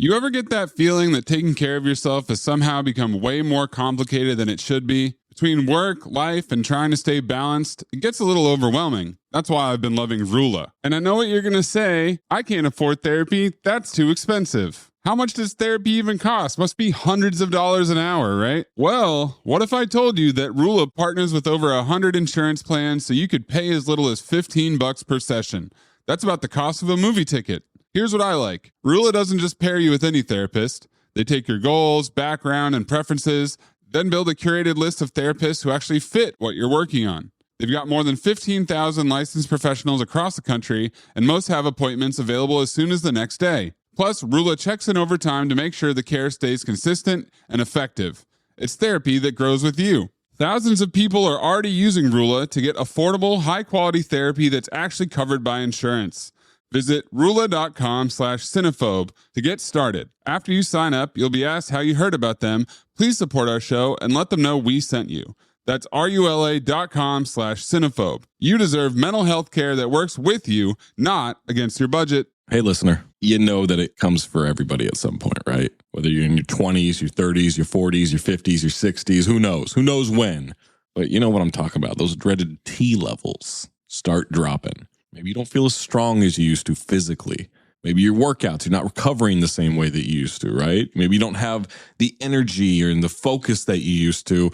You ever get that feeling that taking care of yourself has somehow become way more complicated than it should be? Between work, life, and trying to stay balanced, it gets a little overwhelming. That's why I've been loving Rula. And I know what you're going to say. I can't afford therapy. That's too expensive. How much does therapy even cost? Must be hundreds of dollars an hour, right? Well, what if I told you that Rula partners with over 100 insurance plans so you could pay as little as $15 per session? That's about the cost of a movie ticket. Here's what I like. Rula doesn't just pair you with any therapist. They take your goals, background, and preferences, then build a curated list of therapists who actually fit what you're working on. They've got more than 15,000 licensed professionals across the country, and most have appointments available as soon as the next day. Plus, Rula checks in over time to make sure the care stays consistent and effective. It's therapy that grows with you. Thousands of people are already using Rula to get affordable, high-quality therapy that's actually covered by insurance. Visit Rula.com/cinephobe to get started. After you sign up, you'll be asked how you heard about them. Please support our show and let them know we sent you. That's RULA.com/cinephobe. You deserve mental health care that works with you, not against your budget. Hey, listener, you know that it comes for everybody at some point, right? Whether you're in your 20s, your 30s, your 40s, your 50s, your 60s, who knows? Who knows when? But you know what I'm talking about. Those dreaded T levels start dropping. Maybe you don't feel as strong as you used to physically. Maybe your workouts, you're not recovering the same way that you used to, right? Maybe you don't have the energy or the focus that you used to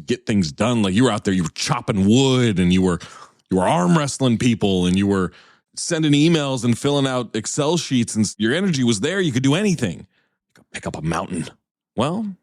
get things done. Like you were out there, you were chopping wood and you were arm wrestling people and you were sending emails and filling out Excel sheets and your energy was there. You could do anything. You could pick up a mountain. Well,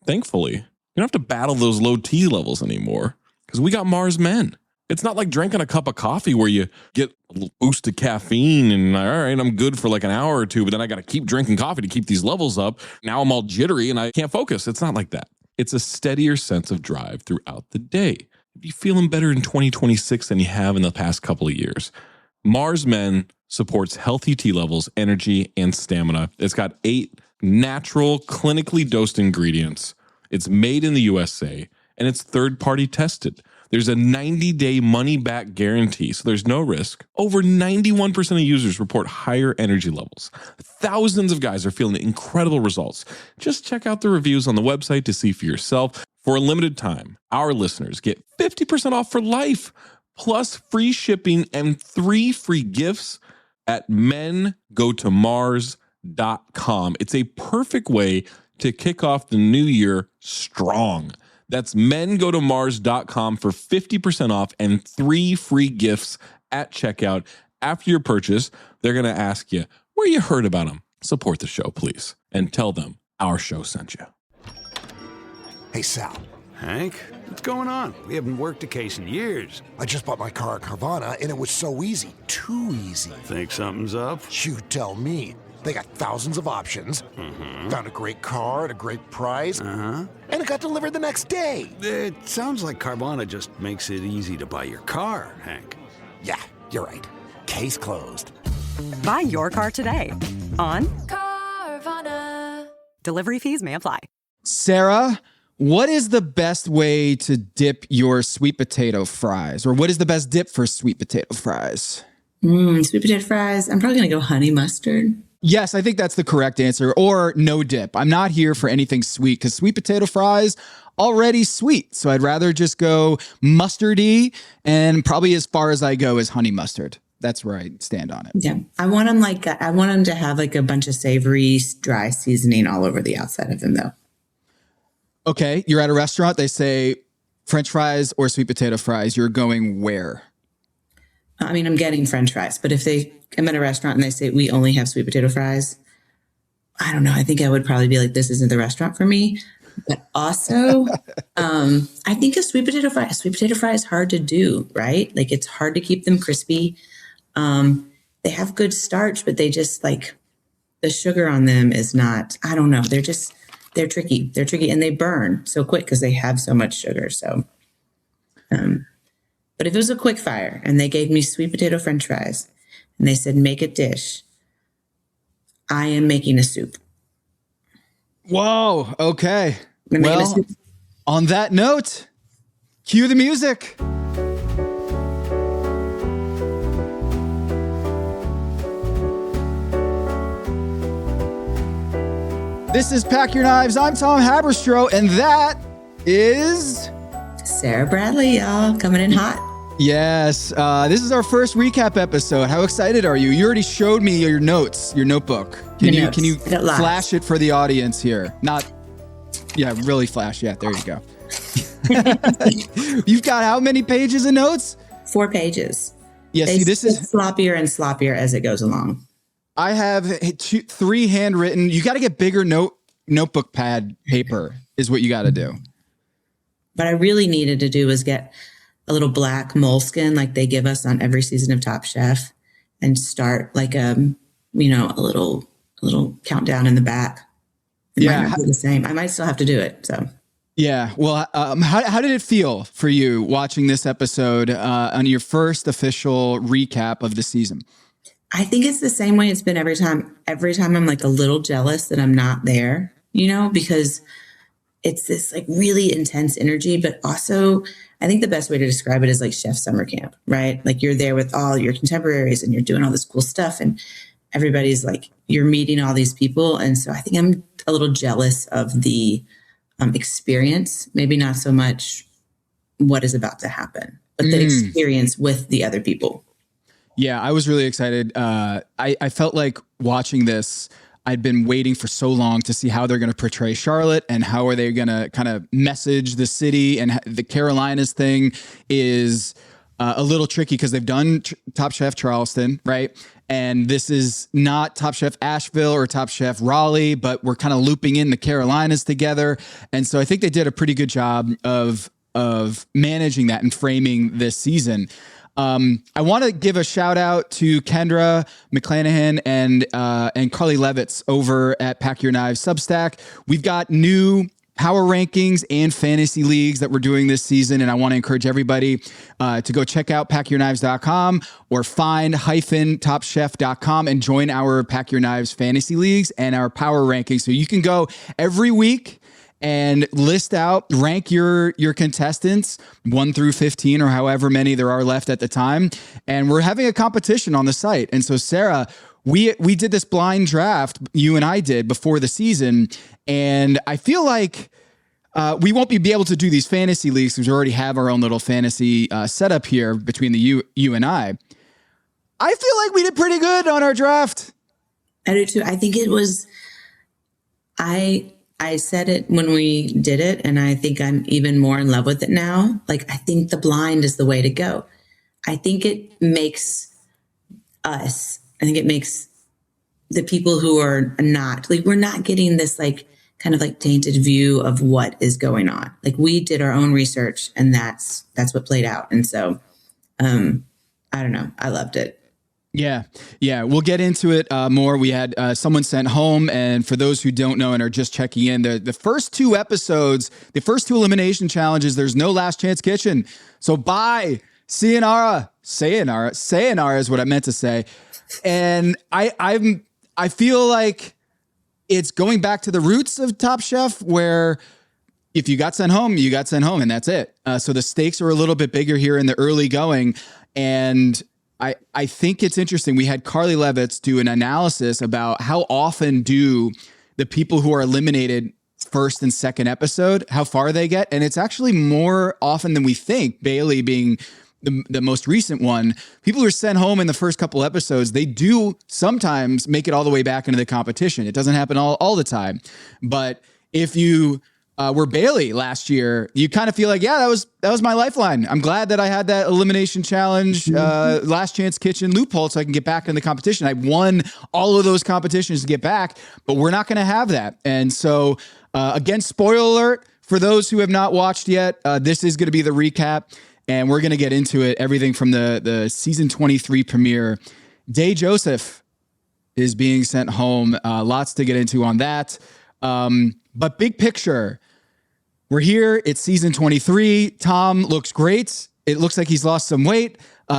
thankfully, you don't have to battle those low T levels anymore because we got Mars Men. It's not like drinking a cup of coffee where you get a little boost of caffeine and all right, I'm good for like an hour or two, but then I got to keep drinking coffee to keep these levels up. Now I'm all jittery and I can't focus. It's not like that. It's a steadier sense of drive throughout the day. You're feeling better in 2026 than you have in the past couple of years. Mars Men supports healthy T levels, energy, and stamina. It's got 8 natural, clinically dosed ingredients. It's made in the USA, and it's third-party tested. There's a 90-day money-back guarantee, so there's no risk. Over 91% of users report higher energy levels. Thousands of guys are feeling incredible results. Just check out the reviews on the website to see for yourself. For a limited time, our listeners get 50% off for life, plus free shipping and 3 free gifts at mengotomars.com. It's a perfect way to kick off the new year strong. That's mengotomars.com for 50% off and 3 free gifts at checkout. After your purchase, they're going to ask you where you heard about them. Support the show, please, and tell them our show sent you. Hey, Sal. Hank, what's going on? We haven't worked a case in years. I just bought my car at Carvana, and it was so easy. Too easy. Think something's up? You tell me. They got thousands of options. Found a great car at a great price. And it got delivered the next day. It sounds like Carvana just makes it easy to buy your car, Hank. Yeah, you're right. Case closed. Buy your car today on Carvana. Delivery fees may apply. Sarah, what is the best way to dip your sweet potato fries? Or what is the best dip for sweet potato fries? Sweet potato fries. I'm probably going to go honey mustard. Yes, I think that's the correct answer. Or no dip. I'm not here for anything sweet because sweet potato fries already sweet. So I'd rather just go mustardy, and probably as far as I go is honey mustard. That's where I stand on it. Yeah. I want them to have like a bunch of savory, dry seasoning all over the outside of them though. Okay. You're at a restaurant. They say French fries or sweet potato fries. You're going where? I mean, I'm getting French fries, but if I'm at a restaurant and they say we only have sweet potato fries, I don't know. I think I would probably be like, this isn't the restaurant for me. But also, I think a sweet potato fry is hard to do, right? Like it's hard to keep them crispy. They have good starch, but they just like the sugar on them is not, I don't know. They're tricky. They're tricky and they burn so quick because they have so much sugar. So, but if it was a quick fire and they gave me sweet potato French fries and they said, make a dish, I am making a soup. Whoa. Okay. Well, on that note, cue the music. This is Pack Your Knives. I'm Tom Haberstroh, and that is Sara Bradley, y'all, coming in hot. Yes, this is our first recap episode. How excited are you? You already showed me your notes, your notebook. Can you flash it for the audience here? Really flash. Yeah, there you go. You've got how many pages of notes? 4 pages. Yeah, see, this is sloppier and sloppier as it goes along. I have 3 handwritten. You got to get bigger notebook pad paper is what you got to do. What I really needed to do was get a little black moleskin like they give us on every season of Top Chef and start like a little countdown in the back. It might not be the same. I might still have to do it. So. Yeah. Well, how did it feel for you watching this episode on your first official recap of the season? I think it's the same way it's been every time. Every time I'm like a little jealous that I'm not there, because it's this like really intense energy, but also I think the best way to describe it is like chef summer camp, right? Like you're there with all your contemporaries and you're doing all this cool stuff and everybody's like, you're meeting all these people. And so I think I'm a little jealous of the experience, maybe not so much what is about to happen, but the experience with the other people. Yeah, I was really excited. I felt like watching this, I'd been waiting for so long to see how they're going to portray Charlotte and how are they going to kind of message the city. And the Carolinas thing is a little tricky because they've done Top Chef Charleston, right? And this is not Top Chef Asheville or Top Chef Raleigh, but we're kind of looping in the Carolinas together. And so I think they did a pretty good job of managing that and framing this season. I want to give a shout out to Kendra McClanahan and Carly Levitz over at Pack Your Knives Substack. We've got new power rankings and fantasy leagues that we're doing this season. And I want to encourage everybody to go check out packyourknives.com or find-topchef.com and join our Pack Your Knives fantasy leagues and our power rankings. So you can go every week and rank your contestants 1 through 15 or however many there are left at the time. And we're having a competition on the site. And so, Sara, we did this blind draft, you and I did, before the season. And I feel like we won't be able to do these fantasy leagues because we already have our own little fantasy setup here between you and I. I feel like we did pretty good on our draft. I do too. I think it was... I said it when we did it, and I think I'm even more in love with it now. Like, I think the blind is the way to go. I think it makes us, I think it makes the people who are not, like, we're not getting this, like, kind of like tainted view of what is going on. Like, we did our own research, and that's what played out. And so, I don't know. I loved it. Yeah. We'll get into it more. We had someone sent home, and for those who don't know and are just checking in, the first 2 episodes, the first 2 elimination challenges, there's no last chance kitchen. So bye, sayonara is what I meant to say. And I feel like it's going back to the roots of Top Chef, where if you got sent home, you got sent home, and that's it. So the stakes are a little bit bigger here in the early going, and I think it's interesting. We had Carly Levitz do an analysis about how often do the people who are eliminated first and second episode, how far they get. And it's actually more often than we think, Bailey being the most recent one. People who are sent home in the first couple episodes, they do sometimes make it all the way back into the competition. It doesn't happen all the time. But if you were Bailey last year, you kind of feel like, yeah, that was my lifeline. I'm glad that I had that elimination challenge, last chance kitchen loophole so I can get back in the competition. I won all of those competitions to get back, but we're not going to have that. And so, again, spoiler alert for those who have not watched yet, this is going to be the recap, and we're going to get into it. Everything from the season 23 premiere. Day Joseph is being sent home. Lots to get into on that. But big picture, we're here. It's season 23. Tom looks great. It looks like he's lost some weight.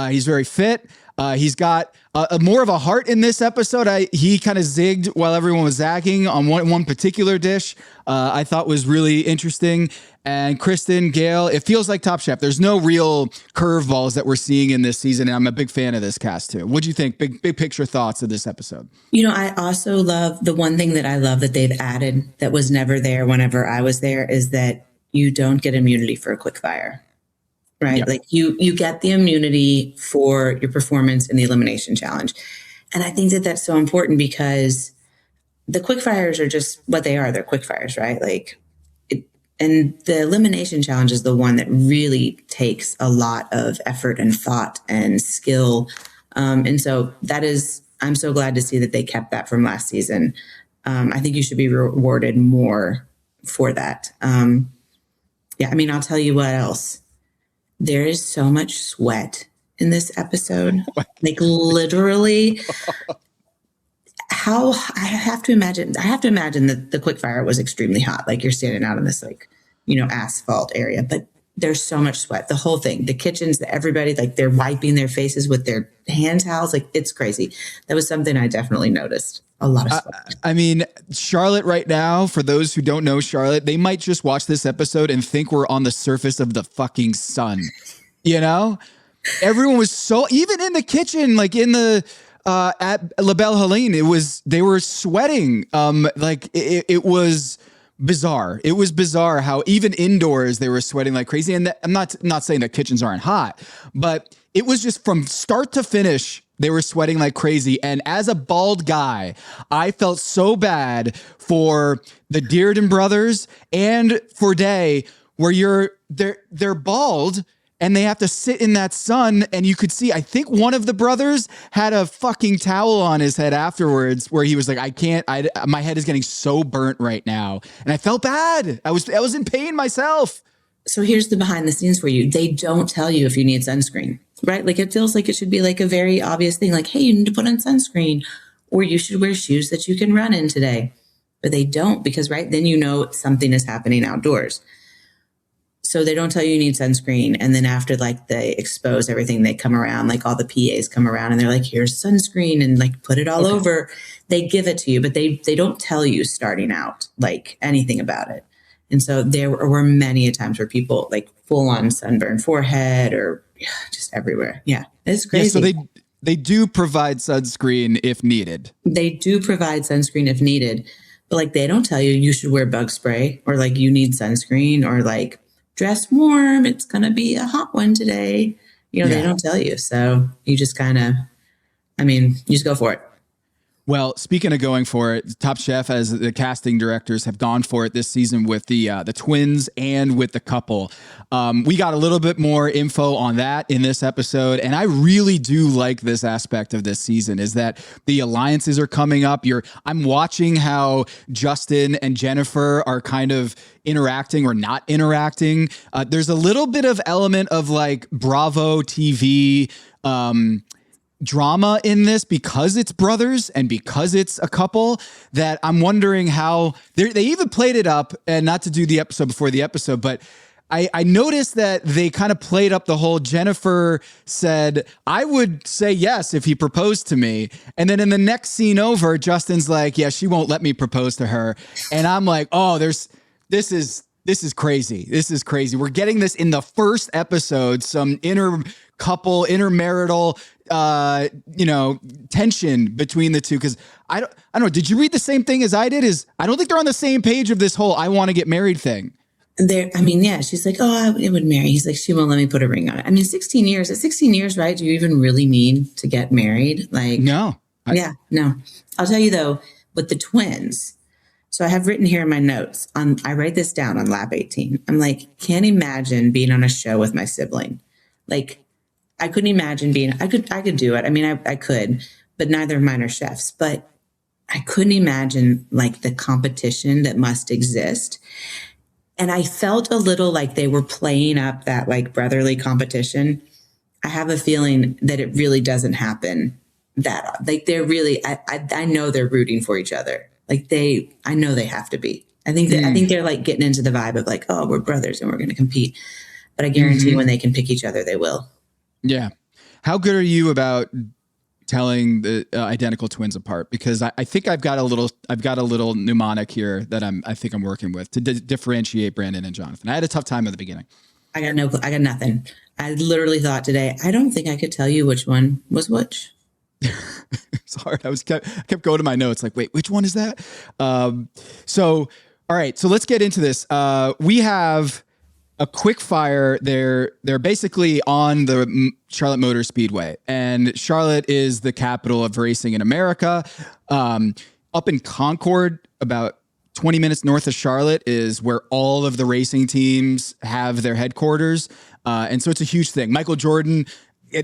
He's very fit. He's got a more of a heart in this episode. He kind of zigged while everyone was zagging on one particular dish. I thought was really interesting. And Kristen, Gail, it feels like Top Chef. There's no real curveballs that we're seeing in this season. And I'm a big fan of this cast too. What do you think? Big picture thoughts of this episode? I also love the one thing that I love that they've added that was never there whenever I was there is that you don't get immunity for a quick fire, right? Yep. Like you get the immunity for your performance in the elimination challenge. And I think that that's so important because the quick fires are just what they are. They're quick fires, right? And the elimination challenge is the one that really takes a lot of effort and thought and skill. And so I'm so glad to see that they kept that from last season. I think you should be rewarded more for that. I'll tell you what else. There is so much sweat in this episode. Like literally I have to imagine that the quick fire was extremely hot. Like you're standing out in this asphalt area, but there's so much sweat, the whole thing, the kitchens, everybody, like they're wiping their faces with their hand towels. Like it's crazy. That was something I definitely noticed. A lot of sweat. Charlotte right now, for those who don't know Charlotte, they might just watch this episode and think we're on the surface of the fucking sun. Everyone was so, even in the kitchen, like in the, at La Belle Helene, they were sweating. It was bizarre. It was bizarre how even indoors they were sweating like crazy. And I'm not saying that kitchens aren't hot, but it was just from start to finish, they were sweating like crazy. And as a bald guy, I felt so bad for the Dearden brothers and for Day, where they're bald and they have to sit in that sun. And you could see, I think one of the brothers had a fucking towel on his head afterwards where he was like, my head is getting so burnt right now. And I felt bad. I was in pain myself. So here's the behind the scenes for you. They don't tell you if you need sunscreen, right? Like it feels like it should be like a very obvious thing. Like, hey, you need to put on sunscreen or you should wear shoes that you can run in today. But they don't because then something is happening outdoors. So they don't tell you need sunscreen. And then after they expose everything, they come around, like all the PAs come around and they're like, here's sunscreen and like put it all over. They give it to you, but they don't tell you starting out like anything about it. And so there were many a times where people like full on sunburned forehead or just everywhere. Yeah, it's crazy. Yeah, so they do provide sunscreen if needed. They do provide sunscreen if needed, but like they don't tell you should wear bug spray or like you need sunscreen or like dress warm. It's going to be a hot one today. They don't tell you. So you just you just go for it. Well, speaking of going for it, Top Chef, as the casting directors, have gone for it this season with the twins and with the couple. We got a little bit more info on that in this episode, and I really do like this aspect of this season, is that the alliances are coming up. I'm watching how Justin and Jennifer are kind of interacting or not interacting. There's a little bit of element of like Bravo TV drama in this because it's brothers and because it's a couple, that I'm wondering how they even played it up, and not to do the episode before the episode, but I noticed that they kind of played up the whole Jennifer said, I would say yes if he proposed to me. And then in the next scene over, Justin's like, yeah, she won't let me propose to her. And I'm like, oh, this is crazy. This is crazy. We're getting this in the first episode, some intermarital tension between the two. Cause I don't know. Did you read the same thing as I did? I don't think they're on the same page of this whole, I want to get married thing. She's like, oh, I would marry. He's like, she won't let me put a ring on it. 16 years, at 16 years, right? Do you even really need to get married? Like, no. No. I'll tell you though, with the twins. So I have written here in my notes I write this down on lap 18. I'm like, can't imagine being on a show with my sibling. Like, I couldn't imagine I could do it. I could, but neither of mine are chefs, but I couldn't imagine like the competition that must exist. And I felt a little like they were playing up that like brotherly competition. I have a feeling that it really doesn't happen like they're really, I know they're rooting for each other. Like I know they have to be. I think they're like getting into the vibe of like, oh, we're brothers and we're going to compete. But I guarantee when they can pick each other, they will. Yeah. How good are you about telling the identical twins apart? Because I think I've got a little mnemonic here that I think I'm working with to differentiate Brandon and Jonathan. I had a tough time at the beginning. I got nothing. I literally thought today, I don't think I could tell you which one was which. It's hard. I kept going to my notes like, wait, which one is that? So, all right. So let's get into this. We have a quick fire. They're basically on the Charlotte Motor Speedway, and Charlotte is the capital of racing in America. Up in Concord, about 20 minutes north of Charlotte, is where all of the racing teams have their headquarters. And so it's a huge thing. Michael Jordan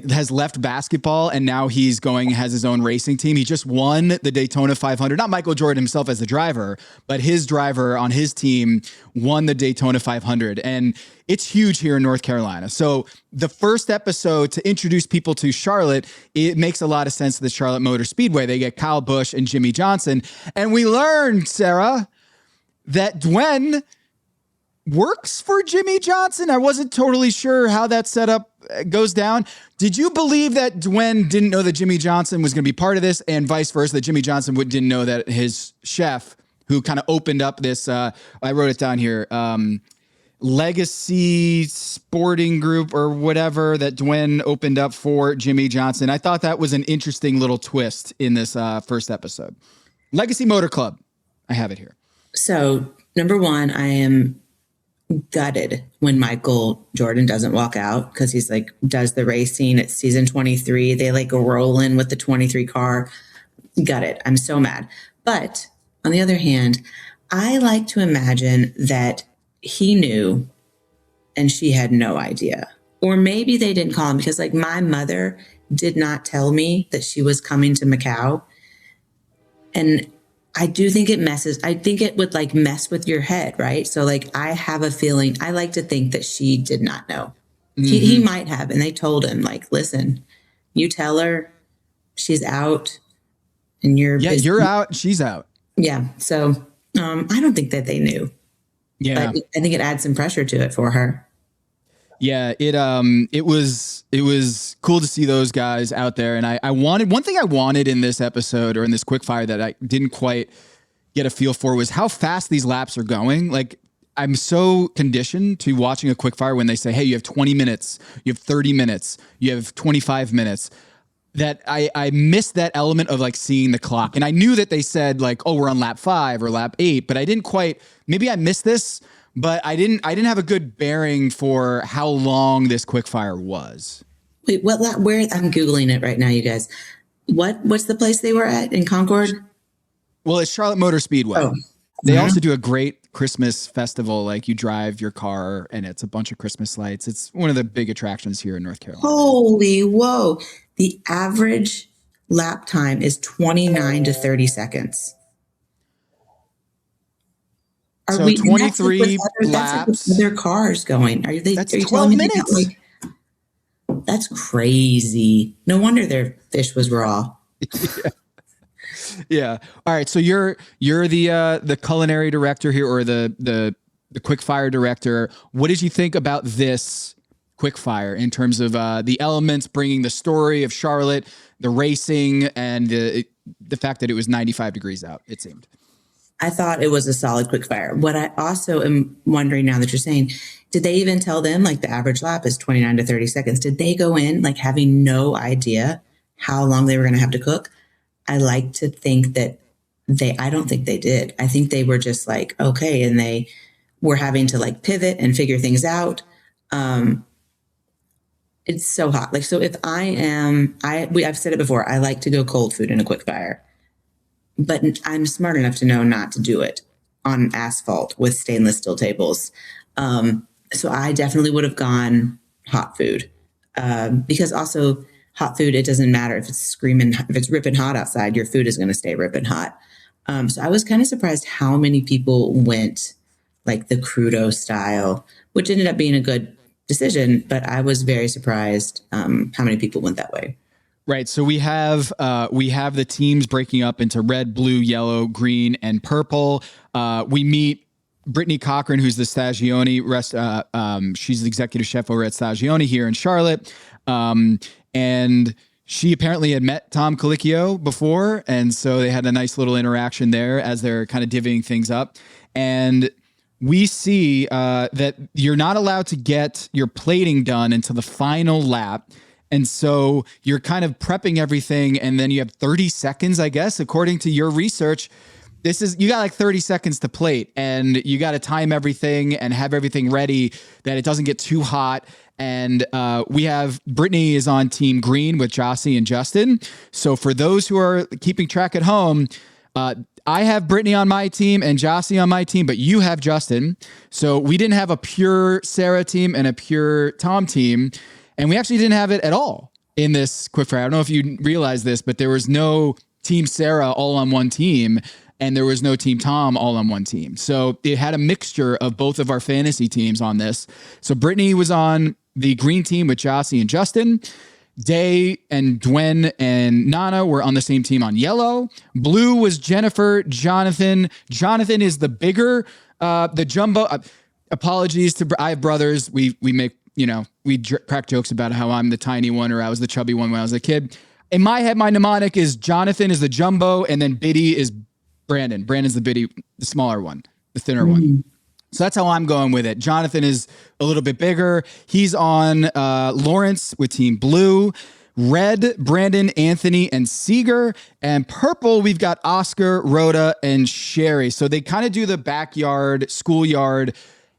has left basketball and now has his own racing team. He just won the Daytona 500. Not Michael Jordan himself as the driver, but his driver on his team won the Daytona 500. And it's huge here in North Carolina. So the first episode to introduce people to Charlotte, it makes a lot of sense to the Charlotte Motor Speedway. They get Kyle Busch and Jimmy Johnson. And we learned, Sarah, that Dwayne works for Jimmy Johnson. I wasn't totally sure how that setup goes down. Did you believe that Dwayne didn't know that Jimmy Johnson was going to be part of this, and vice versa, that Jimmy Johnson didn't know that his chef, who kind of opened up this, I wrote it down here, Legacy Sporting Group or whatever that Dwayne opened up for Jimmy Johnson? I thought that was an interesting little twist in this first episode. Legacy Motor Club. I have it here. So, number one, I am gutted when Michael Jordan doesn't walk out, because he's like, does the racing at season 23. They like roll in with the 23 car. Gutted. I'm so mad. But on the other hand, I like to imagine that he knew and she had no idea. Or maybe they didn't call him, because like my mother did not tell me that she was coming to Macau. And I do think I think it would like mess with your head, right? So like I have a feeling, I like to think that she did not know. Mm-hmm. He might have, and they told him like, listen, you tell her she's out and you're you're out, she's out. Yeah. So I don't think that they knew. Yeah. But I think it adds some pressure to it for her. Yeah, it was cool to see those guys out there. And I wanted, one thing I wanted in this episode or in this quickfire that I didn't quite get a feel for was how fast these laps are going. Like, I'm so conditioned to watching a quickfire when they say, hey, you have 20 minutes, you have 30 minutes, you have 25 minutes, that I missed that element of like seeing the clock. And I knew that they said like, oh, we're on lap 5 or lap 8, but I didn't quite, maybe I missed this, but I didn't have a good bearing for how long this quickfire was. Wait, what lap? Where? I'm Googling it right now, you guys. What's the place they were at in Concord? Well, it's Charlotte Motor Speedway. Oh. They also do a great Christmas festival. Like you drive your car and it's a bunch of Christmas lights. It's one of the big attractions here in North Carolina. Holy whoa. The average lap time is 29 to 30 seconds. Are so we 23 laps? That's like their cars going. Are you 12 minutes. That's crazy. No wonder their fish was raw. Yeah. All right. So you're the culinary director here, or the quickfire director. What did you think about this quickfire in terms of the elements, bringing the story of Charlotte, the racing, and the fact that it was 95 degrees out? It seemed. I thought it was a solid quickfire. What I also am wondering now that you're saying, did they even tell them like the average lap is 29 to 30 seconds? Did they go in like having no idea how long they were going to have to cook? I like to think that I don't think they did. I think they were just like, okay. And they were having to like pivot and figure things out. It's so hot. Like, so if I've said it before, I like to go cold food in a quickfire. But I'm smart enough to know not to do it on asphalt with stainless steel tables. So I definitely would have gone hot food, because also hot food, it doesn't matter if it's ripping hot outside, your food is going to stay ripping hot. So I was kind of surprised how many people went like the crudo style, which ended up being a good decision, but I was very surprised how many people went that way. Right. So we have the teams breaking up into red, blue, yellow, green, and purple. We meet Brittany Cochran, who's the Stagione she's the executive chef over at Stagione here in Charlotte. And she apparently had met Tom Colicchio before. And so they had a nice little interaction there as they're kind of divvying things up. And we see that you're not allowed to get your plating done until the final lap. And so you're kind of prepping everything. And then you have 30 seconds, I guess, according to your research. You got like 30 seconds to plate, and you got to time everything and have everything ready that it doesn't get too hot. And we have Brittany is on team green with Jossie and Justin. So for those who are keeping track at home, I have Brittany on my team and Jossie on my team, but you have Justin. So we didn't have a pure Sara team and a pure Tom team. And we actually didn't have it at all in this quickfire. I don't know if you realize this, but there was no team Sara all on one team. And there was no team Tom all on one team. So it had a mixture of both of our fantasy teams on this. So Brittany was on the green team with Jossie and Justin. Day and Dwen and Nana were on the same team on yellow. Blue was Jennifer, Jonathan. Jonathan is the bigger, the jumbo. Apologies to, I have brothers. We make, we crack jokes about how I'm the tiny one or I was the chubby one when I was a kid. In my head, my mnemonic is Jonathan is the jumbo and then Biddy is Brandon. Brandon's the Biddy, the smaller one, the thinner one. So that's how I'm going with it. Jonathan is a little bit bigger. He's on Lawrence with Team Blue. Red, Brandon, Anthony, and Seeger. And purple, we've got Oscar, Rhoda, and Sherry. So they kind of do the backyard, schoolyard.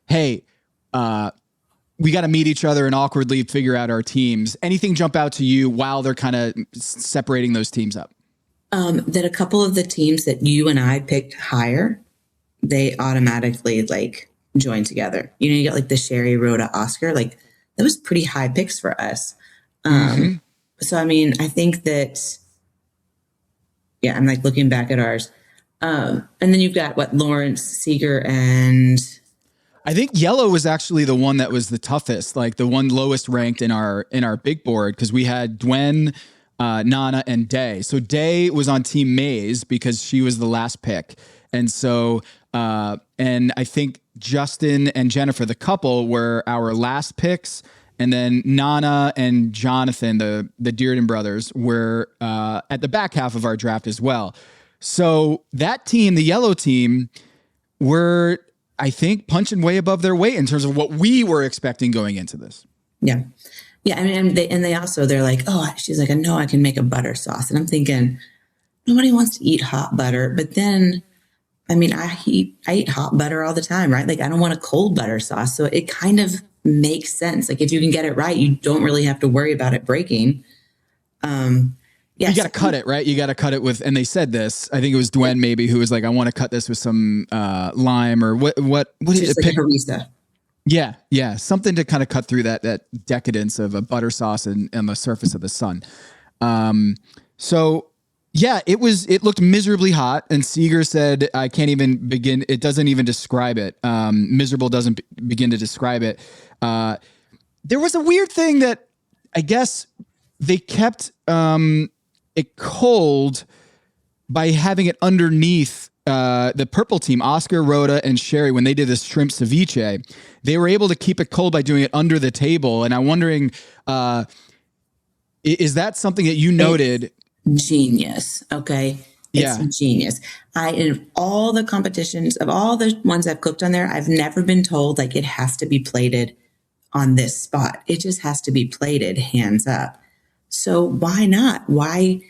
Hey, we got to meet each other and awkwardly figure out our teams. Anything jump out to you while they're kind of separating those teams up? That a couple of the teams that you and I picked higher, they automatically join together. You got the Sherry, Rhoda, Oscar, that was pretty high picks for us. So, I mean, I think that, I'm looking back at ours. And then you've got Lawrence, Seeger, and I think yellow was actually the one that was the toughest, the one lowest ranked in our big board. Cause we had Dwen, Nana and Day. So Day was on Team Maze because she was the last pick. And so, and I think Justin and Jennifer, the couple, were our last picks. And then Nana and Jonathan, the Dearden brothers, were at the back half of our draft as well. So that team, the yellow team, were, I think, punching way above their weight in terms of what we were expecting going into this. Yeah. Yeah, I mean, they're like, oh, she's like, I know I can make a butter sauce. And I'm thinking, nobody wants to eat hot butter. But then, I mean, I eat hot butter all the time, right? I don't want a cold butter sauce. So it kind of makes sense. If you can get it right, you don't really have to worry about it breaking. You got to cut it, right? You got to cut it with, and they said this, I think it was Dwen maybe, who was like, I want to cut this with some lime or what is it? Harissa. Yeah. Something to kind of cut through that decadence of a butter sauce and the surface of the sun. So yeah, it looked miserably hot. And Seeger said, I can't even begin. It doesn't even describe it. Miserable doesn't begin to describe it. There was a weird thing that I guess they kept it cold by having it underneath the purple team, Oscar, Rhoda, and Sherry, when they did this shrimp ceviche, they were able to keep it cold by doing it under the table. And I'm wondering, is that something that you noted? Genius. Okay. It's genius. In all the competitions of all the ones I've cooked on there, I've never been told it has to be plated on this spot. It just has to be plated hands up. So why not? Why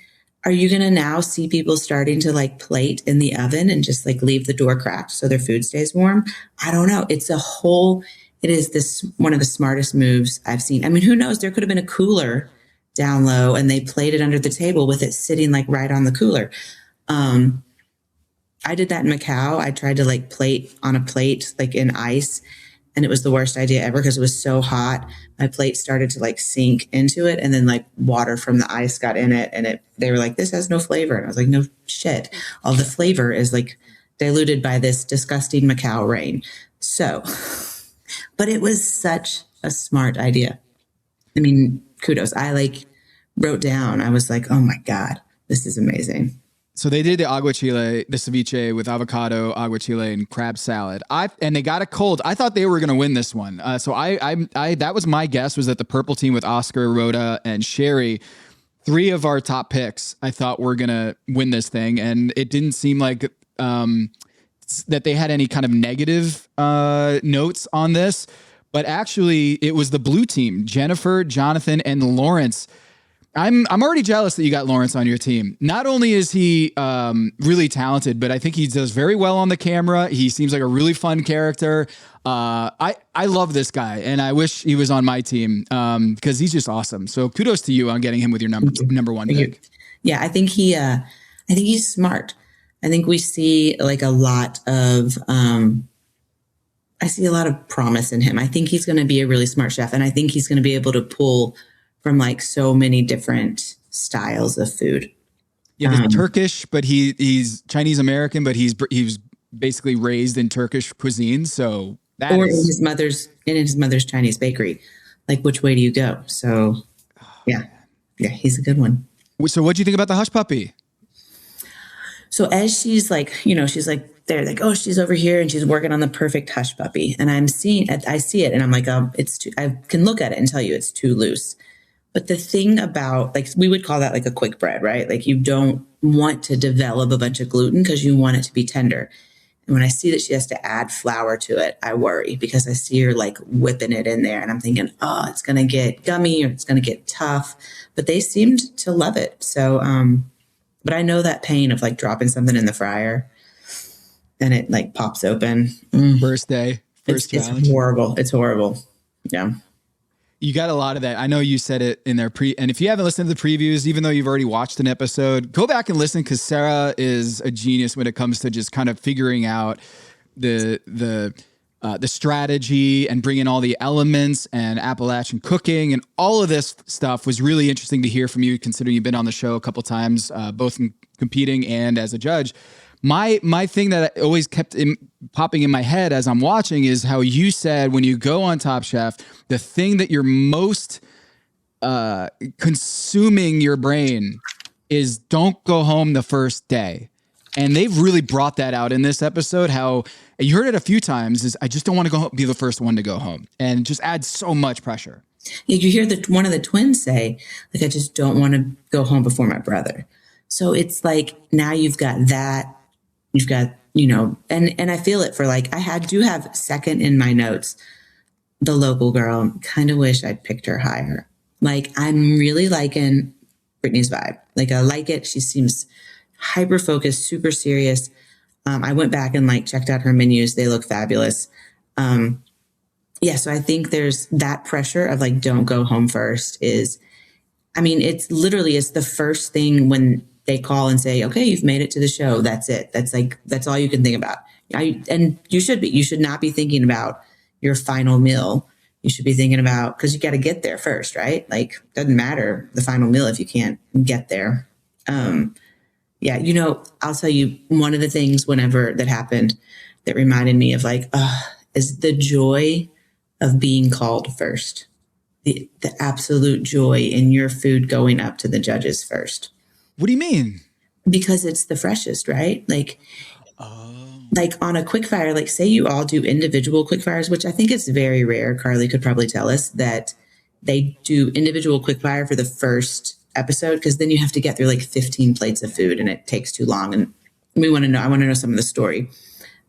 are you going to now see people starting to plate in the oven and just leave the door cracked so their food stays warm? I don't know. It is one of the smartest moves I've seen. I mean, who knows? There could have been a cooler down low and they played it under the table with it sitting right on the cooler. I did that in Macau. I tried to plate on a plate, in ice. And it was the worst idea ever because it was so hot. My plate started to sink into it. And then water from the ice got in it. And they were like, this has no flavor. And I was like, no shit. All the flavor is diluted by this disgusting Macau rain. So, but it was such a smart idea. I mean, kudos. I wrote down, I was like, oh my God, this is amazing. So they did the aguachile, the ceviche with avocado, aguachile, and crab salad. And they got it cold. I thought they were going to win this one. So that was my guess, was that the purple team with Oscar, Rhoda, and Sherry, 3 of our top picks, I thought were going to win this thing. And it didn't seem like that they had any kind of negative notes on this. But actually, it was the blue team, Jennifer, Jonathan, and Lawrence. I'm already jealous that you got Lawrence on your team. Not only is he really talented, but I think he does very well on the camera. He seems like a really fun character. I love this guy, and I wish he was on my team because he's just awesome. So kudos to you on getting him with your number one pick. Yeah, I think he's smart. I think we see like a lot of I see a lot of promise in him. I think he's going to be a really smart chef, and I think he's going to be able to pull from like so many different styles of food. Yeah, he's Turkish, but he's Chinese American, but he was basically raised in Turkish cuisine. So that in his mother's Chinese bakery. Like, which way do you go? So, yeah, he's a good one. So, what do you think about the hush puppy? So as she's like, she's like, they're like, oh, she's over here and she's working on the perfect hush puppy. And I see it and I'm like, I can look at it and tell you it's too loose. But the thing about, like, we would call that like a quick bread, right? Like, you don't want to develop a bunch of gluten because you want it to be tender. And when I see that she has to add flour to it, I worry because I see her like whipping it in there and I'm thinking, oh, it's going to get gummy or it's going to get tough. But they seemed to love it. So, but I know that pain of like dropping something in the fryer and it like pops open. First day, challenge. It's horrible. It's horrible. Yeah. You got a lot of that. I know you said it in their and if you haven't listened to the previews, even though you've already watched an episode, go back and listen because Sara is a genius when it comes to just kind of figuring out the strategy and bringing all the elements and Appalachian cooking and all of this stuff was really interesting to hear from you, considering you've been on the show a couple times, both in competing and as a judge. My thing that always kept popping in my head as I'm watching is how you said when you go on Top Chef, the thing that you're most consuming your brain is don't go home the first day. And they've really brought that out in this episode, how you heard it a few times is I just don't want to be the first one to go home, and it just adds so much pressure. Yeah, you hear one of the twins say, like, I just don't want to go home before my brother. So it's like, now you've got that. You've got, and I feel it for like, do have second in my notes, the local girl. Kind of wish I'd picked her higher. Like, I'm really liking Brittany's vibe. Like, I like it. She seems hyper focused, super serious. I went back and like checked out her menus. They look fabulous. So I think there's that pressure of like, don't go home first it's the first thing when they call and say, okay, you've made it to the show. That's it. That's all you can think about. And you should not be thinking about your final meal. You should be thinking about, cause you got to get there first, right? Like, doesn't matter the final meal if you can't get there. I'll tell you one of the things whenever that happened that reminded me of like, is the joy of being called first. The absolute joy in your food going up to the judges first. What do you mean? Because it's the freshest, right? Like on a quick fire, like say you all do individual quick fires, which I think is very rare. Carly could probably tell us that they do individual quick fire for the first episode, because then you have to get through like 15 plates of food and it takes too long. And I want to know some of the story.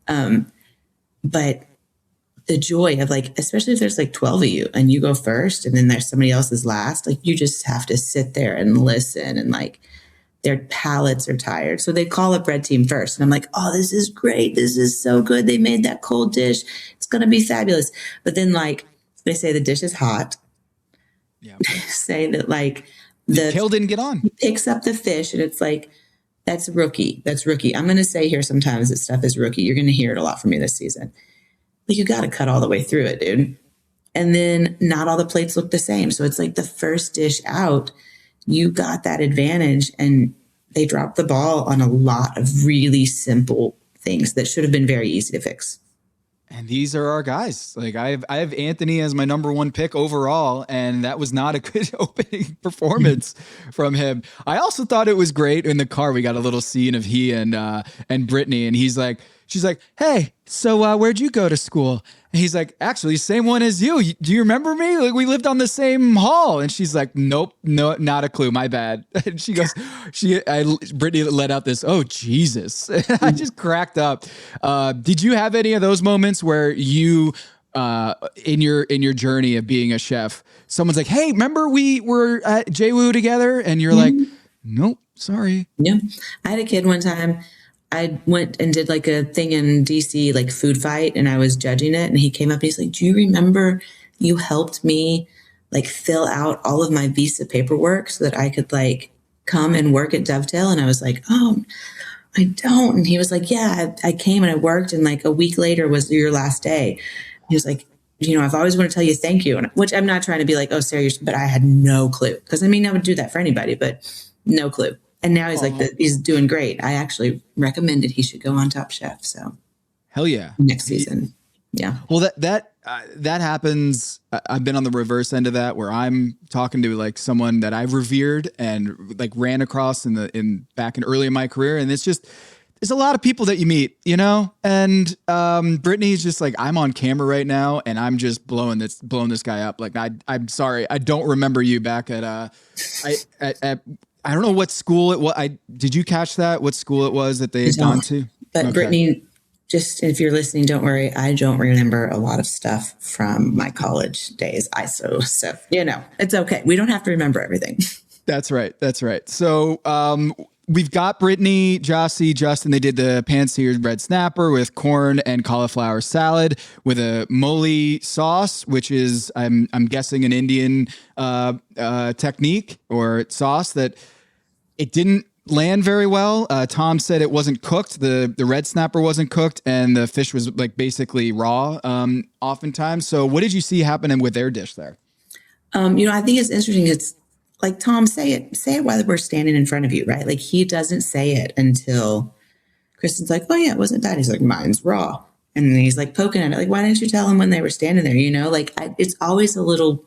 But the joy of like, especially if there's like 12 of you and you go first and then there's somebody else's last, like you just have to sit there and listen, and like their palates are tired. So they call up red team first. And I'm like, oh, this is great. This is so good. They made that cold dish. It's going to be fabulous. But then like they say the dish is hot. Yeah. Say that like the tail didn't get on. He picks up the fish and it's like, that's rookie. That's rookie. I'm going to say here sometimes that stuff is rookie. You're going to hear it a lot from me this season. But you got to cut all the way through it, dude. And then not all the plates look the same. So it's like the first dish out, you got that advantage, and they dropped the ball on a lot of really simple things that should have been very easy to fix. And these are our guys. Like I have Anthony as my number 1 pick overall, and that was not a good opening performance from him. I also thought it was great in the car. We got a little scene of he and Brittany, and she's like, "Hey, so where'd you go to school?" And he's like, "Actually, same one as you. Do you remember me? Like we lived on the same hall." And she's like, "Nope, no, not a clue. My bad." And she goes, Brittany let out this, "Oh Jesus!" I just cracked up. Did you have any of those moments where you, in your journey of being a chef, someone's like, "Hey, remember we were at JWU together?" And you're like, "Nope, sorry." Yeah, I had a kid one time. I went and did like a thing in DC, like food fight, and I was judging it. And he came up and he's like, "Do you remember you helped me like fill out all of my visa paperwork so that I could like come and work at Dovetail?" And I was like, "Oh, I don't." And he was like, "Yeah, I came and I worked. And like a week later was your last day." He was like, "I've always wanted to tell you thank you." And which I'm not trying to be like, "Oh, Sarah," but I had no clue. Cause I mean, I would do that for anybody, but no clue. And now he's like, he's doing great. I actually recommended he should go on Top Chef. So hell yeah. Next season. Yeah. Well, that happens. I've been on the reverse end of that where I'm talking to like someone that I've revered and like ran across back in early in my career. And it's just, there's a lot of people that you meet, and Brittany's just like, I'm on camera right now and I'm just blowing this guy up. Like, I'm sorry. I don't remember you back at I don't know what school it was. Did you catch that? What school it was that they had gone to? But okay. Brittany, just if you're listening, don't worry. I don't remember a lot of stuff from my college days. So it's okay. We don't have to remember everything. That's right. So we've got Brittany, Jossie, Justin. They did the pan-seared red snapper with corn and cauliflower salad with a mole sauce, which is I'm guessing an Indian technique or sauce that it didn't land very well. Tom said it wasn't cooked. The red snapper wasn't cooked, and the fish was like basically raw oftentimes. So what did you see happening with their dish there? I think it's interesting. It's like, Tom, say it while we're standing in front of you, right? Like he doesn't say it until Kristen's like, "Oh yeah, it wasn't bad." He's like, "Mine's raw." And then he's like poking at it. Like, why didn't you tell him when they were standing there? It's always a little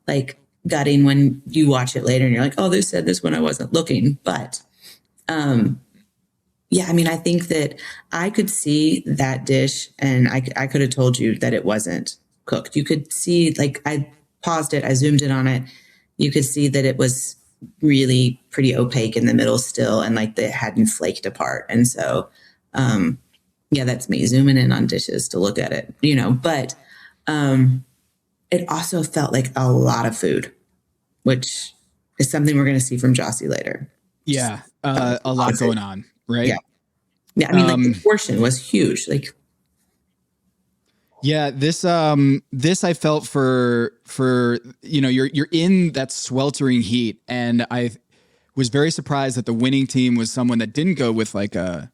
like gutting when you watch it later and you're like, "Oh, they said this when I wasn't looking." But, I think that I could see that dish and I could have told you that it wasn't cooked. You could see, like, I paused it, I zoomed in on it. You could see that it was really pretty opaque in the middle still, and like it hadn't flaked apart. And so, that's me zooming in on dishes to look at it, but it also felt like a lot of food, which is something we're going to see from Jossie later. Yeah. A lot going on, right? Yeah. Yeah. I mean, the portion was huge. Like, yeah, this I felt for you're in that sweltering heat, and I was very surprised that the winning team was someone that didn't go with like a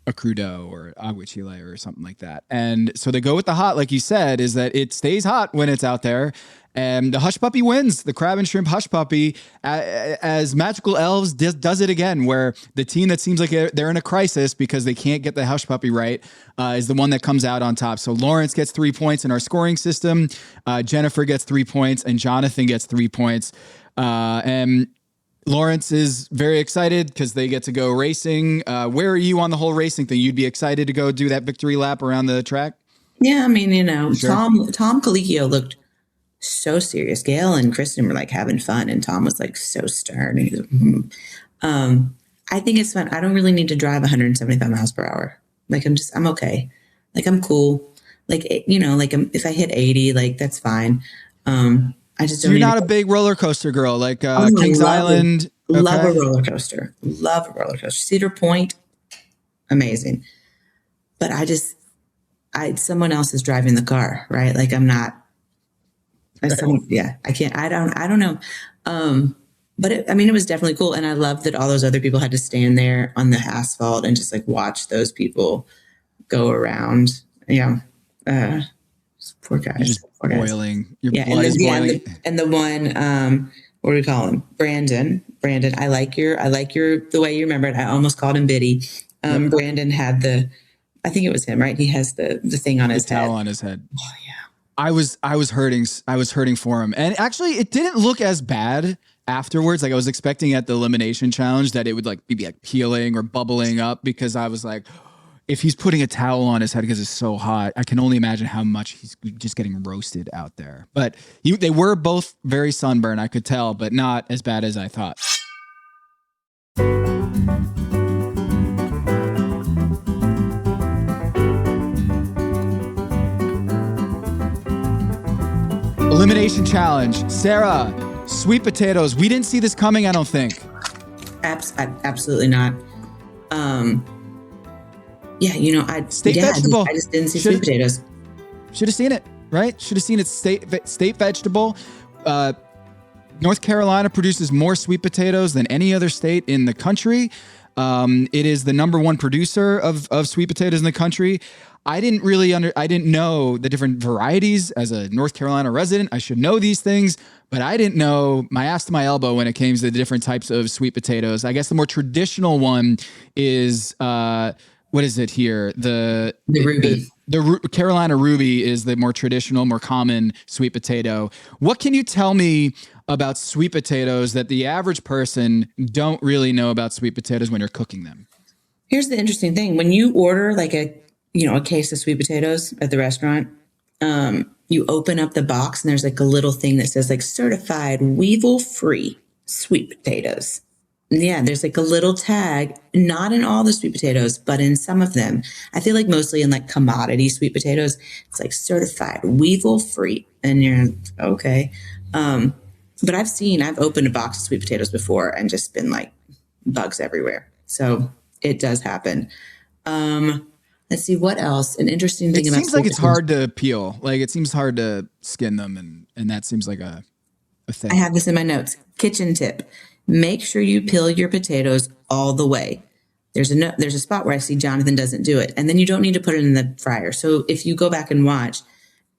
crudo or agua chile or something like that. And so they go with the hot, like you said, is that it stays hot when it's out there. And the Hush Puppy wins. The crab and shrimp Hush Puppy, as Magical Elves does it again, where the team that seems like they're in a crisis because they can't get the Hush Puppy right is the one that comes out on top. So Lawrence gets 3 points in our scoring system. Jennifer gets 3 points, and Jonathan gets 3 points. And Lawrence is very excited because they get to go racing. Where are you on the whole racing thing? You'd be excited to go do that victory lap around the track? Yeah, I mean, Sure. Tom Colicchio looked so serious. Gail and Kristen were like having fun, and Tom was like so stern. He was, I think it's fun. I don't really need to drive 175 miles per hour. Like I'm okay. Like I'm cool. Like, if I hit 80, like that's fine. I just don't. You're not a big roller coaster girl, like Kings Island. Love a roller coaster. Love a roller coaster. Cedar Point, amazing. But someone else is driving the car, right? Like I'm not. I can't. I don't know. But it was definitely cool, and I love that all those other people had to stand there on the asphalt and just like watch those people go around. Yeah. Poor guys. You're just boiling. Your blood and is boiling. And the one, what do we call him? Brandon, I like the way you remember it. I almost called him Biddy. Brandon had the I think it was him, right? He has the thing on his head. Towel on his head. Oh yeah. I was hurting for him. And actually it didn't look as bad afterwards. Like I was expecting at the elimination challenge that it would like be like peeling or bubbling up, because I was like, if he's putting a towel on his head because it's so hot, I can only imagine how much he's just getting roasted out there. But they were both very sunburned, I could tell, but not as bad as I thought. Elimination challenge. Sara, sweet potatoes. We didn't see this coming, I don't think. Absolutely not. State vegetable. I just didn't see sweet potatoes. Should have seen it, right? Should have seen it. State vegetable. North Carolina produces more sweet potatoes than any other state in the country. It is the number one producer of sweet potatoes in the country. I didn't know the different varieties. As a North Carolina resident, I should know these things, but I didn't know my ass to my elbow when it came to the different types of sweet potatoes. I guess the more traditional one is, what is it here? The Ruby. The Carolina Ruby is the more traditional, more common sweet potato. What can you tell me about sweet potatoes that the average person don't really know about sweet potatoes when you're cooking them? Here's the interesting thing. When you order like a case of sweet potatoes at the restaurant, you open up the box and there's like a little thing that says like certified weevil free sweet potatoes. Yeah, there's like a little tag, not in all the sweet potatoes, but in some of them. I feel like mostly in like commodity sweet potatoes, it's like certified weevil free. And you're okay. But I've opened a box of sweet potatoes before and just been like bugs everywhere. So it does happen. Let's see what else. An interesting thing about it seems like it's hard to peel. Like it seems hard to skin them, and that seems like a thing. I have this in my notes. Kitchen tip: make sure you peel your potatoes all the way. There's a spot where I see Jonathan doesn't do it, and then you don't need to put it in the fryer. So if you go back and watch,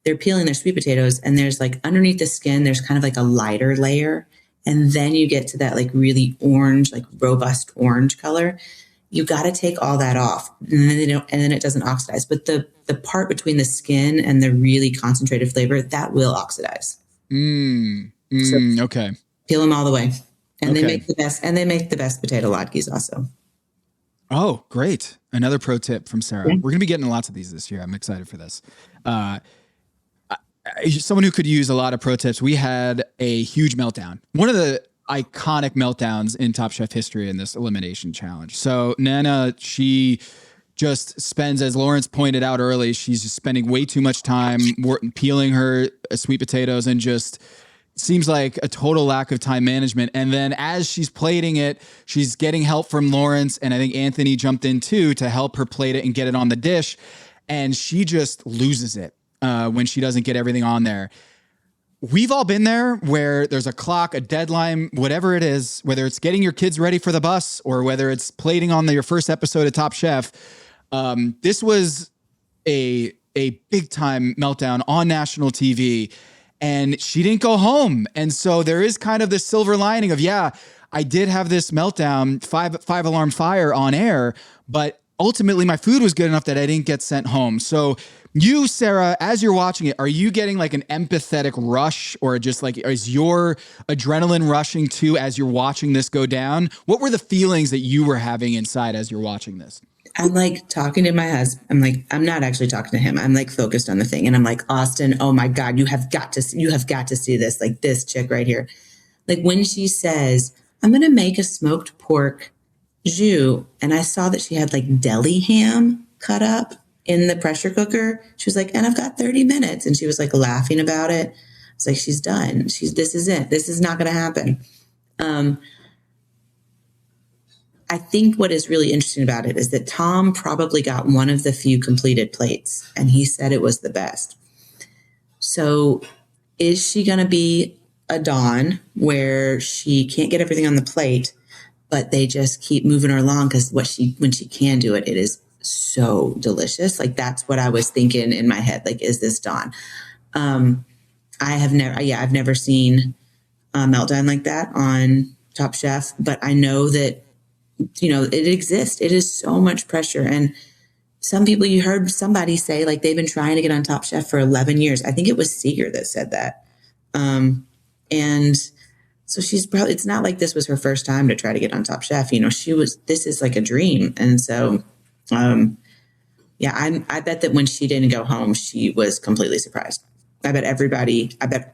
they're peeling their sweet potatoes, and there's like underneath the skin, there's kind of like a lighter layer, and then you get to that like really orange, like robust orange color. You got to take all that off, and then it doesn't oxidize. But the part between the skin and the really concentrated flavor, that will oxidize. Okay. Peel them all the way, and they make the best. And they make the best potato latkes also. Oh, great! Another pro tip from Sara. We're gonna be getting lots of these this year. I'm excited for this. Someone who could use a lot of pro tips. We had a huge meltdown. One of the iconic meltdowns in Top Chef history in this elimination challenge. So Nana, she just spends, as Lawrence pointed out early, she's just spending way too much time peeling her sweet potatoes, and just seems like a total lack of time management. And then as she's plating it, she's getting help from Lawrence, and I think Anthony jumped in too to help her plate it and get it on the dish. And she just loses it when she doesn't get everything on there. We've all been there where there's a clock, a deadline, whatever it is, whether it's getting your kids ready for the bus or whether it's plating on your first episode of Top Chef. This was a big time meltdown on national TV, and she didn't go home. And so there is kind of this silver lining of, yeah, I did have this meltdown, five alarm fire on air, but ultimately my food was good enough that I didn't get sent home. So you, Sara, as you're watching it, are you getting like an empathetic rush, or just like, is your adrenaline rushing too as you're watching this go down? What were the feelings that you were having inside as you're watching this? I'm like talking to my husband. I'm like, I'm not actually talking to him. I'm like focused on the thing. And I'm like, Austin, oh my God, you have got to see this, like this chick right here. Like when she says, I'm going to make a smoked pork jus. And I saw that she had like deli ham cut up in the pressure cooker. She was like, and I've got 30 minutes. And she was like laughing about it. I was like, she's done. This is it. This is not going to happen. I think what is really interesting about it is that Tom probably got one of the few completed plates, and he said it was the best. So is she going to be a Dawn where she can't get everything on the plate, but they just keep moving her along because when she can do it, it is so delicious. Like that's what I was thinking in my head. Like, is this Dawn? I've never seen a meltdown like that on Top Chef, but I know that, you know, it exists. It is so much pressure. And some people, you heard somebody say like they've been trying to get on Top Chef for 11 years. I think it was Seeger that said that. And so she's probably, it's not like this was her first time to try to get on Top Chef. You know, this is like a dream. And so, yeah, I bet that when she didn't go home, she was completely surprised. I bet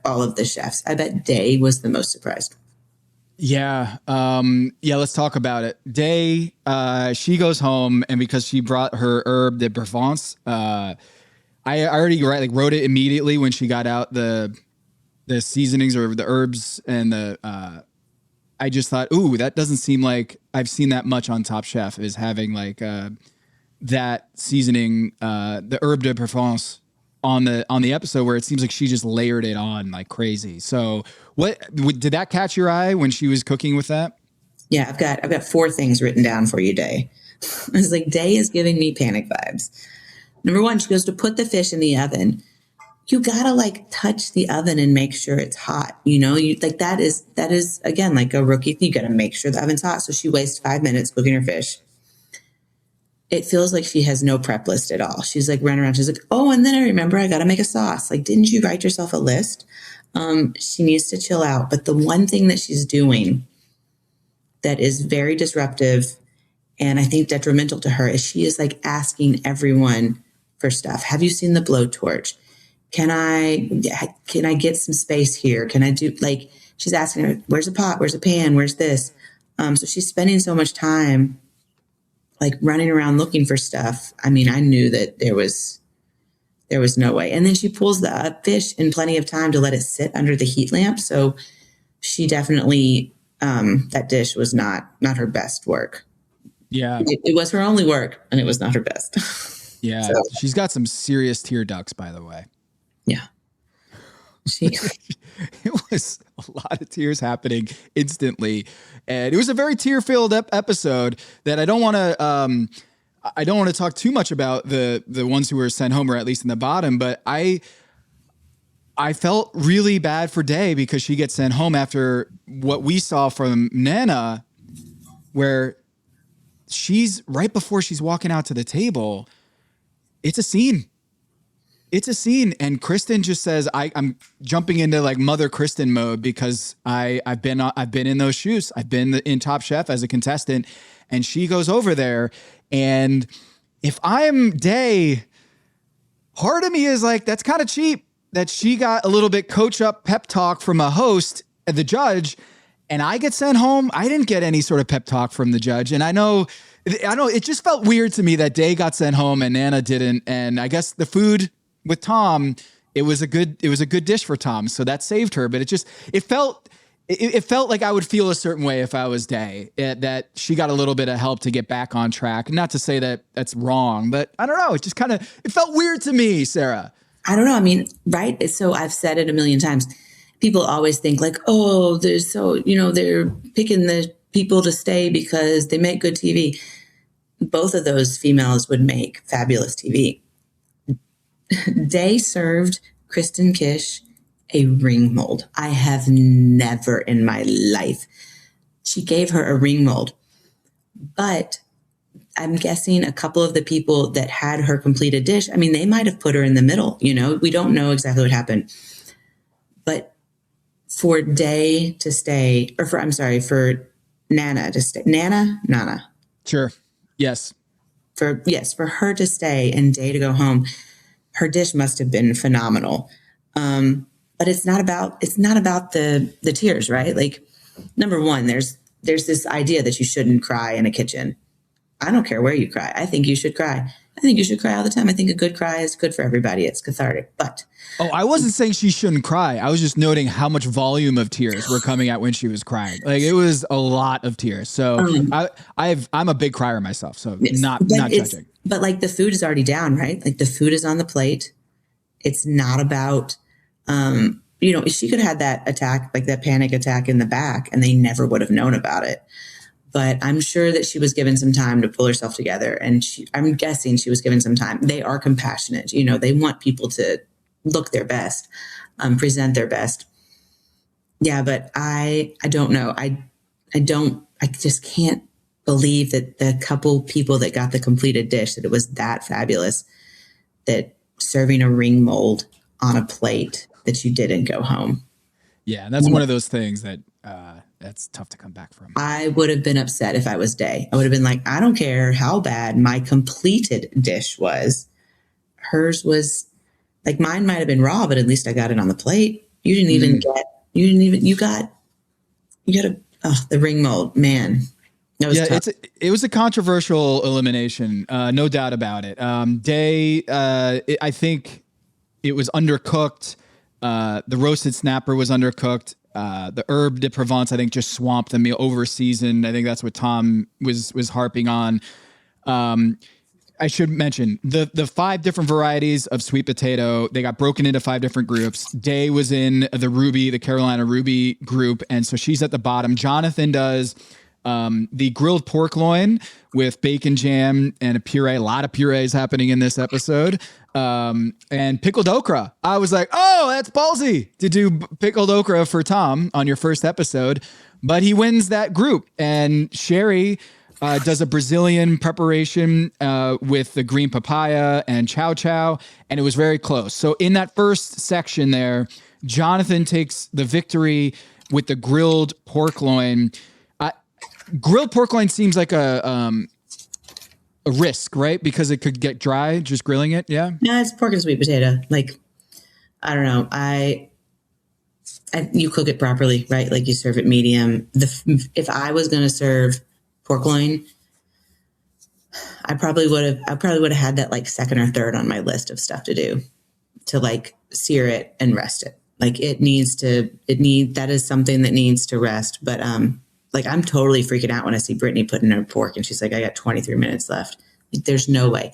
all of the chefs, I bet Day was the most surprised. Yeah. Let's talk about it. Day, she goes home, and because she brought her herb de Provence, I already wrote it immediately when she got out the seasonings or the herbs and I just thought, ooh, that doesn't seem like I've seen that much on Top Chef, is having like that seasoning, the herb de Provence on the episode, where it seems like she just layered it on like crazy. So what did that catch your eye when she was cooking with that? Yeah, I've got 4 things written down for you, Day. I was like, Day is giving me panic vibes. Number 1, she goes to put the fish in the oven. You gotta like touch the oven and make sure it's hot. You know, that is again like a rookie thing. You gotta make sure the oven's hot. So she wastes 5 minutes cooking her fish. It feels like she has no prep list at all. She's like running around. She's like, oh, and then I remember I got to make a sauce. Like, didn't you write yourself a list? She needs to chill out. But the one thing that she's doing that is very disruptive and I think detrimental to her is she is like asking everyone for stuff. Have you seen the blowtorch? Can I get some space here? Can I do like, she's asking her, where's a pot? Where's a pan? Where's this? So she's spending so much time like running around looking for stuff. I mean, I knew that there was no way. And then she pulls the fish in plenty of time to let it sit under the heat lamp. So she definitely, that dish was not her best work. Yeah. It was her only work and it was not her best. Yeah. So. She's got some serious tear ducts, by the way. Yeah. It was a lot of tears happening instantly. And it was a very tear-filled episode that I don't want to talk too much about the ones who were sent home, or at least in the bottom, but I felt really bad for Day because she gets sent home after what we saw from Nana, where she's right before she's walking out to the table. It's a scene. And Kristen just says, I'm jumping into like Mother Kristen mode because I've been in those shoes. I've been in Top Chef as a contestant, and she goes over there. And if I'm Day, part of me is like, that's kind of cheap that she got a little bit coach up pep talk from a host, the judge, and I get sent home. I didn't get any sort of pep talk from the judge. And I know it just felt weird to me that Day got sent home and Nana didn't. And I guess the food with Tom, it was a good dish for Tom, so that saved her. But it felt like I would feel a certain way if I was Day, that she got a little bit of help to get back on track. Not to say that that's wrong, but I don't know. It just it felt weird to me, Sarah. I don't know. I mean, right? So I've said it a million times. People always think like, oh, they're picking the people to stay because they make good TV. Both of those females would make fabulous TV. Day served Kristen Kish a ring mold. I have never in my life. She gave her a ring mold. But I'm guessing a couple of the people that had her complete a dish, I mean, they might have put her in the middle. You know, we don't know exactly what happened. But for Day to stay, for Nana to stay. Nana. Sure. Yes. For her to stay and Day to go home. Her dish must have been phenomenal. But it's not about the tears, right? Like, number one, there's this idea that you shouldn't cry in a kitchen. I don't care where you cry. I think you should cry. I think you should cry all the time. I think a good cry is good for everybody. It's cathartic. But I wasn't saying she shouldn't cry. I was just noting how much volume of tears were coming out when she was crying. Like, it was a lot of tears. So I'm a big crier myself. So yes, not judging. But like, the food is already down, right? Like, the food is on the plate. It's not about, she could have had that attack, like that panic attack in the back, and they never would have known about it. But I'm sure that she was given some time to pull herself together. And I'm guessing she was given some time. They are compassionate. They want people to look their best, present their best. Yeah, but I don't know. I just can't believe that the couple people that got the completed dish, that it was that fabulous, that serving a ring mold on a plate that you didn't go home. Yeah, that's one of those things that that's tough to come back from. I would have been upset if I was Day. I would have been like, I don't care how bad my completed dish was. Hers was like, mine might have been raw, but at least I got it on the plate. You got the ring mold, man. It was a controversial elimination, no doubt about it. Day, I think it was undercooked. The roasted snapper was undercooked. The herb de Provence, I think, just swamped the meal, over seasoned. I think that's what Tom was harping on. I should mention the 5 different varieties of sweet potato. They got broken into 5 different groups. Day was in the Carolina Ruby group, and so she's at the bottom. Jonathan does the grilled pork loin with bacon jam and a puree. A lot of purees happening in this episode. And pickled okra. I was like, oh, that's ballsy to do pickled okra for Tom on your first episode, but he wins that group. And Sherry does a Brazilian preparation with the green papaya and chow chow, and it was very close. So in that first section there, Jonathan takes the victory with the grilled pork loin. Grilled pork loin seems like a risk, right? Because it could get dry just grilling it. Yeah. No, it's pork and sweet potato. Like, I don't know. You cook it properly, right? Like you serve it medium. If I was going to serve pork loin, I probably would have had that like second or third on my list of stuff to do, to like sear it and rest it. Like that is something that needs to rest. But, like, I'm totally freaking out when I see Brittany putting her pork and she's like, I got 23 minutes left. Like, there's no way.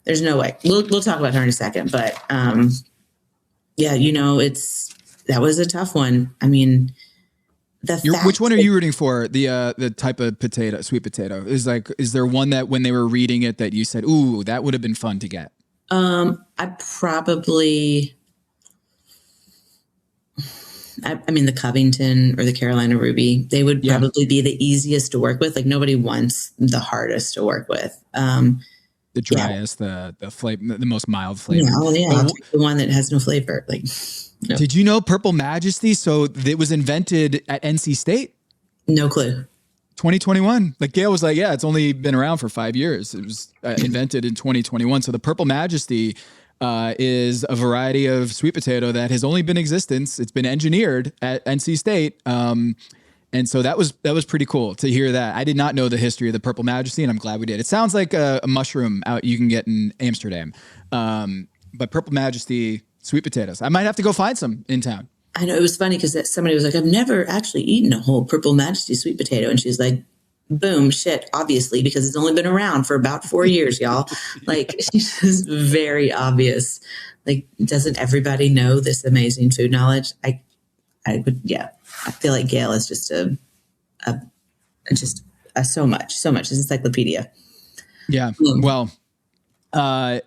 We'll talk about her in a second. But, yeah, that was a tough one. I mean, which one are you rooting for? The type of potato, sweet potato, is there one that when they were reading it that you said, ooh, that would have been fun to get? I mean, the Covington or the Carolina Ruby, they would probably be the easiest to work with. Like, nobody wants the hardest to work with. The driest, the flavor, the most mild flavor. I'll take the one that has no flavor. Like, no. Did you know Purple Majesty? So it was invented at NC State. No clue. 2021. Like Gail was like, yeah, it's only been around for 5 years. It was invented in 2021. So the Purple Majesty is a variety of sweet potato that has only been in existence. It's been engineered at NC State. And so that was pretty cool to hear that. I did not know the history of the Purple Majesty, and I'm glad we did. It sounds like a mushroom out you can get in Amsterdam. But Purple Majesty sweet potatoes. I might have to go find some in town. I know, it was funny because somebody was like, I've never actually eaten a whole Purple Majesty sweet potato. And she's like, boom, shit, obviously, because it's only been around for about 4 years, y'all. Like, she's just very obvious. Like, doesn't everybody know this amazing food knowledge? I feel like Gail is just so much. It's encyclopedia. Yeah. Well,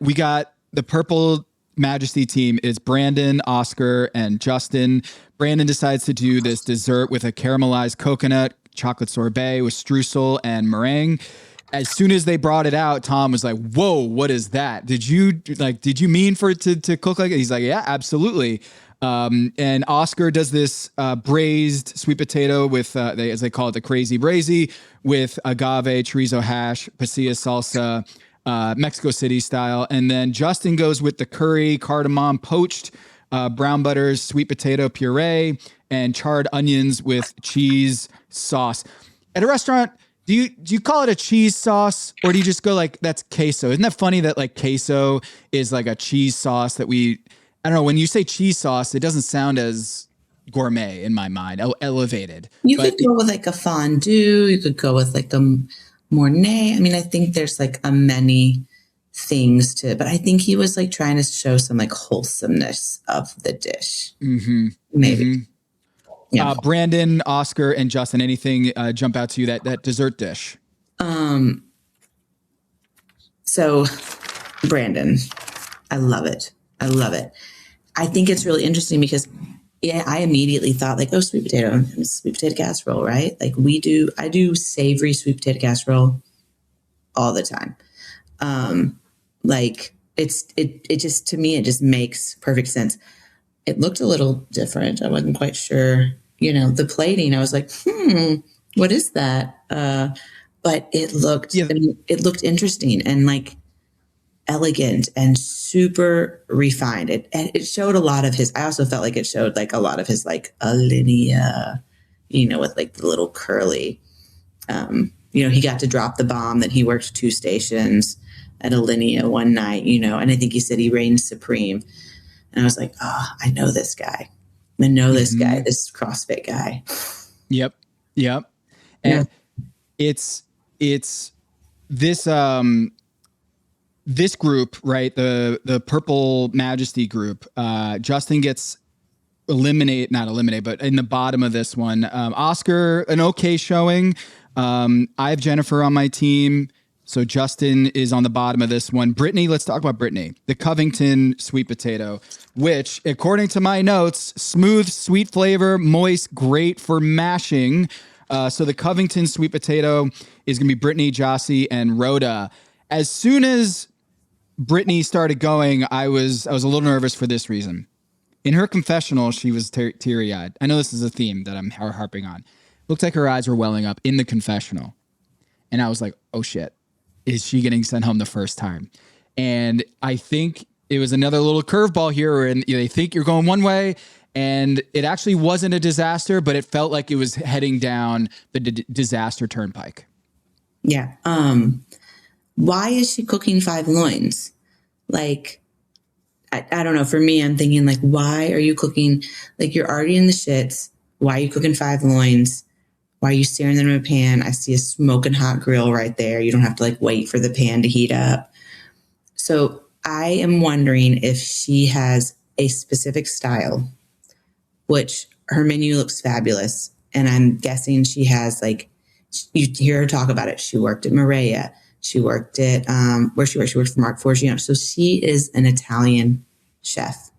we got the Purple Majesty team is Brandon, Oscar, and Justin. Brandon decides to do this dessert with a caramelized coconut chocolate sorbet with streusel and meringue. As soon as they brought it out, Tom was like, whoa, what is that? Did you mean for it to cook like it? He's like, yeah, absolutely. And Oscar does this braised sweet potato with, as they call it, the crazy brazy, with agave, chorizo hash, pasilla salsa, Mexico City style. And then Justin goes with the curry, cardamom, poached brown butters, sweet potato puree, and charred onions with cheese sauce. At a restaurant, do you call it a cheese sauce, or do you just go like, that's queso? Isn't that funny that like queso is like a cheese sauce that I don't know, when you say cheese sauce, it doesn't sound as gourmet in my mind, elevated. You could go with like a fondue. You could go with like a Mornay. I mean, I think there's like a many things but I think he was like trying to show some like wholesomeness of the dish. Mm-hmm. Maybe. Mm-hmm. Yeah. Brandon, Oscar, and Justin, anything jump out to you that dessert dish? So Brandon, I love it. I think it's really interesting because I immediately thought like, oh, sweet potato casserole, right? Like I do savory sweet potato casserole all the time. Like it just, to me, it just makes perfect sense. It looked a little different. I wasn't quite sure, the plating. I was like, what is that? But it looked, it looked interesting and like elegant and super refined. It showed a lot of his, I also felt like it showed like a lot of his like Alinea, with like the little curly, he got to drop the bomb that he worked 2 stations at Alinea one night, and I think he said he reigned supreme. And I was like, oh, I know this guy. I know this guy, this CrossFit guy. Yep. And it's this, this group, right? The Purple Majesty group, Justin gets not eliminated, but in the bottom of this one, Oscar, an okay showing. I have Jennifer on my team. So Justin is on the bottom of this one. Brittany, let's talk about Brittany. The Covington sweet potato, which according to my notes, smooth, sweet flavor, moist, great for mashing. So the Covington sweet potato is going to be Brittany, Jossie, and Rhoda. As soon as Brittany started going, I was a little nervous for this reason. In her confessional, she was teary-eyed. I know this is a theme that I'm harping on. Looked like her eyes were welling up in the confessional. And I was like, oh shit, is she getting sent home the first time? And I think it was another little curveball here where they think you're going one way and it actually wasn't a disaster, but it felt like it was heading down the disaster turnpike. Yeah. Why is she cooking 5 loins? Like, I don't know. For me, I'm thinking like, why are you cooking? Like, you're already in the shits. Why are you cooking 5 loins? Why are you searing them in a pan? I see a smoking hot grill right there. You don't have to like wait for the pan to heat up. So I am wondering if she has a specific style, which her menu looks fabulous. And I'm guessing she has like, you hear her talk about it. She worked at Maria. She worked at, where she worked? She worked for Mark Forgiano. So she is an Italian chef.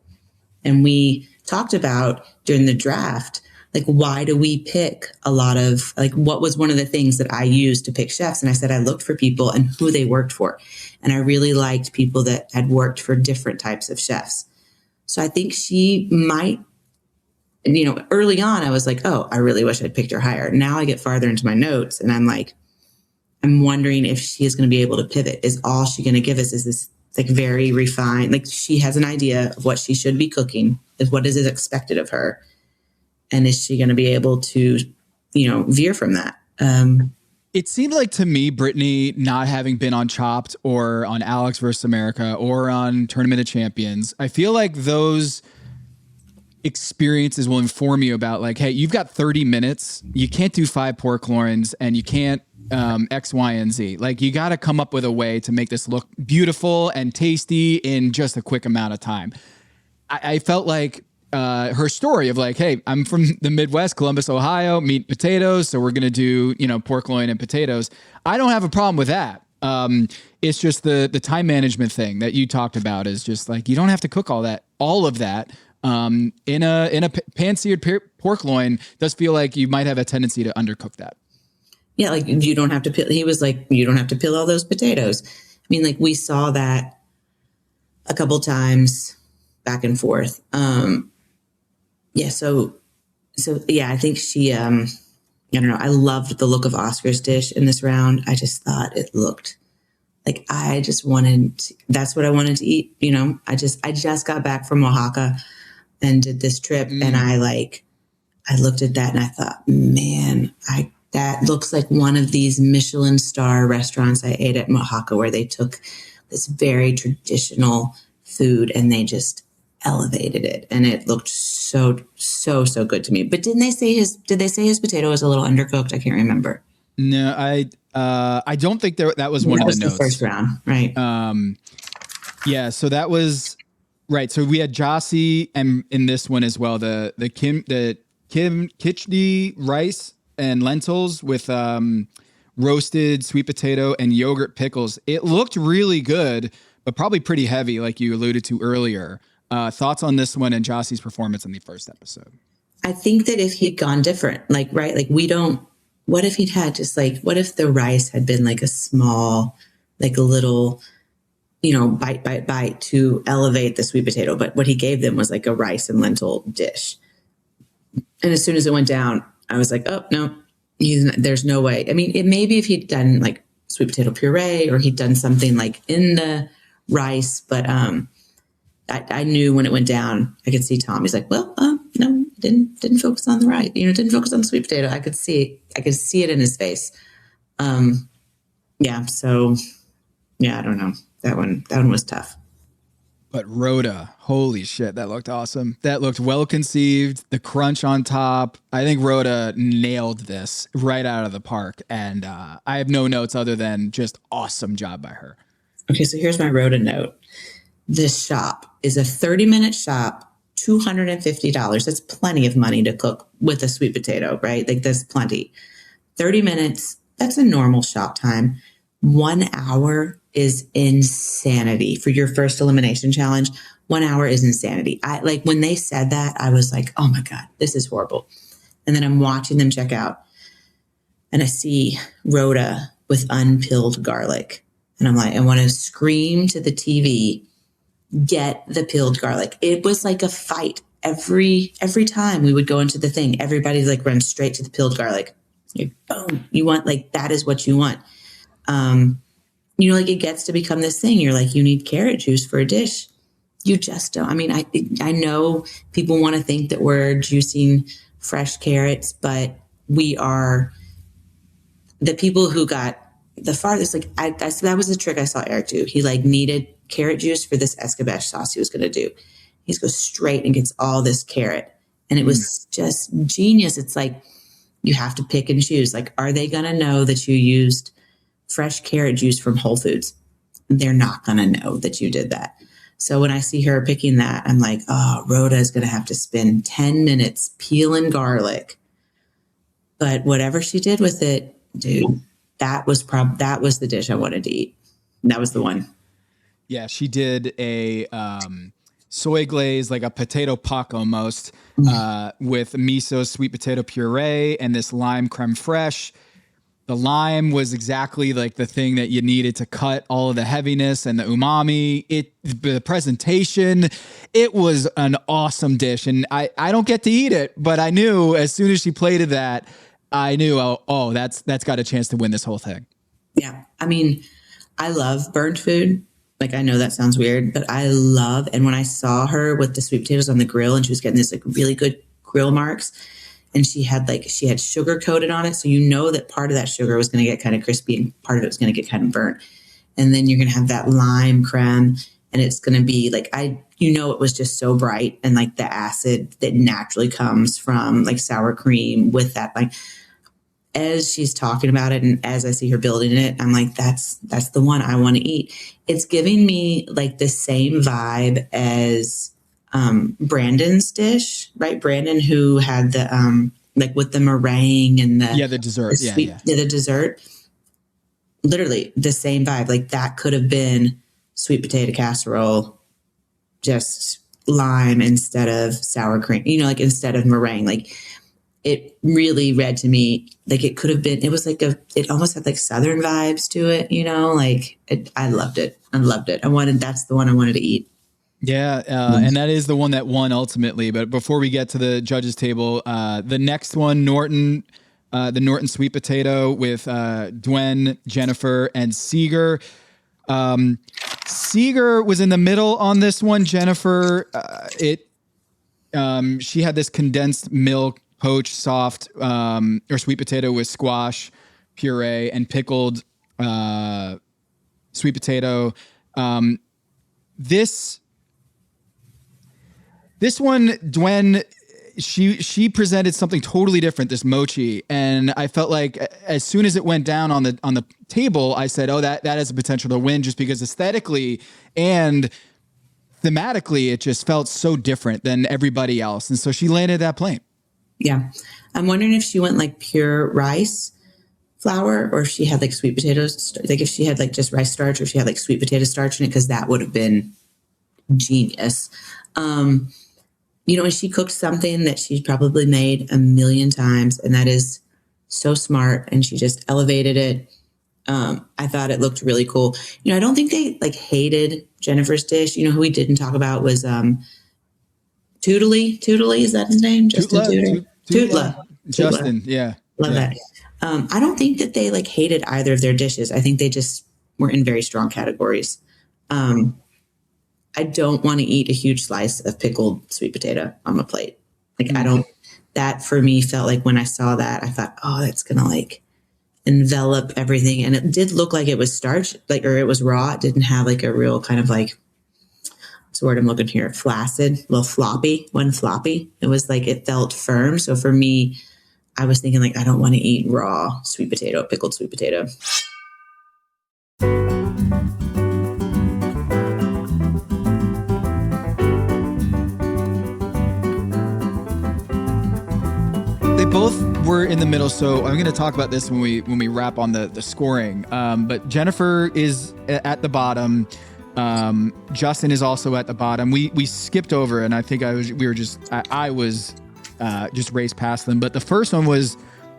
And we talked about during the draft, like, why do we pick a lot of, like, what was one of the things that I used to pick chefs? And I said, I looked for people and who they worked for. And I really liked people that had worked for different types of chefs. So I think she might, early on, I was like, oh, I really wish I'd picked her higher. Now I get farther into my notes and I'm like, I'm wondering if she is going to be able to pivot. Is all she going to give us is this like very refined, like she has an idea of what she should be cooking, is what is expected of her. And is she going to be able to, veer from that? It seemed like to me, Brittany, not having been on Chopped or on Alex vs. America or on Tournament of Champions, I feel like those experiences will inform you about like, hey, you've got 30 minutes. You can't do 5 pork loins and you can't X, Y, and Z. Like, you got to come up with a way to make this look beautiful and tasty in just a quick amount of time. I felt like her story of like, hey, I'm from the Midwest, Columbus, Ohio, meat, potatoes. So we're going to do, pork loin and potatoes. I don't have a problem with that. It's just the time management thing that you talked about is just like, you don't have to cook all of that. In a pan-seared pork loin does feel like you might have a tendency to undercook that. Yeah. Like, you don't have to peel. He was like, you don't have to peel all those potatoes. I mean, like, we saw that a couple times back and forth. Yeah. So yeah, I think she, I don't know. I loved the look of Oscar's dish in this round. I just thought it looked like that's what I wanted to eat. I just got back from Oaxaca and did this trip. And I looked at that and I thought, man, that looks like one of these Michelin star restaurants I ate at Oaxaca, where they took this very traditional food and they just elevated it, and it looked so good to me. But did they say his potato was a little undercooked? I can't remember. No, I don't think that was one of the notes. The first round, right? Yeah, so that was right. So we had Jossie and in this one as well, the kimchi rice and lentils with roasted sweet potato and yogurt pickles. It looked really good, but probably pretty heavy, like you alluded to earlier. Thoughts on this one and Jossie's performance in the first episode? I think that if he'd gone different, like, right, like what if he'd had just like, what if the rice had been like a small, like a little, bite to elevate the sweet potato. But what he gave them was like a rice and lentil dish. And as soon as it went down, I was like, oh, no, there's no way. I mean, maybe if he'd done like sweet potato puree or he'd done something like in the rice, but I knew when it went down, I could see Tom. He's like, well, no, didn't focus on the rice. Didn't focus on the sweet potato. I could see it in his face. Yeah. So yeah, I don't know. That one was tough. But Rhoda, holy shit, that looked awesome. That looked well conceived. The crunch on top. I think Rhoda nailed this right out of the park. And I have no notes other than just awesome job by her. Okay, so here's my Rhoda note. This shop is a 30-minute shop, $250. That's plenty of money to cook with a sweet potato, right? Like that's plenty. 30 minutes, that's a normal shop time. 1 hour is insanity for your first elimination challenge. 1 hour is insanity. When they said that, I was like, oh my God, this is horrible. And then I'm watching them check out and I see Rhoda with unpeeled garlic. And I'm like, I want to scream to the TV, get the peeled garlic. It was like a fight every time we would go into the thing. Everybody like runs straight to the peeled garlic. Like, boom, you want like, that is what you want. Like it gets to become this thing. You're like, you need carrot juice for a dish. You just don't. I mean, I know people want to think that we're juicing fresh carrots, but we are the people who got the farthest. Like that was the trick I saw Eric do. He like needed carrot juice for this escabeche sauce he was going to do. He just goes straight and gets all this carrot. And it was just genius. It's like, you have to pick and choose. Like, are they going to know that you used fresh carrot juice from Whole Foods? They're not going to know that you did that. So when I see her picking that, I'm like, oh, Rhoda is going to have to spend 10 minutes peeling garlic. But whatever she did with it, dude, that was the dish I wanted to eat. That was the one. Yeah, she did a soy glaze, like a potato puck almost, with miso sweet potato puree and this lime creme fraiche. The lime was exactly like the thing that you needed to cut all of the heaviness and the umami. The presentation, it was an awesome dish. And I don't get to eat it, but I knew as soon as she plated that, I knew, oh, that's got a chance to win this whole thing. Yeah. I mean, I love burnt food. Like, I know that sounds weird, but I love, and when I saw her with the sweet potatoes on the grill and she was getting this like really good grill marks, and she had sugar coated on it. So you know that part of that sugar was going to get kind of crispy and part of it was going to get kind of burnt. And then you're going to have that lime creme and it's going to be like, it was just so bright, and like the acid that naturally comes from like sour cream with that, like, as she's talking about it and as I see her building it, I'm like, that's the one I want to eat. It's giving me like the same vibe as Brandon's dish, right? Brandon, who had the like with the meringue and the dessert, the dessert. Literally the same vibe. Like that could have been sweet potato casserole, just lime instead of sour cream. Like instead of meringue. Like it really read to me like it could have been. It was like it almost had like Southern vibes to it. I loved it. I loved it. That's the one I wanted to eat. Yeah, and that is the one that won ultimately. But before we get to the judges' table, the next one, the Norton sweet potato with Dwen, Jennifer, and Seeger. Seeger was in the middle on this one. Jennifer, she had this condensed milk poached soft or sweet potato with squash puree and pickled sweet potato. This one, Dwen, she presented something totally different, this mochi. And I felt like as soon as it went down on the table, I said, oh, that has the potential to win, just because aesthetically and thematically, it just felt so different than everybody else. And so she landed that plane. Yeah. I'm wondering if she went like pure rice flour or if she had like sweet potatoes, like if she had like just rice starch or if she had like sweet potato starch in it, because that would have been genius. And she cooked something that she's probably made a million times, and that is so smart. And she just elevated it. I thought it looked really cool. I don't think they hated Jennifer's dish. Who we didn't talk about was Tootly. Tootly, is that his name? Justin Tootla. Justin, yeah. Love that. I don't think that they hated either of their dishes. I think they just were in very strong categories. I don't want to eat a huge slice of pickled sweet potato on my plate. That for me felt like when I saw that, I thought, oh, that's going to envelop everything. And it did look like it was starch, or it was raw. It didn't have a real kind of what's the word I'm looking here? Flaccid, a little floppy, wasn't floppy. It was it felt firm. So for me, I was thinking I don't want to eat raw sweet potato, pickled sweet potato. They both were in the middle, so I'm going to talk about this when we wrap on the scoring. But Jennifer is at the bottom. Justin is also at the bottom. We skipped over, and I think I was just raced past them. But the first one was,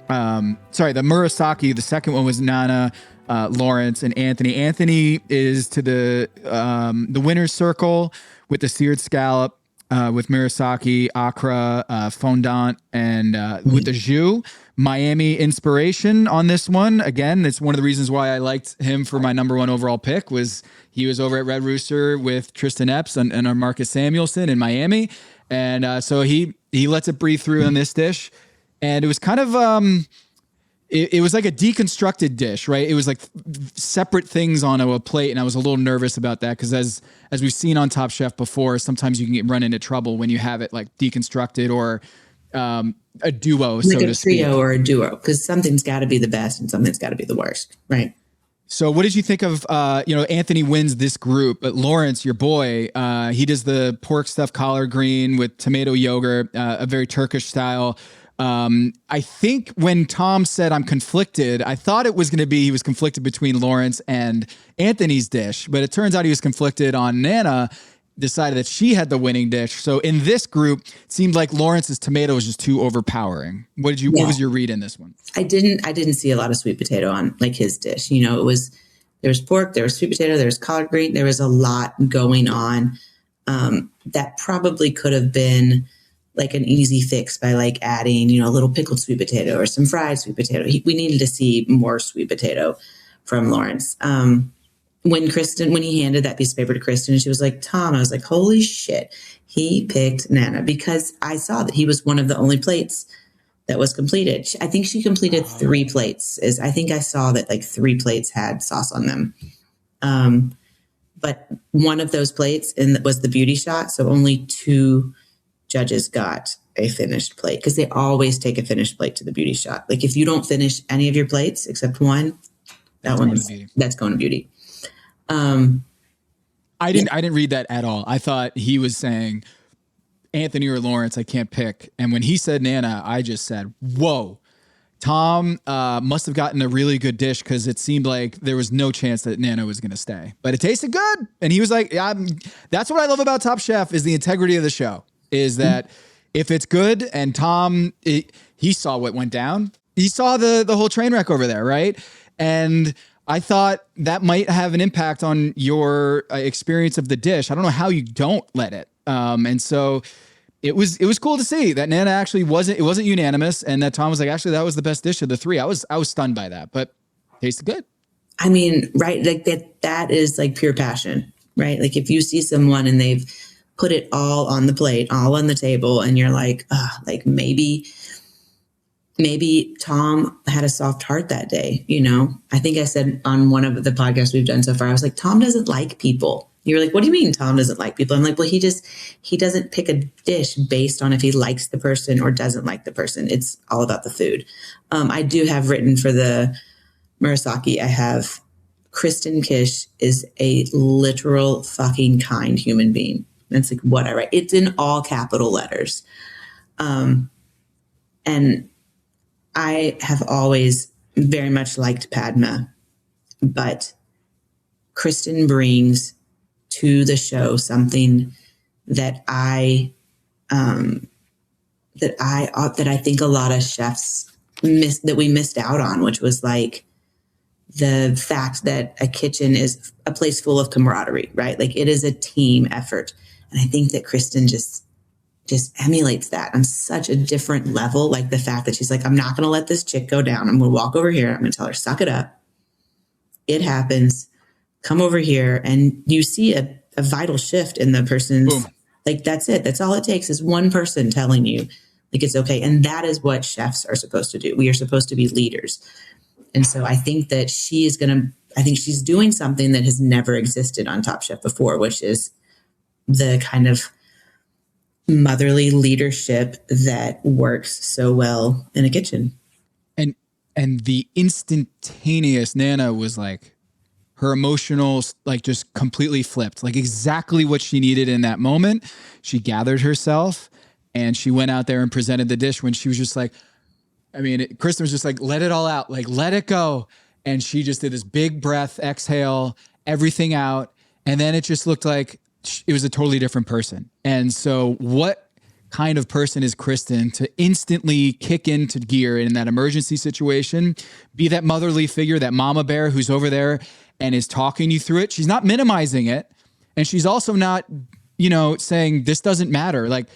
the Murasaki. The second one was Nana, Lawrence, and Anthony. Anthony is to the winner's circle with the seared scallop. With Murasaki, Accra, fondant, and with the jus. Miami inspiration on this one. Again, it's one of the reasons why I liked him for my number one overall pick was he was over at Red Rooster with Tristan Epps and our Marcus Samuelson in Miami. And so he lets it breathe through on this dish. And it was kind of... It was like a deconstructed dish, right? It was separate things on a plate, and I was a little nervous about that because as we've seen on Top Chef before, sometimes you can run into trouble when you have it deconstructed or a duo, so to speak. A trio or a duo, because something's got to be the best and something's got to be the worst, right? So what did you think of, Anthony wins this group, but Lawrence, your boy, he does the pork stuffed collard green with tomato yogurt, a very Turkish style. I think when Tom said I'm conflicted, I thought it was going to be he was conflicted between Lawrence and Anthony's dish, but it turns out he was conflicted on Nana, decided that she had the winning dish. So in this group, it seemed like Lawrence's tomato was just too overpowering. What was your read in this one? I didn't see a lot of sweet potato on his dish. There was pork, there was sweet potato, there was collard green, there was a lot going on. That probably could have been an easy fix by adding, a little pickled sweet potato or some fried sweet potato. We needed to see more sweet potato from Lawrence. When he handed that piece of paper to Kristen and she was like, Tom, I was like, holy shit, he picked Nana because I saw that he was one of the only plates that was completed. I think she completed 3 plates. I think I saw that 3 plates had sauce on them. But one of those plates was the beauty shot. So only 2 judges got a finished plate because they always take a finished plate to the beauty shot. If you don't finish any of your plates except one, that's going to beauty. I didn't read that at all. I thought he was saying Anthony or Lawrence, I can't pick. And when he said Nana, I just said, whoa, Tom must have gotten a really good dish because it seemed like there was no chance that Nana was going to stay, but it tasted good. And he was like, that's what I love about Top Chef is the integrity of the show. Is that if it's good and Tom, he saw what went down. He saw the whole train wreck over there, right? And I thought that might have an impact on your experience of the dish. I don't know how you don't let it. And so it was cool to see that Nana actually wasn't unanimous and that Tom was like, actually, that was the best dish of the 3. I was stunned by that, but tasted good. I mean, right. That is pure passion, right? If you see someone and they've put it all on the plate, all on the table. And you're maybe Tom had a soft heart that day. I think I said on one of the podcasts we've done so far, I was like, Tom doesn't like people. You're like, what do you mean Tom doesn't like people? I'm like, well, he doesn't pick a dish based on if he likes the person or doesn't like the person. It's all about the food. I do have written for the Murasaki, I have Kristen Kish is a literal fucking kind human being. That's what I write. It's in all capital letters. And I have always very much liked Padma, but Kristen brings to the show something that I think a lot of chefs we missed out on, which was like the fact that a kitchen is a place full of camaraderie, right? Like it is a team effort. And I think that Kristen just emulates that on such a different level. Like the fact that she's like, I'm not going to let this chick go down. I'm going to walk over here. I'm going to tell her, suck it up. It happens. Come over here. And you see a vital shift in the person's, Boom. Like, that's it. That's all it takes is one person telling you like, it's okay. And that is what chefs are supposed to do. We are supposed to be leaders. And so I think that she's doing something that has never existed on Top Chef before, which is the kind of motherly leadership that works so well in a kitchen. And the instantaneous Nana was like, her emotional, like just completely flipped, like exactly what she needed in that moment. She gathered herself and she went out there and presented the dish when she was just like, Kristen was just like, let it all out, like, let it go. And she just did this big breath, exhale, everything out. And then it just looked like it was a totally different person. And so what kind of person is Kristen to instantly kick into gear in that emergency situation, be that motherly figure, that mama bear who's over there and is talking you through it? She's not minimizing it. And she's also not, saying this doesn't matter. Like,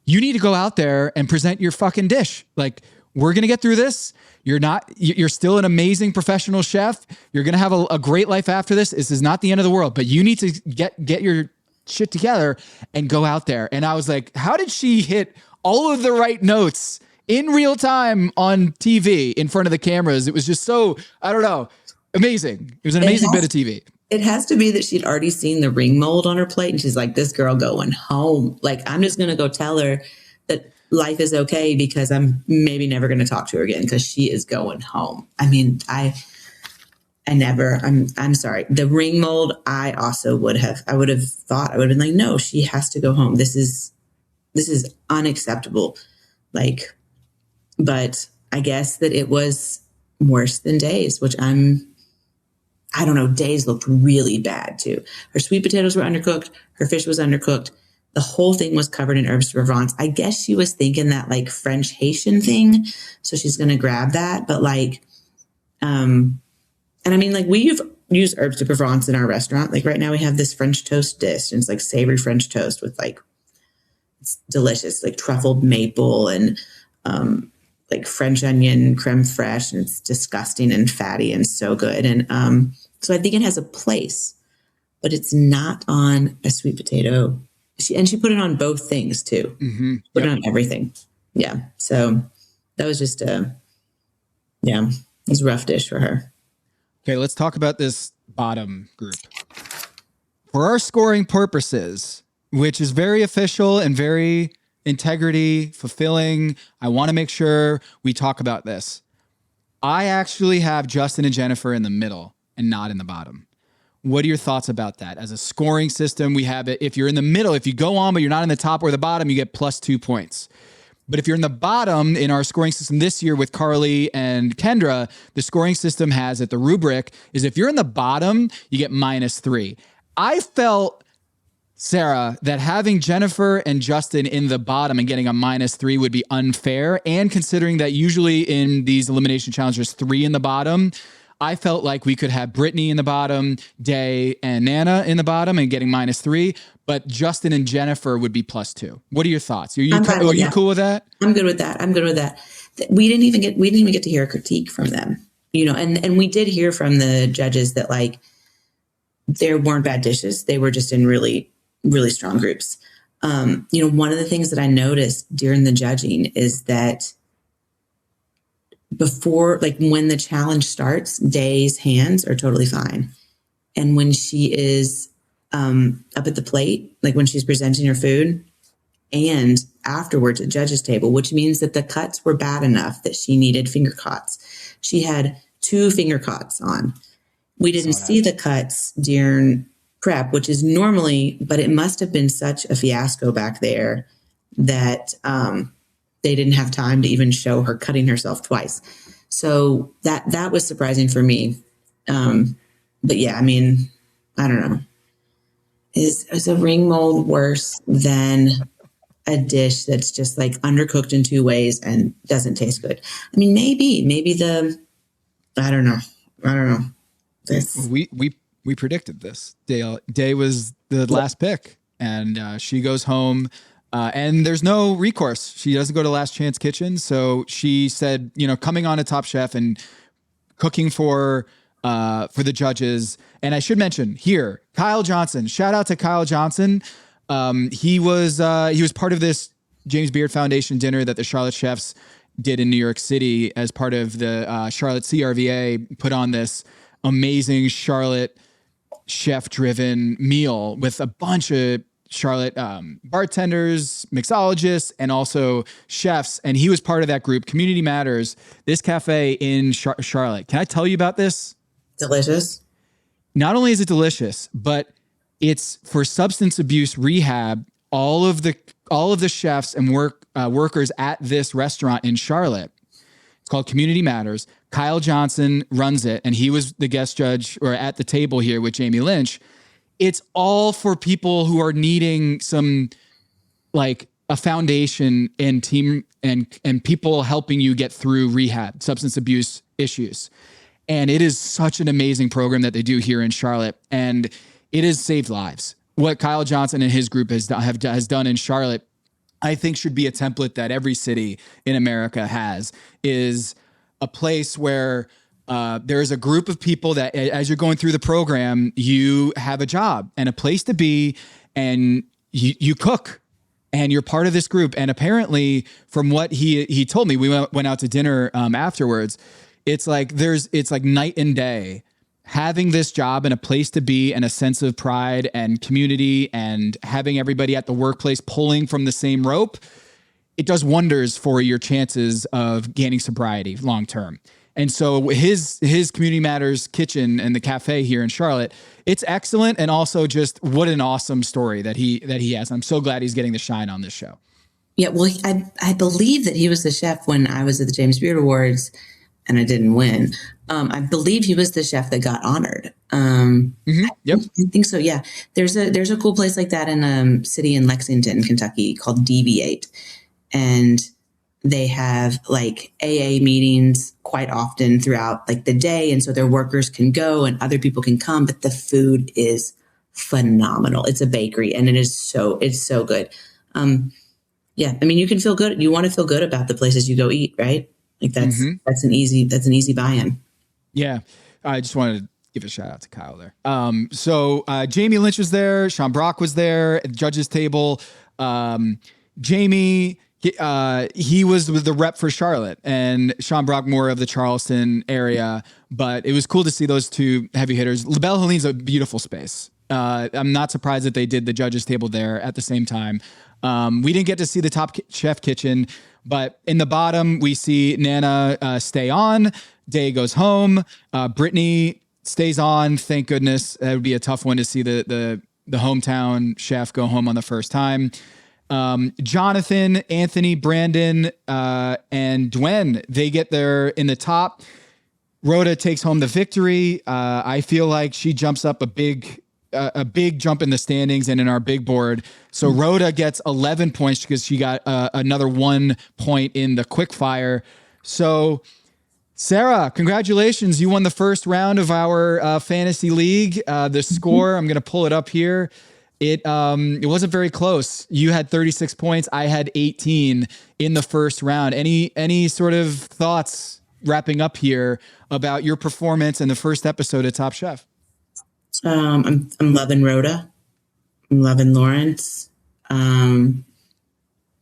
you need to go out there and present your fucking dish. Like, we're going to get through this. You're still an amazing professional chef. You're going to have a great life after this. This is not the end of the world, but you need to get your shit together and go out there. And I was like, how did she hit all of the right notes in real time on TV in front of the cameras? It was just so, I don't know, amazing. It was an amazing bit of TV. It has to be that she'd already seen the ring mold on her plate and she's like, this girl going home. Like, I'm just going to go tell her that life is okay because I'm maybe never going to talk to her again because she is going home. I'm sorry. The ring mold, I would have been like, no, she has to go home. This is unacceptable. Like, but I guess that it was worse than Days, which I don't know. Days looked really bad too. Her sweet potatoes were undercooked. Her fish was undercooked. The whole thing was covered in herbs de Provence. I guess she was thinking that like French Haitian thing. So she's going to grab that. But like, and we've used herbs de Provence in our restaurant. Like right now we have this French toast dish and it's like savory French toast with like, it's delicious, like truffled maple and, like French onion creme fraiche, and it's disgusting and fatty and so good. And, so I think it has a place, but it's not on a sweet potato. She put it on both things too. Mm-hmm. Put it on everything. Yeah. So that was just it was a rough dish for her. Okay, let's talk about this bottom group. For our scoring purposes, which is very official and very integrity fulfilling, I want to make sure we talk about this. I actually have Justin and Jennifer in the middle and not in the bottom. What are your thoughts about that? As a scoring system, we have it. If you're in the middle, if you go on, but you're not in the top or the bottom, you get +2 points. But if you're in the bottom in our scoring system this year with Carly and Kendra, the scoring system has it. The rubric is if you're in the bottom, you get -3. I felt, Sarah, that having Jennifer and Justin in the bottom and getting a -3 would be unfair. And considering that usually in these elimination challenges, 3 in the bottom, I felt like we could have Brittany in the bottom, Day and Nana in the bottom and getting -3, but Justin and Jennifer would be +2. What are your thoughts? Are you cool with that? I'm good with that. We didn't even get to hear a critique from them, and we did hear from the judges that like there weren't bad dishes. They were just in really, really strong groups. One of the things that I noticed during the judging is that before, like when the challenge starts, Day's hands are totally fine. And when she is up at the plate, like when she's presenting her food and afterwards at judges table, which means that the cuts were bad enough that she needed finger cots. She had 2 finger cots on. We didn't see the cuts during prep, which is normally, but it must have been such a fiasco back there that they didn't have time to even show her cutting herself twice. So that was surprising for me. But yeah, I don't know. is a ring mold worse than a dish that's just like undercooked in 2 ways and doesn't taste good? I mean, maybe I don't know. We predicted this. Day was the last pick, and she goes home, and there's no recourse. She doesn't go to Last Chance Kitchen, so she said, coming on to Top Chef and cooking for the judges. And I should mention here, Kyle Johnson. Shout out to Kyle Johnson. He was part of this James Beard Foundation dinner that the Charlotte chefs did in New York City as part of the Charlotte CRVA, put on this amazing Charlotte chef-driven meal with a bunch of Charlotte bartenders, mixologists, and also chefs. And he was part of that group. Community Matters, this cafe in Charlotte. Can I tell you about this? Delicious. Not only is it delicious, but it's for substance abuse rehab. All of the chefs and workers at this restaurant in Charlotte. It's called Community Matters. Kyle Johnson runs it, and he was the guest judge or at the table here with Jamie Lynch. It's all for people who are needing some, like, a foundation and team and people helping you get through rehab, substance abuse issues. And it is such an amazing program that they do here in Charlotte, and it has saved lives. What Kyle Johnson and his group has done in Charlotte, I think should be a template that every city in America has, is a place where there is a group of people that as you're going through the program, you have a job and a place to be, and you cook, and you're part of this group. And apparently from what he told me, we went out to dinner afterwards. It's like night and day. Having this job and a place to be and a sense of pride and community and having everybody at the workplace pulling from the same rope, it does wonders for your chances of gaining sobriety long term. And so his Community Matters kitchen and the cafe here in Charlotte, it's excellent. And also just what an awesome story that he has. I'm so glad he's getting the shine on this show. Yeah, well, I believe that he was the chef when I was at the James Beard Awards and I didn't win. I believe he was the chef that got honored. Yep. I think so. Yeah. There's a cool place like that in a city in Lexington, Kentucky called Deviate. And they have like AA meetings quite often throughout like the day. And so their workers can go and other people can come, but the food is phenomenal. It's a bakery and it's so good. Yeah. I mean, you can feel good. You want to feel good about the places you go eat, right? Like that's an easy buy-in. Yeah. I just wanted to give a shout out to Kyle there. So Jamie Lynch was there. Sean Brock was there at the judges table. Jamie, he was with the rep for Charlotte, and Sean Brock more of the Charleston area, but it was cool to see those two heavy hitters. La Belle Helene's a beautiful space. I'm not surprised that they did the judges table there at the same time. We didn't get to see the Top Chef kitchen, but in the bottom, we see Nana stay on. Day goes home. Brittany stays on. Thank goodness. That would be a tough one to see the hometown chef go home on the first time. Jonathan, Anthony, Brandon, and Dwen, they get there in the top. Rhoda takes home the victory. I feel like she jumps up a big jump in the standings and in our big board. So Rhoda gets 11 points because she got another 1 point in the quick fire. So Sara, congratulations. You won the first round of our fantasy league. The score, I'm going to pull it up here. It wasn't very close. You had 36 points. I had 18 in the first round. Any sort of thoughts wrapping up here about your performance in the first episode of Top Chef? I'm loving Rhoda. I'm loving Lawrence. I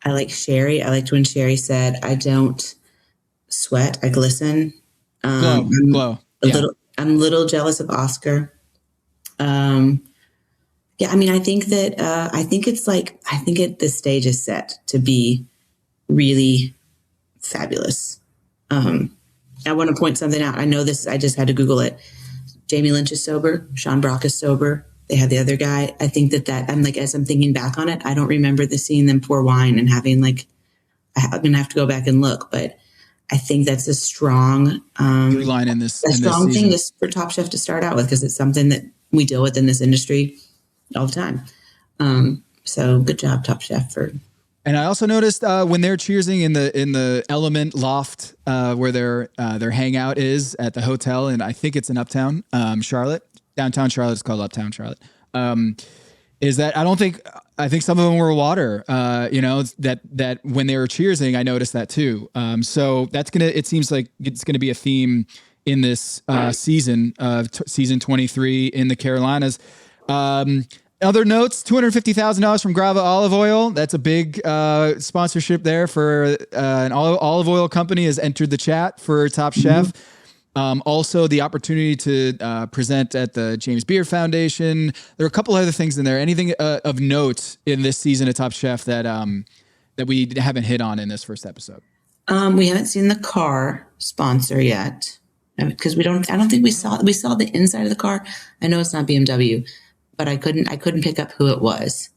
like Sherry. I liked when Sherry said, "I don't sweat, I glisten." Glow. I'm a little jealous of Oscar. Yeah, I mean, I think that this stage is set to be really fabulous. I want to point something out. I know this. I just had to Google it. Jamie Lynch is sober. Sean Brock is sober. They had the other guy. I think that I'm like, as I'm thinking back on it, I don't remember seeing them pour wine and having like, I'm going to have to go back and look, but I think that's a strong line in this thing for Top Chef to start out with, because it's something that we deal with in this industry all the time. So good job, Top Chef. And I also noticed when they're cheersing in the Element Loft where their hangout is at the hotel, and I think it's in Uptown Charlotte, downtown Charlotte. It's called Uptown Charlotte. Is that I think some of them were water. That when they were cheersing, I noticed that too. So it seems like it's gonna be a theme in this season of season 23 in the Carolinas. Other notes, $250,000 from Grava Olive Oil. That's a big sponsorship there for an olive oil company has entered the chat for Top Chef. Also, the opportunity to present at the James Beard Foundation. There are a couple other things in there. Anything of note in this season of Top Chef that we haven't hit on in this first episode? We haven't seen the car sponsor yet because I don't think we saw the inside of the car. I know it's not BMW. But I couldn't pick up who it was.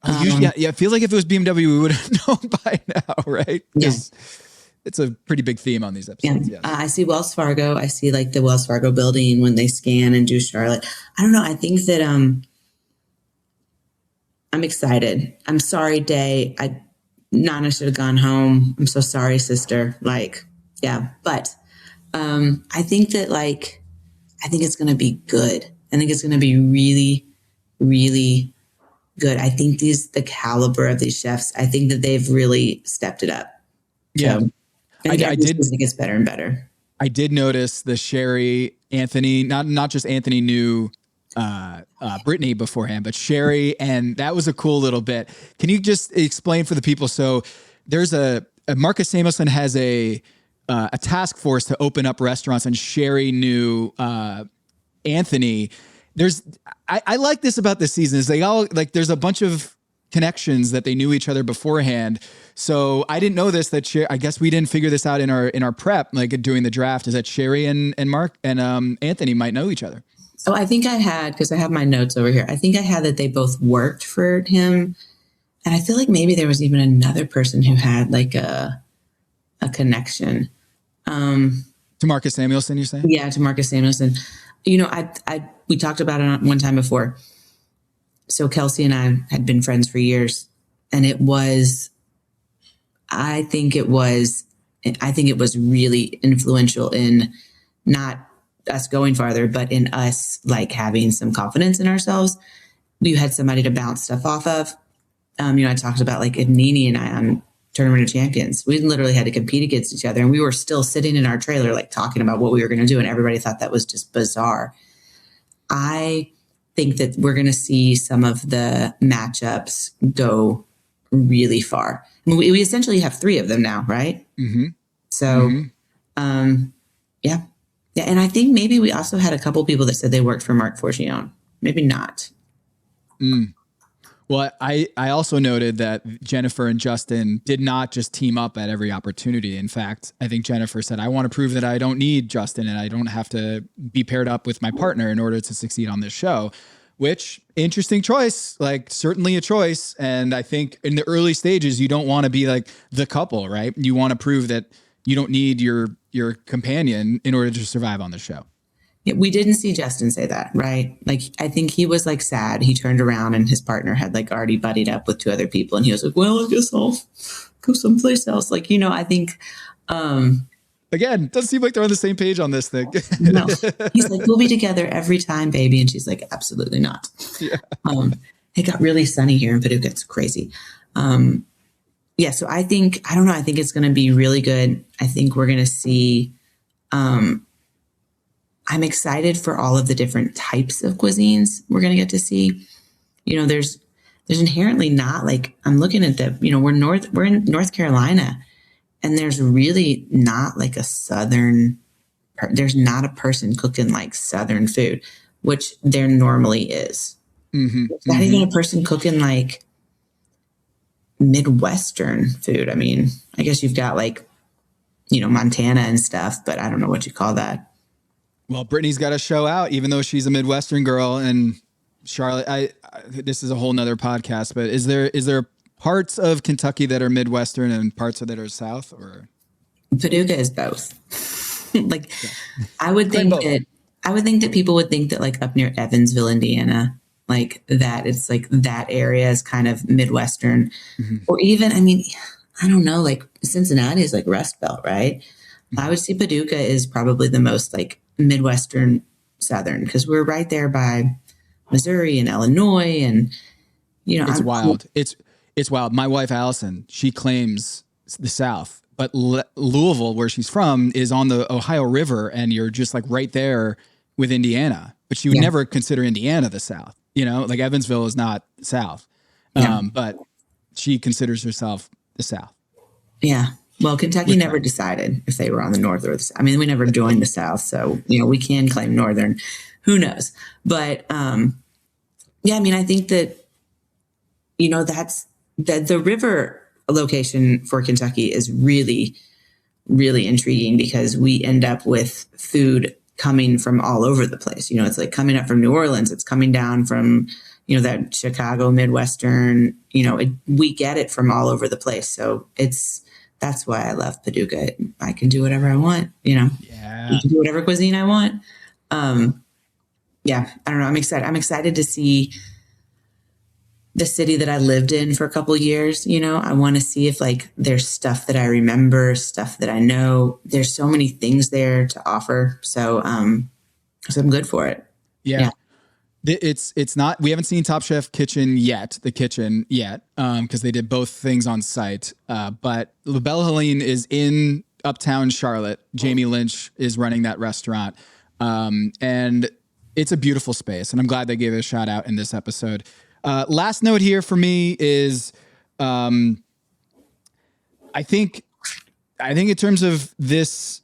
I feel like if it was BMW, we would have known by now, right? Yeah. It's a pretty big theme on these episodes. Yeah. Yes. I see Wells Fargo. I see like the Wells Fargo building when they scan and do Charlotte. I don't know. I think that I'm excited. I'm sorry, Day. Nana should have gone home. I'm so sorry, sister. Like, yeah. But I think that I think it's going to be good. I think it's going to be really, really good. I think the caliber of these chefs, I think that they've really stepped it up. Yeah. So, I did think it gets better and better. I did notice the Sherry Anthony, not just Anthony knew Brittany beforehand, but Sherry, and that was a cool little bit. Can you just explain for the people? So there's Marcus Samuelson has a task force to open up restaurants, and Sherry knew Anthony. I like this about this season is they all there's a bunch of connections that they knew each other beforehand. So I didn't know this, I guess we didn't figure this out in our prep, doing the draft, is that Sherry and Mark and Anthony might know each other. Oh, I think I had, because I have my notes over here. I think I had that they both worked for him. And I feel like maybe there was even another person who had a connection. To Marcus Samuelson, you're saying? Yeah, to Marcus Samuelson. We talked about it one time before. So Kelsey and I had been friends for years, and I think it was really influential in not us going farther, but in us having some confidence in ourselves. We had somebody to bounce stuff off of. I talked about Nini and I on Tournament of Champions. We literally had to compete against each other, and we were still sitting in our trailer, talking about what we were going to do. And everybody thought that was just bizarre. I think that we're going to see some of the matchups go really far. I mean, we essentially have 3 of them now, right? Mm-hmm. So, yeah. And I think maybe we also had a couple people that said they worked for Mark Forgione. Maybe not. Well, I also noted that Jennifer and Justin did not just team up at every opportunity. In fact, I think Jennifer said, I want to prove that I don't need Justin and I don't have to be paired up with my partner in order to succeed on this show, which interesting choice, certainly a choice. And I think in the early stages, you don't want to be the couple, right? You want to prove that you don't need your companion in order to survive on the show. Yeah, we didn't see Justin say that, right? I think he was sad. He turned around and his partner had already buddied up with 2 other people. And he was well, I guess I'll go someplace else. I think, again, doesn't seem like they're on the same page on this thing. No, he's we'll be together every time, baby. And she's absolutely not. Yeah. It got really sunny here in Paducah. It's crazy. Yeah. So I think it's going to be really good. I think we're going to see, I'm excited for all of the different types of cuisines we're going to get to see. There's inherently not I'm looking at we're in North Carolina, and there's really not a Southern, there's not a person cooking Southern food, which there normally is. Mm-hmm. There's not even a person cooking Midwestern food. I mean, I guess you've got Montana and stuff, but I don't know what you call that. Well, Brittany's got a show out, even though she's a Midwestern girl. And Charlotte, this is a whole nother podcast, but is there parts of Kentucky that are Midwestern and parts that are South, or? Paducah is both. I would think that people would think that up near Evansville, Indiana, like that. It's like that area is kind of Midwestern, or even, I mean, I don't know, like Cincinnati is like Rust Belt, right? I would say Paducah is probably the most like Midwestern Southern, because we're right there by Missouri and Illinois, and it's wild. It's wild. My wife Allison, she claims the South, but Louisville, where she's from, is on the Ohio River, and you're just like right there with Indiana. But she would never consider Indiana the South. Like Evansville is not South, but she considers herself the South. Yeah. Well, Kentucky never decided if they were on the North or the South. I mean, we never joined the South, so we can claim Northern. Who knows? But yeah, I mean, I think that that's the river location for Kentucky is really, really intriguing, because we end up with food coming from all over the place. It's like coming up from New Orleans. It's coming down from that Chicago Midwestern. We get it from all over the place. So that's why I love Paducah. I can do whatever I want, I can do whatever cuisine I want. Yeah, I don't know. I'm excited to see the city that I lived in for a couple of years. I want to see if like there's stuff that I remember, stuff that I know. There's so many things there to offer. So I'm good for it. Yeah. It's not, we haven't seen Top Chef Kitchen yet, because they did both things on site. But La Belle Helene is in Uptown Charlotte. Jamie Lynch is running that restaurant. And it's a beautiful space, and I'm glad they gave it a shout out in this episode. Last note here for me is, I think in terms of this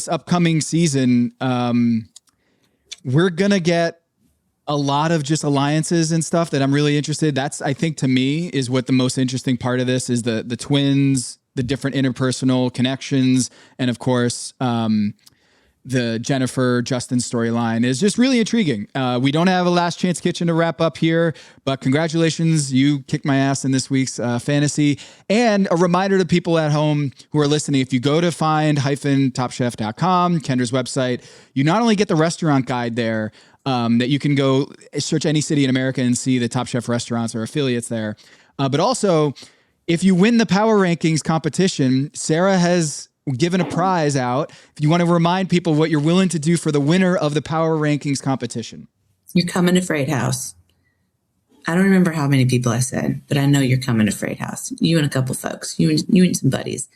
upcoming season, we're gonna get a lot of just alliances and stuff that I'm really interested. That's, I think, to me, is what the most interesting part of this is, the twins, the different interpersonal connections, and of course, the Jennifer Justin storyline is just really intriguing. We don't have a Last Chance Kitchen to wrap up here, but congratulations. You kicked my ass in this week's fantasy. And a reminder to people at home who are listening, if you go to find-topchef.com, Kendra's website, you not only get the restaurant guide there, that you can go search any city in America and see the Top Chef restaurants or affiliates there. But also, if you win the Power Rankings competition, Sara has given a prize out. If you want to remind people what you're willing to do for the winner of the Power Rankings competition. You're coming to Freight House. I don't remember how many people I said, but I know you're coming to Freight House. You and a couple folks, you and some buddies.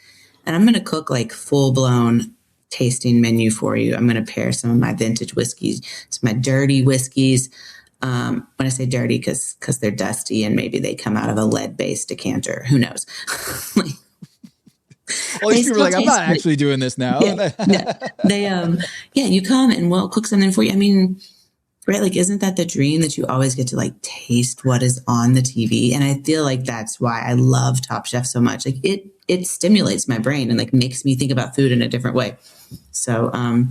And I'm going to cook like full-blown tasting menu for you. I'm going to pair some of my vintage whiskeys, some of my dirty whiskeys. When I say dirty, because they're dusty and maybe they come out of a lead-based decanter. Who knows? All these people are like, I'm not actually doing this now. You come and we'll cook something for you. I mean, right? Like, isn't that the dream, that you always get to like taste what is on the TV? And I feel like that's why I love Top Chef so much. Like it stimulates my brain and like makes me think about food in a different way. So, I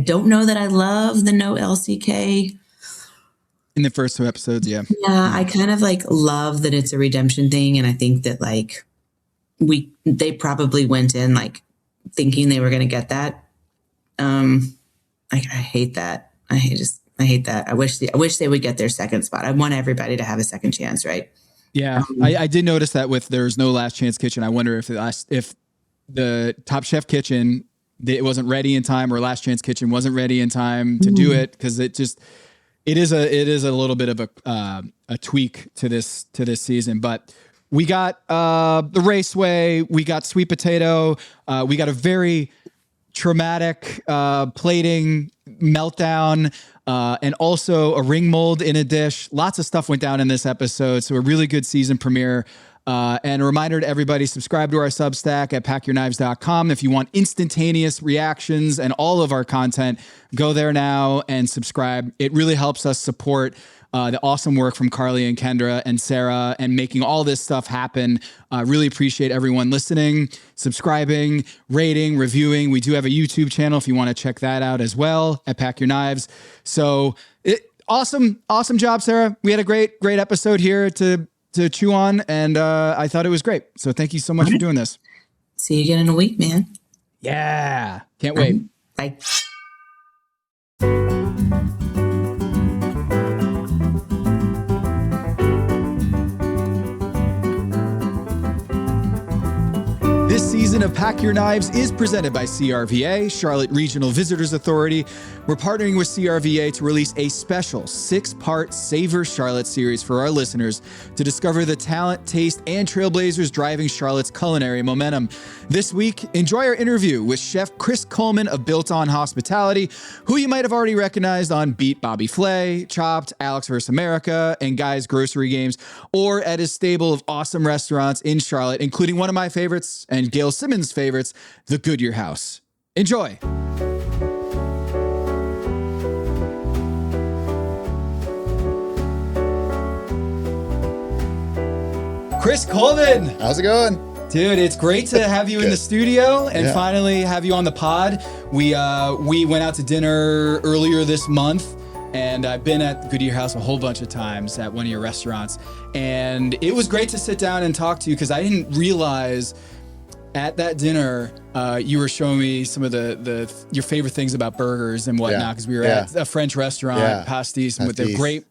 don't know that I love the no LCK. In the first 2 episodes, yeah. Yeah, I kind of like love that it's a redemption thing. And I think that like they probably went in like thinking they were going to get that. I hate that. I hate that. I wish they would get their second spot. I want everybody to have a second chance, right? Yeah, I did notice that with There's No Last Chance Kitchen. I wonder if the Top Chef Kitchen, it wasn't ready in time, or Last Chance Kitchen wasn't ready in time to do it, because it is a little bit of a tweak to this season. But we got the Raceway, we got Sweet Potato, we got a very traumatic plating meltdown, and also a ring mold in a dish. Lots of stuff went down in this episode, so a really good season premiere. And a reminder to everybody, subscribe to our Substack at packyourknives.com. If you want instantaneous reactions and all of our content, go there now and subscribe. It really helps us support the awesome work from Carly and Kendra and Sara and making all this stuff happen. Really appreciate everyone listening, subscribing, rating, reviewing. We do have a YouTube channel if you want to check that out as well at Pack Your Knives. So awesome job, Sara. We had a great episode here to chew on, and I thought it was great. So thank you so much for doing this. See you again in a week, man. Yeah. Can't wait. Bye. This season of Pack Your Knives is presented by CRVA, Charlotte Regional Visitors Authority. We're partnering with CRVA to release a special 6-part Savor Charlotte series for our listeners to discover the talent, taste, and trailblazers driving Charlotte's culinary momentum. This week, enjoy our interview with Chef Chris Coleman of Built On Hospitality, who you might have already recognized on Beat Bobby Flay, Chopped, Alex vs. America, and Guy's Grocery Games, or at his stable of awesome restaurants in Charlotte, including one of my favorites and Gail Simmons' favorites, the Goodyear House. Enjoy. Chris Coleman. How's it going? Dude, it's great to have you in the studio and finally have you on the pod. We went out to dinner earlier this month, and I've been at Goodyear House a whole bunch of times at one of your restaurants. And it was great to sit down and talk to you because I didn't realize at that dinner you were showing me some of your favorite things about burgers and whatnot because we were at a French restaurant, Pastis, with a great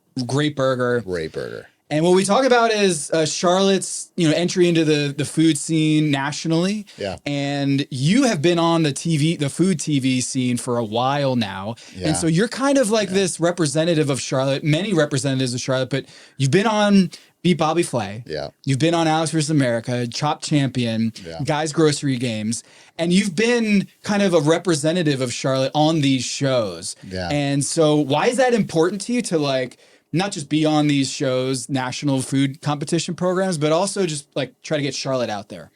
burger. Great burger. And what we talk about is Charlotte's, entry into the food scene nationally. Yeah. And you have been on the food TV scene for a while now. Yeah. And so you're kind of like this representative of Charlotte, many representatives of Charlotte, but you've been on Beat Bobby Flay. Yeah. You've been on Alex vs. America, Chopped Champion, Guy's Grocery Games, and you've been kind of a representative of Charlotte on these shows. Yeah. And so why is that important to you to not just be on these shows, national food competition programs, but also just try to get Charlotte out there?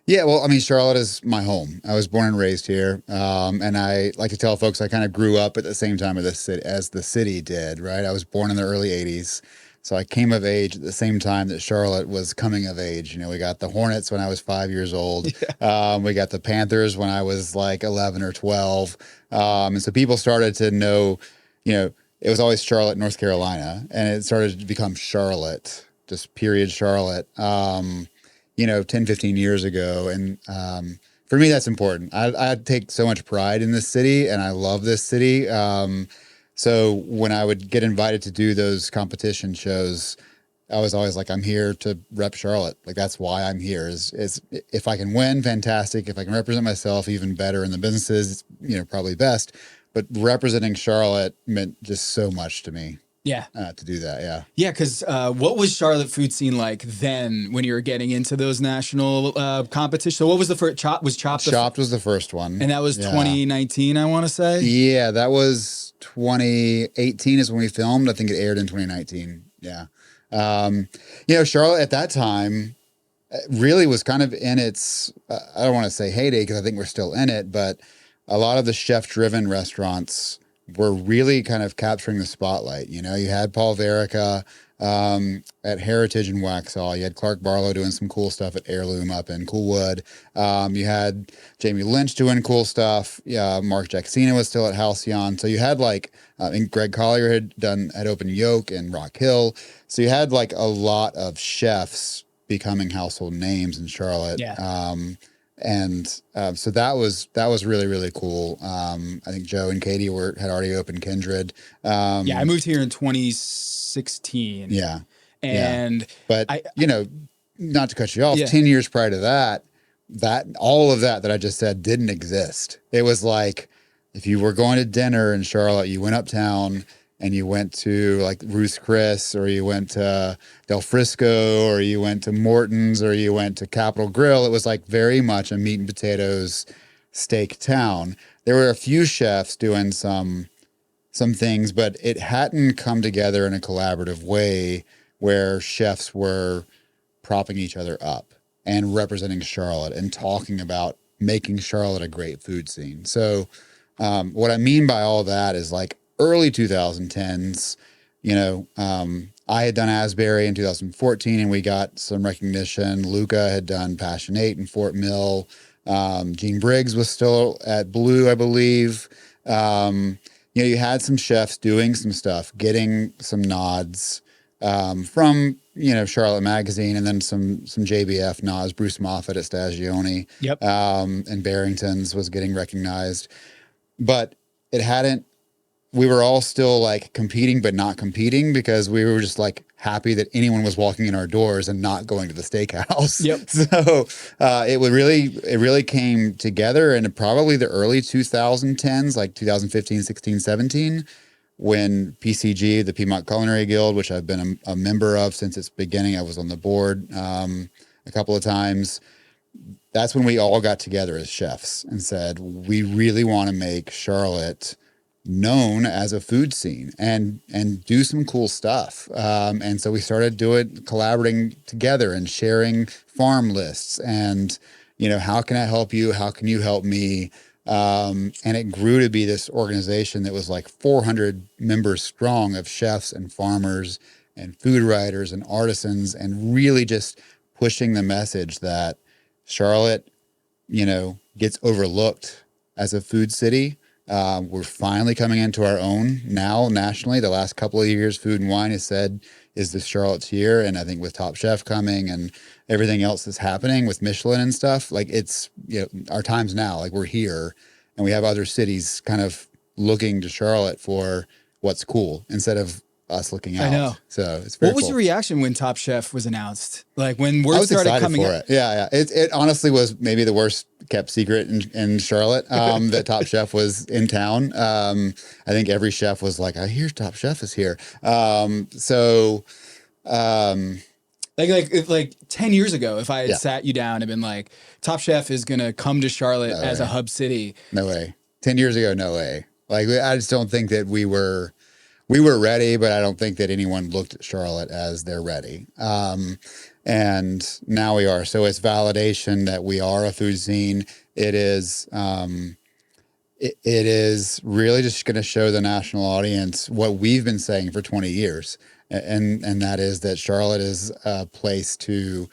Yeah, well, I mean, Charlotte is my home. I was born and raised here. And I like to tell folks I kind of grew up at the same time as the city did, right? I was born in the early 80s. So I came of age at the same time that Charlotte was coming of age. We got the Hornets when I was 5 years old. Yeah. We got the Panthers when I was 11 or 12. And so people started to know, it was always Charlotte, North Carolina, and it started to become Charlotte, just period Charlotte, 10, 15 years ago. And for me, that's important. I take so much pride in this city, and I love this city. So when I would get invited to do those competition shows, I was always I'm here to rep Charlotte. That's why I'm here is if I can win, fantastic. If I can represent myself, even better in the businesses, probably best. But representing Charlotte meant just so much to me. Yeah. To do that, yeah. Yeah, because what was Charlotte food scene like then when you were getting into those national competitions? So what was the first? Chopped was the first one. And that was 2019, I want to say? Yeah, that was 2018 is when we filmed. I think it aired in 2019. Yeah. Charlotte at that time really was kind of in its, I don't want to say heyday because I think we're still in it, but a lot of the chef-driven restaurants were really kind of capturing the spotlight. You had Paul Verica at Heritage in Waxhaw. You had Clark Barlow doing some cool stuff at Heirloom up in Coolwood. You had Jamie Lynch doing cool stuff. Mark Jacksina was still at Halcyon. So you had and Greg Collier had opened Yoke and Rock Hill. So you had a lot of chefs becoming household names in Charlotte. Yeah. So that was really, really cool. I think Joe and Katie had already opened Kindred. I moved here in 2016. Yeah. And but not to cut you off, 10 years prior to that all of that I just said didn't exist. It was if you were going to dinner in Charlotte, you went uptown and you went to Ruth's Chris, or you went to Del Frisco, or you went to Morton's, or you went to Capitol Grill. It was very much a meat and potatoes steak town. There were a few chefs doing some things, but it hadn't come together in a collaborative way where chefs were propping each other up and representing Charlotte and talking about making Charlotte a great food scene. So what I mean by all that is early 2010s, I had done Asbury in 2014 and we got some recognition. Luca had done Passion 8 in Fort Mill. Gene Briggs was still at Blue, I believe. You had some chefs doing some stuff, getting some nods from, Charlotte Magazine, and then some JBF nods. Bruce Moffat at Stagione. Yep. And Barrington's was getting recognized. But it hadn't we were all still like competing, but not competing because we were just like happy that anyone was walking in our doors and not going to the steakhouse. Yep. So it really came together in probably the early 2010s, like 2015, 16, 17, when PCG, the Piedmont Culinary Guild, which I've been a member of since its beginning, I was on the board a couple of times. That's when we all got together as chefs and said, we really want to make Charlotte known as a food scene and do some cool stuff. And so we started collaborating together and sharing farm lists and, how can I help you? How can you help me? And it grew to be this organization that was like 400 members strong of chefs and farmers and food writers and artisans, and really just pushing the message that Charlotte, gets overlooked as a food city. We're finally coming into our own now nationally. The last couple of years, Food and Wine has said, is this Charlotte's year? And I think with Top Chef coming and everything else that's happening with Michelin and stuff, like it's, our time's now, like we're here and we have other cities kind of looking to Charlotte for what's cool instead of us looking out. I know. So it's very What was cool. your reaction when Top Chef was announced? Like when I word was started excited coming for out? it. Yeah. It honestly was maybe the worst kept secret in Charlotte that Top Chef was in town. I think every chef was like, I hear Top Chef is here. Like 10 years ago, if I had sat you down and been like, Top Chef is going to come to Charlotte as a hub city. No way. 10 years ago, no way. Like, I just don't think that we were ready, but I don't think that anyone looked at Charlotte as they're ready. And now we are. So it's validation that we are a food scene. It is, it is really just going to show the national audience what we've been saying for 20 years. And that is that Charlotte is a place to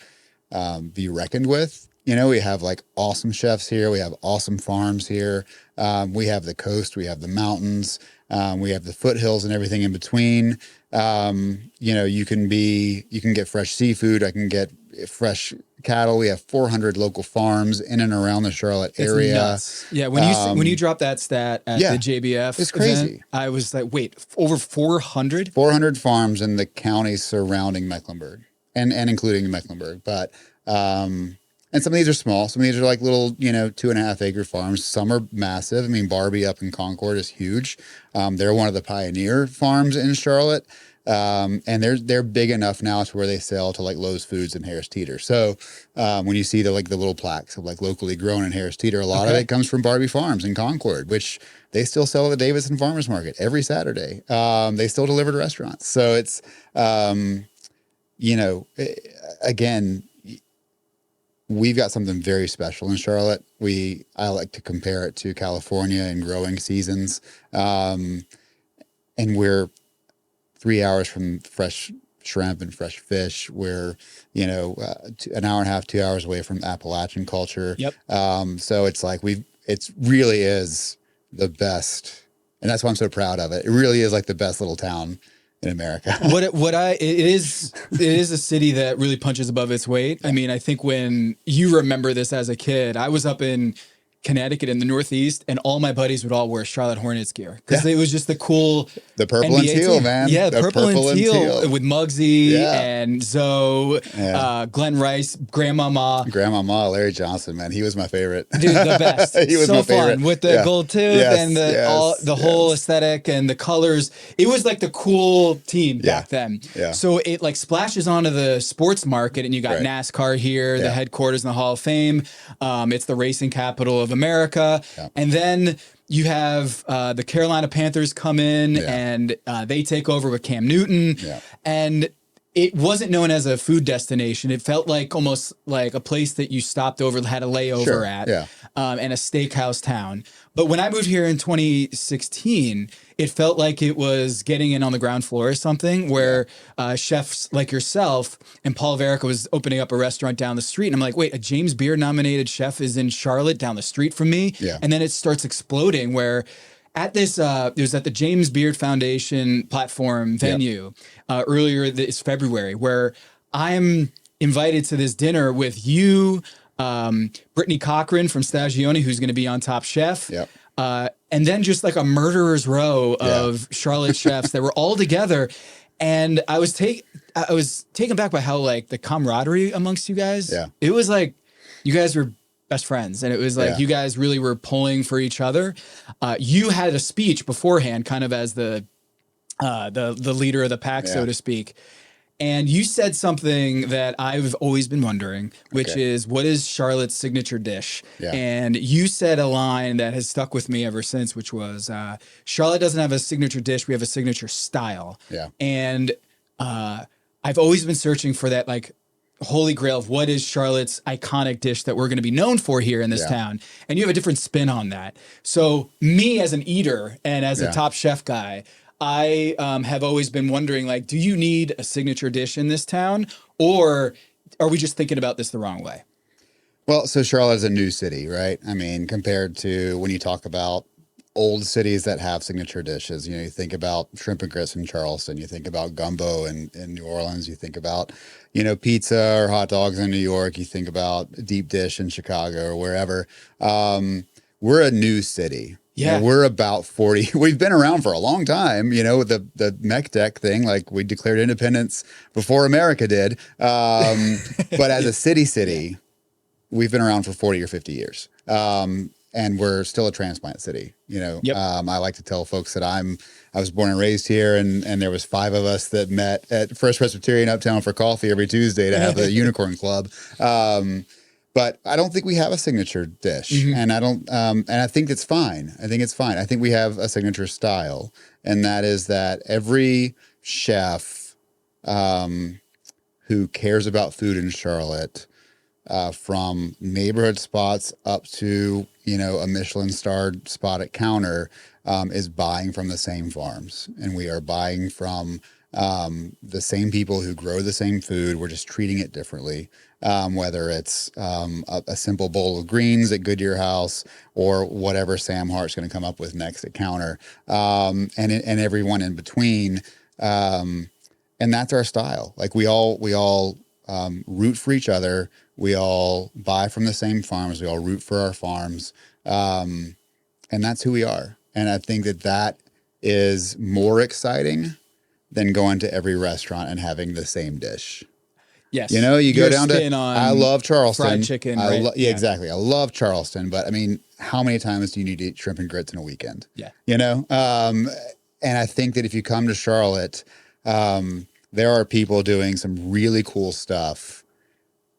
be reckoned with. We have like awesome chefs here. We have awesome farms here. We have the coast, we have the mountains, we have the foothills and everything in between. You can get fresh seafood. I can get fresh cattle. We have 400 local farms in and around the Charlotte area. Nuts. Yeah. When you dropped that stat at the JBF, it's crazy. Event, I was like, wait, over 400? 400 farms in the counties surrounding Mecklenburg and including Mecklenburg. But, and some of these are small. Some of these are like little, 2.5 acre farms. Some are massive. I mean, Barbie up in Concord is huge. They're one of the pioneer farms in Charlotte. And they're big enough now to where they sell to like Lowe's Foods and Harris Teeter. So when you see the little plaques of like locally grown in Harris Teeter, a lot of it comes from Barbie Farms in Concord, which they still sell at the Davidson Farmers Market every Saturday. They still deliver to restaurants. So it's, again, we've got something very special in Charlotte. I like to compare it to California and growing seasons. And we're 3 hours from fresh shrimp and fresh fish. We're, an hour and a half, 2 hours away from Appalachian culture. Yep. So it's like it really is the best. And that's why I'm so proud of it. It really is like the best little town in America. It is a city that really punches above its weight. I mean, I think when you remember this as a kid, I was up in Connecticut in the Northeast, and all my buddies would all wear Charlotte Hornets gear because it was just the cool, the purple NBA and teal, team. man. Yeah, the purple and teal with Muggsy and Zoe, Glenn Rice, Grandmama, Larry Johnson, man, he was my favorite. Dude, the best. He was so my favorite. Fun with the gold tooth and the whole aesthetic and the colors. It was like the cool team back then. Yeah. So it like splashes onto the sports market, and you got NASCAR here, the headquarters in the Hall of Fame. It's the racing capital of America. Yeah. And then you have the Carolina Panthers come in and they take over with Cam Newton. Yeah. And it wasn't known as a food destination. It felt like almost like a place that you stopped over, had a layover at, and a steakhouse town. But when I moved here in 2016, it felt like it was getting in on the ground floor or something where chefs like yourself and Paul Verica was opening up a restaurant down the street. And I'm like, wait, a James Beard nominated chef is in Charlotte down the street from me. Yeah. And then it starts exploding where at this, it was at the James Beard Foundation platform venue earlier this February, where I'm invited to this dinner with you, Brittany Cochran from Stagione, who's going to be on Top Chef, And then just like a murderer's row of Charlotte chefs that were all together. And I was taken back by how like the camaraderie amongst you guys. Yeah. It was like you guys were best friends, and it was like you guys really were pulling for each other. You had a speech beforehand, kind of as the leader of the pack, so to speak. And you said something that I've always been wondering, which is, what is Charlotte's signature dish? Yeah. And you said a line that has stuck with me ever since, which was, Charlotte doesn't have a signature dish, we have a signature style. Yeah. And I've always been searching for that, like, holy grail of what is Charlotte's iconic dish that we're going to be known for here in this town. And you have a different spin on that. So me as an eater and as a Top Chef guy, I have always been wondering, like, do you need a signature dish in this town, or are we just thinking about this the wrong way? Well, so Charlotte is a new city, right? I mean, compared to when you talk about old cities that have signature dishes, you think about shrimp and grits in Charleston, you think about gumbo in New Orleans, you think about, pizza or hot dogs in New York, you think about deep dish in Chicago or wherever. We're a new city. Yeah, we're about 40. We've been around for a long time, with the mech deck thing. Like, we declared independence before America did. But as a city, we've been around for 40 or 50 years. And we're still a transplant city. I like to tell folks that I was born and raised here, and there was 5 of us that met at First Presbyterian Uptown for coffee every Tuesday to have a unicorn club. But I don't think we have a signature dish, and I think it's fine. I think it's fine. I think we have a signature style, and that is that every chef who cares about food in Charlotte, from neighborhood spots up to a Michelin-starred spot at counter, is buying from the same farms, and we are buying from the same people who grow the same food. We're just treating it differently. Whether it's a simple bowl of greens at Goodyear House or whatever Sam Hart's going to come up with next at counter, and everyone in between. And that's our style. Like, we all root for each other. We all buy from the same farms. We all root for our farms. And that's who we are. And I think that is more exciting than going to every restaurant and having the same dish. Yes. You go down to, I love Charleston. Fried chicken, right? Exactly. I love Charleston, but I mean, how many times do you need to eat shrimp and grits in a weekend? Yeah. And I think that if you come to Charlotte, there are people doing some really cool stuff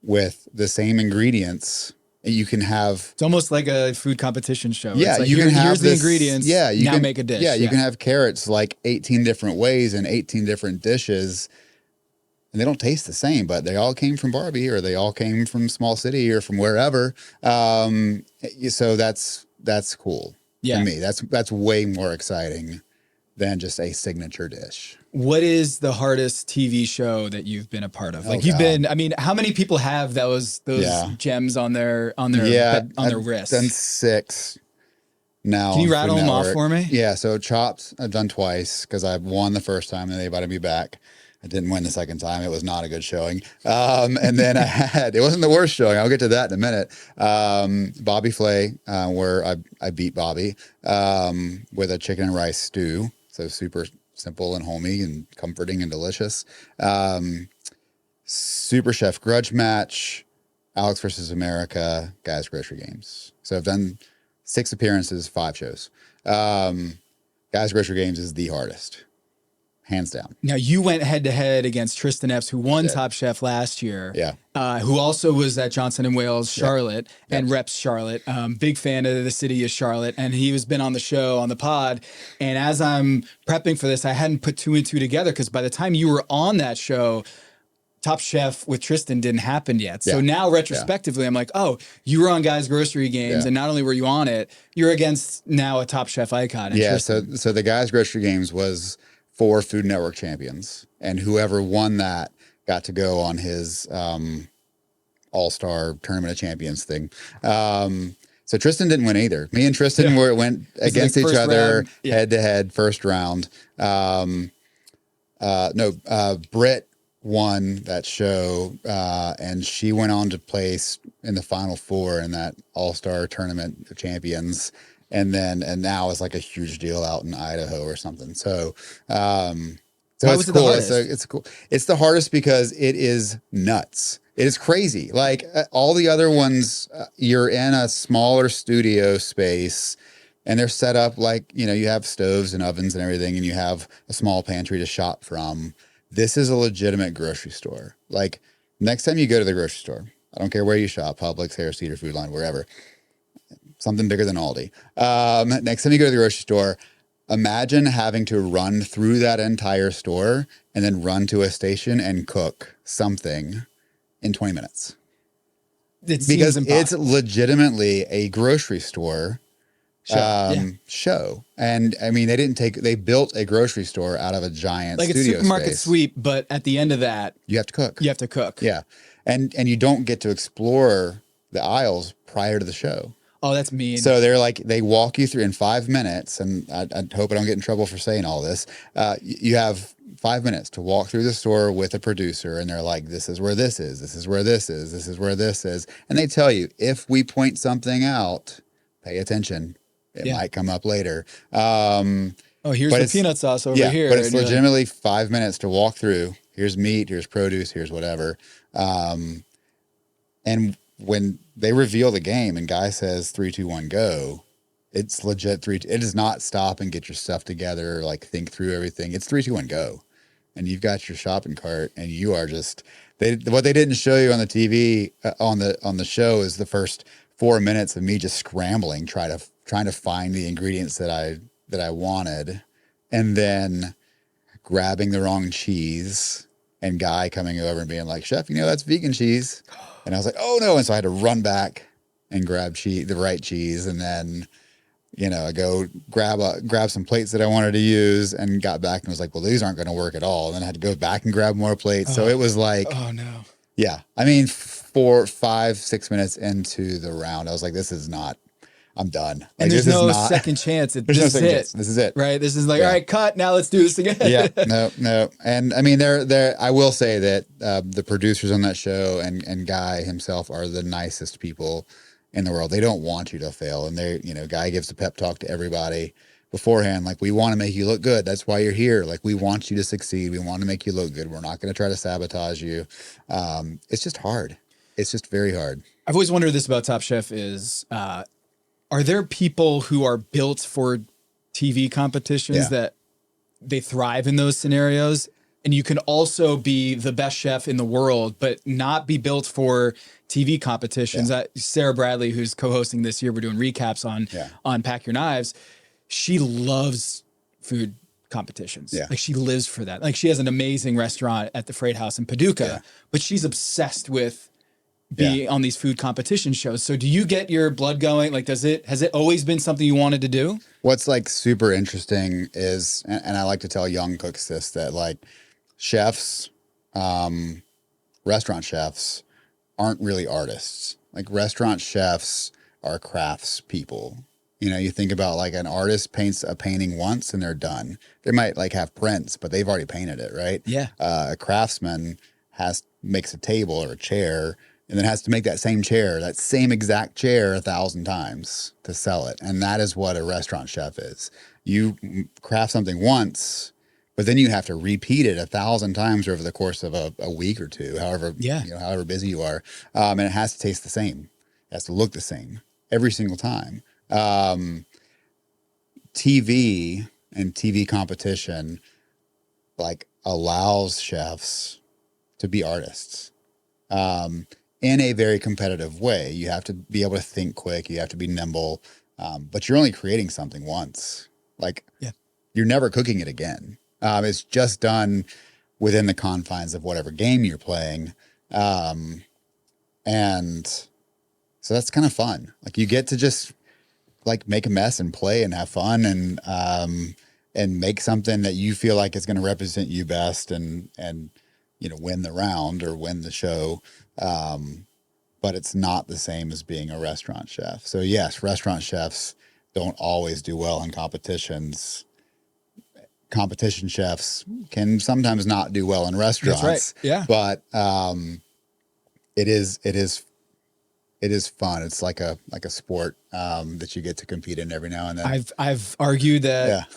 with the same ingredients. You can have, it's almost like a food competition show. Yeah. It's like, you can have here's the ingredients. Yeah. You can make a dish. Yeah. You can have carrots like 18 different ways and 18 different dishes. And they don't taste the same, but they all came from Barbie, or they all came from Small City, or from wherever. So that's cool to me. That's way more exciting than just a signature dish. What is the hardest TV show that you've been a part of? Like, how many people have those gems on their wrists? I've done 6 now. Can you rattle them off for me? Yeah. So Chopped, I've done twice because I won the first time and they invited me back. I didn't win the second time. It was not a good showing. And then it wasn't the worst showing. I'll get to that in a minute. Bobby Flay, where I beat Bobby with a chicken and rice stew. So super simple and homey and comforting and delicious. Super Chef Grudge Match, Alex versus America, Guys Grocery Games. So I've done 6 appearances, 5 shows. Guys Grocery Games is the hardest. Hands down. Now, you went head to head against Tristan Epps, who won Top Chef last year. Yeah. Who also was at Johnson & Wales, Charlotte, and reps Charlotte. Big fan of the city of Charlotte. And he has been on the show, on the pod. And as I'm prepping for this, I hadn't put 2 and 2 together, because by the time you were on that show, Top Chef with Tristan didn't happen yet. So now retrospectively, I'm like, oh, you were on Guys Grocery Games, and not only were you on it, you're against now a Top Chef icon. Yeah. So the Guys Grocery Games was for Food Network champions, and whoever won that got to go on his all-star Tournament of Champions thing. So Tristan didn't win either. Me and Tristan went against each other head to head, first round. Britt won that show, and she went on to place in the final 4 in that all-star Tournament of Champions. and now it's like a huge deal out in Idaho or something. So, Why it's was it the cool. hardest? It's cool. It's the hardest because it is nuts. It is crazy. Like all the other ones, you're in a smaller studio space and they're set up like, you have stoves and ovens and everything, and you have a small pantry to shop from. This is a legitimate grocery store. Like next time you go to the grocery store, I don't care where you shop, Publix, Harris Teeter, Food Line, wherever, something bigger than Aldi. Next time you go to the grocery store, imagine having to run through that entire store and then run to a station and cook something in 20 minutes. Because it's legitimately a grocery store show. And I mean, they built a grocery store out of a giant like studio a supermarket space. sweep, but at the end of that, You have to cook. you have to cook. Yeah. And you don't get to explore the aisles prior to the show. Oh, that's mean. So they walk you through in 5 minutes, and I hope I don't get in trouble for saying all this. You have 5 minutes to walk through the store with a producer, and they're like, this is where this is, this is where this is, this is where this is. And they tell you, if we point something out, pay attention. It might come up later. Here's the peanut sauce over here. But it's legitimately 5 minutes to walk through. Here's meat, here's produce, here's whatever. And when they reveal the game and Guy says 3, 2, 1, go, it's legit it does not stop and get your stuff together, like think through everything. It's 3, 2, 1, go. And you've got your shopping cart and you are just what they didn't show you on the TV on the show is the first 4 minutes of me just scrambling, trying to find the ingredients that I wanted, and then grabbing the wrong cheese and Guy coming over and being like, "Chef, that's vegan cheese." And I was like, "Oh no." And so I had to run back and grab the right cheese. And then, I go grab some plates that I wanted to use and got back and was like, "Well, these aren't going to work at all." And then I had to go back and grab more plates. So it was like, oh no. Yeah. I mean, 4, 5, 6 minutes into the round, I was like, this is not, I'm done. Like, And there's no second chance. This is it. This is it. Right. This is like, all right, cut. Now let's do this again. Yeah. No. And I mean, I will say that the producers on that show and Guy himself are the nicest people in the world. They don't want you to fail. And Guy gives a pep talk to everybody beforehand. Like, we want to make you look good. That's why you're here. Like, we want you to succeed. We want to make you look good. We're not going to try to sabotage you. It's just hard. It's just very hard. I've always wondered this about Top Chef is, are there people who are built for TV competitions that they thrive in those scenarios? And you can also be the best chef in the world, but not be built for TV competitions. Sara Bradley, who's co-hosting this year, we're doing recaps on Pack Your Knives. She loves food competitions. Yeah. Like, she lives for that. Like, she has an amazing restaurant at the Freight House in Paducah, but she's obsessed with being on these food competition shows. So do you get your blood going? Like, has it always been something you wanted to do? What's like super interesting is, and I like to tell young cooks this, that like chefs, restaurant chefs aren't really artists. Like, restaurant chefs are crafts people. You think about like an artist paints a painting once and they're done. They might like have prints, but they've already painted it, right? Yeah. A craftsman makes a table or a chair and then has to make that same exact chair 1,000 times to sell it. And that is what a restaurant chef is. You craft something once, but then you have to repeat it 1,000 times over the course of a week or two, however busy you are. And it has to taste the same. It has to look the same every single time. TV and TV competition like allows chefs to be artists in a very competitive way. You have to be able to think quick. You have to be nimble, but you're only creating something once. Like, you're never cooking it again. It's just done within the confines of whatever game you're playing. And so that's kind of fun. Like, you get to just like make a mess and play and have fun and make something that you feel like is going to represent you best and win the round or win the show. But it's not the same as being a restaurant chef. So yes, restaurant chefs don't always do well in competitions. Competition chefs can sometimes not do well in restaurants. That's right. Yeah. But it is it is fun. It's like a sport that you get to compete in every now and then. I've argued that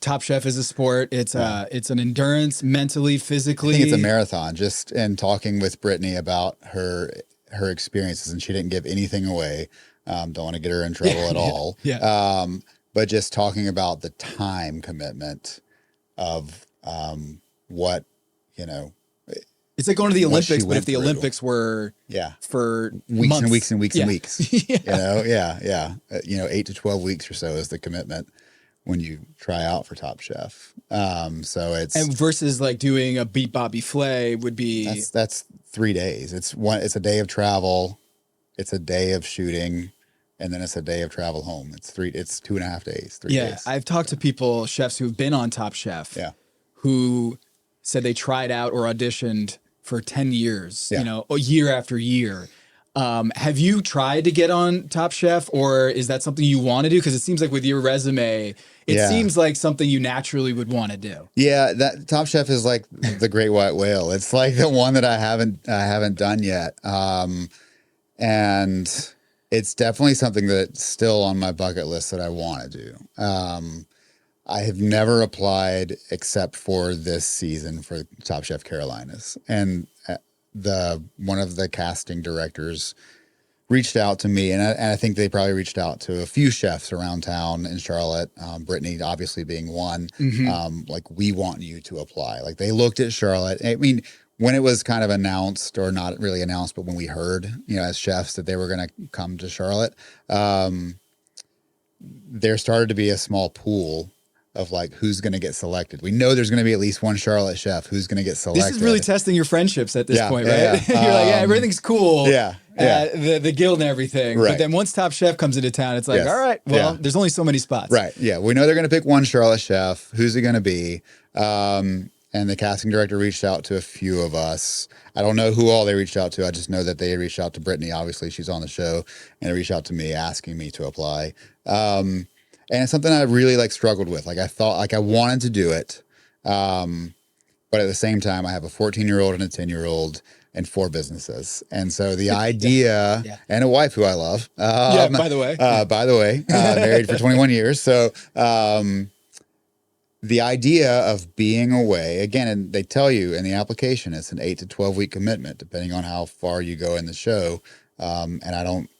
Top Chef is a sport. It's it's an endurance, mentally, physically. I think it's a marathon. Just in talking with Brittany about her experiences, and she didn't give anything away. Don't want to get her in trouble at all. But just talking about the time commitment of what, you know, it's like going to the Olympics, but if the Olympics were for weeks months. and weeks and weeks and weeks, yeah. You know, 8 to 12 weeks or so is the commitment when you try out for Top Chef. So it's and versus like doing a Beat Bobby Flay would be that's 3 days. It's a day of travel, it's a day of shooting, and then it's a day of travel home. It's 2.5 days, 3 days. I've talked to people, chefs who've been on Top Chef, who said they tried out or auditioned for 10 years, you know, year after year. Have you tried to get on Top Chef, or is that something you want to do? Because it seems like with your resume, it seems like something you naturally would want to do. Yeah, that Top Chef is like the great white whale. It's like the one that I haven't done yet. And it's definitely something that's still on my bucket list that I want to do. I have never applied except for this season for Top Chef Carolinas. And one of the casting directors reached out to me, and I think they probably reached out to a few chefs around town in Charlotte, Brittany obviously being one. Like, we want you to apply. Like, they looked at Charlotte. I mean, when it was kind of announced, or not really announced, but when we heard, you know, as chefs that they were going to come to Charlotte, there started to be a small pool of like, who's going to get selected. We know there's going to be at least one Charlotte chef who's going to get selected. This is really testing your friendships at this point, right? You're like, everything's cool. The guild and everything. Right. But then once Top Chef comes into town, it's like, all right, well, there's only so many spots. Right. Yeah. We know they're going to pick one Charlotte chef. Who's it going to be? And the casting director reached out to a few of us. I don't know who all they reached out to. I just know that they reached out to Brittany. Obviously, she's on the show, and they reached out to me asking me to apply. And it's something I really like struggled with. Like, I thought, like, I wanted to do it. But at the same time, I have a 14-year-old and a 10-year-old and 4 businesses. And so the idea, and a wife who I love. By the way, married for 21 years. So, the idea of being away, again, and they tell you in the application, it's an 8 to 12 week commitment, depending on how far you go in the show. And I don't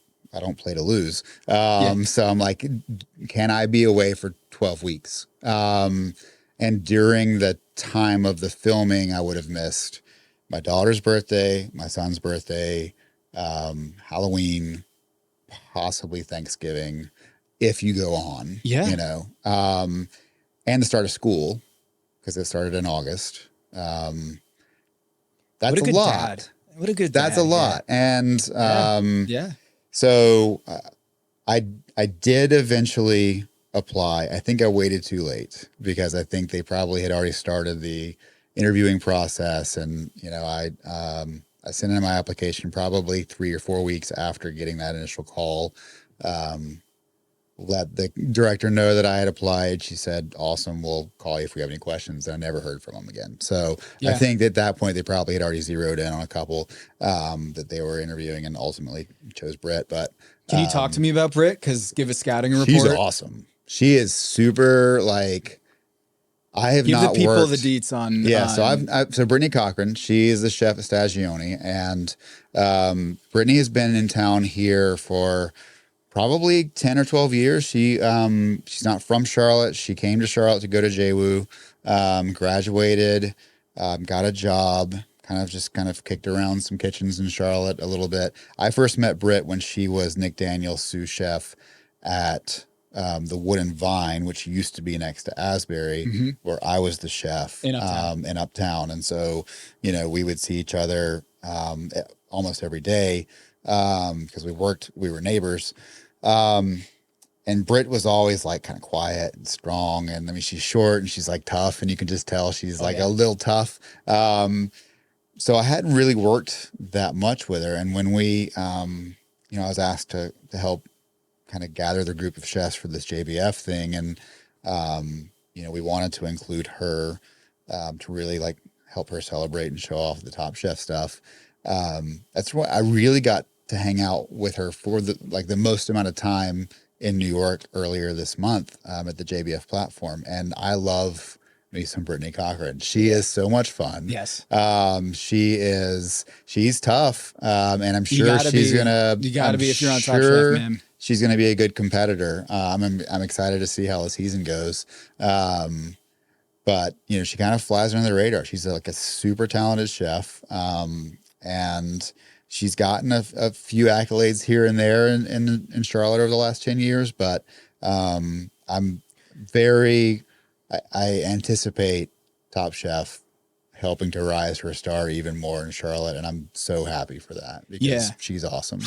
play to lose. So I'm like, can I be away for 12 weeks? And during the time of the filming, I would have missed my daughter's birthday, my son's birthday, Halloween, possibly Thanksgiving, if you go on, you know, and the start of school, because it started in August. That's what a good lot. Dad. What a good dad. That's a lot. And so I did eventually apply. I think I waited too late because I think they probably had already started the interviewing process. And, you know, I sent in my application probably 3 or 4 weeks after getting that initial call. Let the director know that I had applied. She said, awesome, we'll call you if we have any questions. And I never heard from them again. So I think at that point, they probably had already zeroed in on a couple that they were interviewing and ultimately chose Britt. But can you talk to me about Britt? Because give a scouting report. She's awesome. She is super, like, I have give not the people worked, the deets on. So Brittany Cochran, she is the chef at Stagione, and Brittany has been in town here for probably 10 or 12 years. She's not from Charlotte. She came to Charlotte to go to JWU, graduated, got a job, kind of kicked around some kitchens in Charlotte a little bit. I first met Britt when she was Nick Daniels' sous chef at the Wood and Vine, which used to be next to Asbury, where I was the chef in Uptown. And so, you know, we would see each other almost every day because we were neighbors. And Britt was always like kind of quiet and strong. And I mean, she's short and she's like tough, and you can just tell she's a little tough. So I hadn't really worked that much with her. And when we, you know, I was asked to help kind of gather the group of chefs for this JBF thing. And, you know, we wanted to include her to really like help her celebrate and show off the Top Chef stuff. That's what I really got to hang out with her for the most amount of time in New York earlier this month at the JBF platform. And I love me some Brittany Cochran. She is so much fun. Yes. She's tough. And I'm sure You gotta be if you're on Top Chef, man. She's going to be a good competitor. I'm excited to see how the season goes. But she kind of flies under the radar. She's like a super talented chef. And she's gotten a few accolades here and there in Charlotte over the last 10 years. But I anticipate Top Chef helping to rise her star even more in Charlotte. And I'm so happy for that because she's awesome.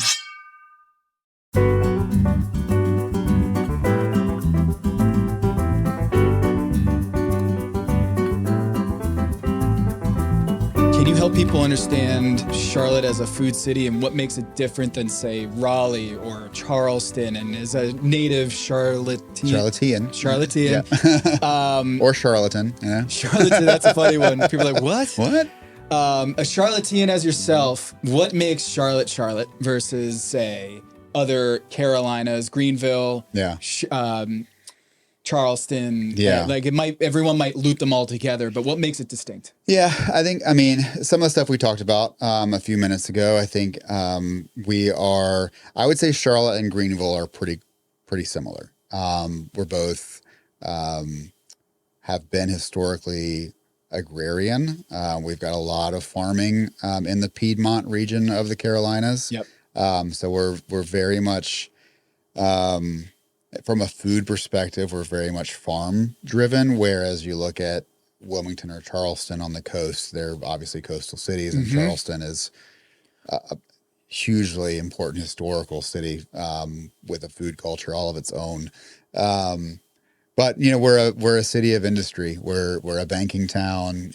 Can you help people understand Charlotte as a food city and what makes it different than, say, Raleigh or Charleston? And as a native Charlottean. Yeah. Or charlatan, Charlatan, that's a funny one. People are like, what? What? A Charlottean as yourself, what makes Charlotte versus, say, other Carolinas, Greenville, Charleston? Everyone might loop them all together, but what makes it distinct? Yeah, some of the stuff we talked about a few minutes ago, I think I would say Charlotte and Greenville are pretty similar. We're both have been historically agrarian. We've got a lot of farming in the Piedmont region of the Carolinas. Yep. So we're very much, from a food perspective, we're very much farm driven. Whereas you look at Wilmington or Charleston on the coast, they're obviously coastal cities, and Charleston is a hugely important historical city with a food culture all of its own. But we're a city of industry. We're a banking town.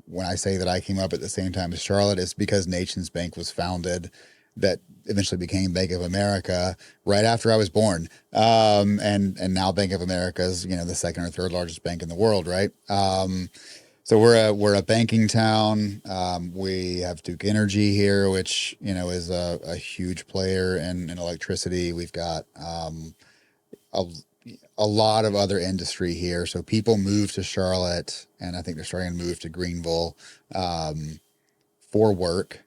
When I say that I came up at the same time as Charlotte, it's because Nations Bank was founded, that eventually became Bank of America right after I was born. And now Bank of America is the second or third largest bank in the world, right? So we're a banking town. We have Duke Energy here, which is a huge player in electricity. We've got a lot of other industry here. So people move to Charlotte, and I think they're starting to move to Greenville for work.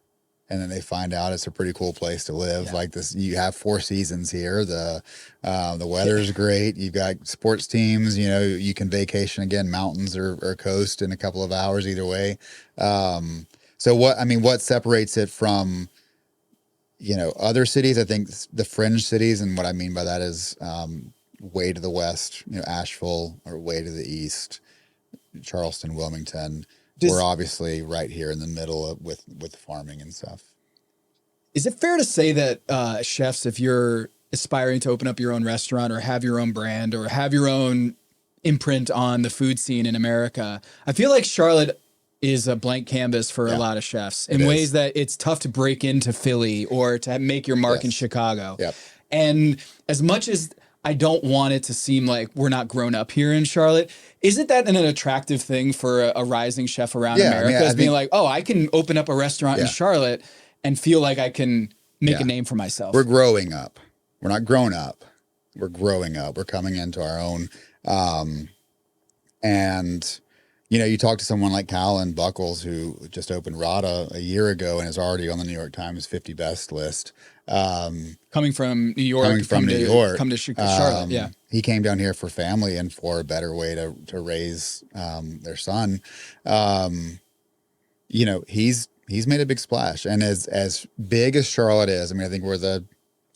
And then they find out it's a pretty cool place to live. Like this, you have 4 seasons here. The weather is great. You've got sports teams. You can vacation again, mountains or coast in a couple of hours either way. So what separates it from other cities? I think the fringe cities, and what I mean by that is way to the west, Asheville, or way to the east, Charleston, Wilmington. We're obviously right here in the middle with farming and stuff. Is it fair to say that chefs, if you're aspiring to open up your own restaurant or have your own brand or have your own imprint on the food scene in America, I feel like Charlotte is a blank canvas for a lot of chefs in ways that it's tough to break into Philly or to make your mark in Chicago. Yep. And as much as I don't want it to seem like we're not grown up here in Charlotte, isn't that an attractive thing for a rising chef around America? Being like, oh, I can open up a restaurant in Charlotte and feel like I can make a name for myself. We're growing up. We're not grown up. We're growing up. We're coming into our own. And you talk to someone like Colin Buckles, who just opened Rada a year ago and is already on the New York Times 50 best list. Coming from New York, come to Charlotte. He came down here for family and for a better way to raise their son. He's made a big splash, and as big as Charlotte is, I think we're the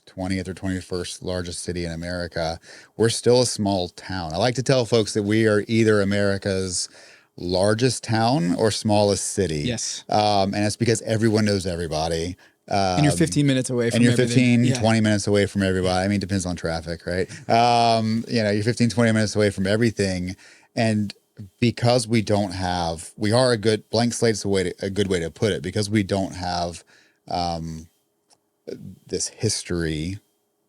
20th or 21st largest city in America. We're still a small town. I like to tell folks that we are either America's largest town or smallest city. Yes. And it's because everyone knows everybody. And you're 15 minutes away from and you're everything. 20 minutes away from everybody. It depends on traffic, right? You're 15, 20 minutes away from everything. And because we are a good, blank slate's a good way to put it, because we don't have this history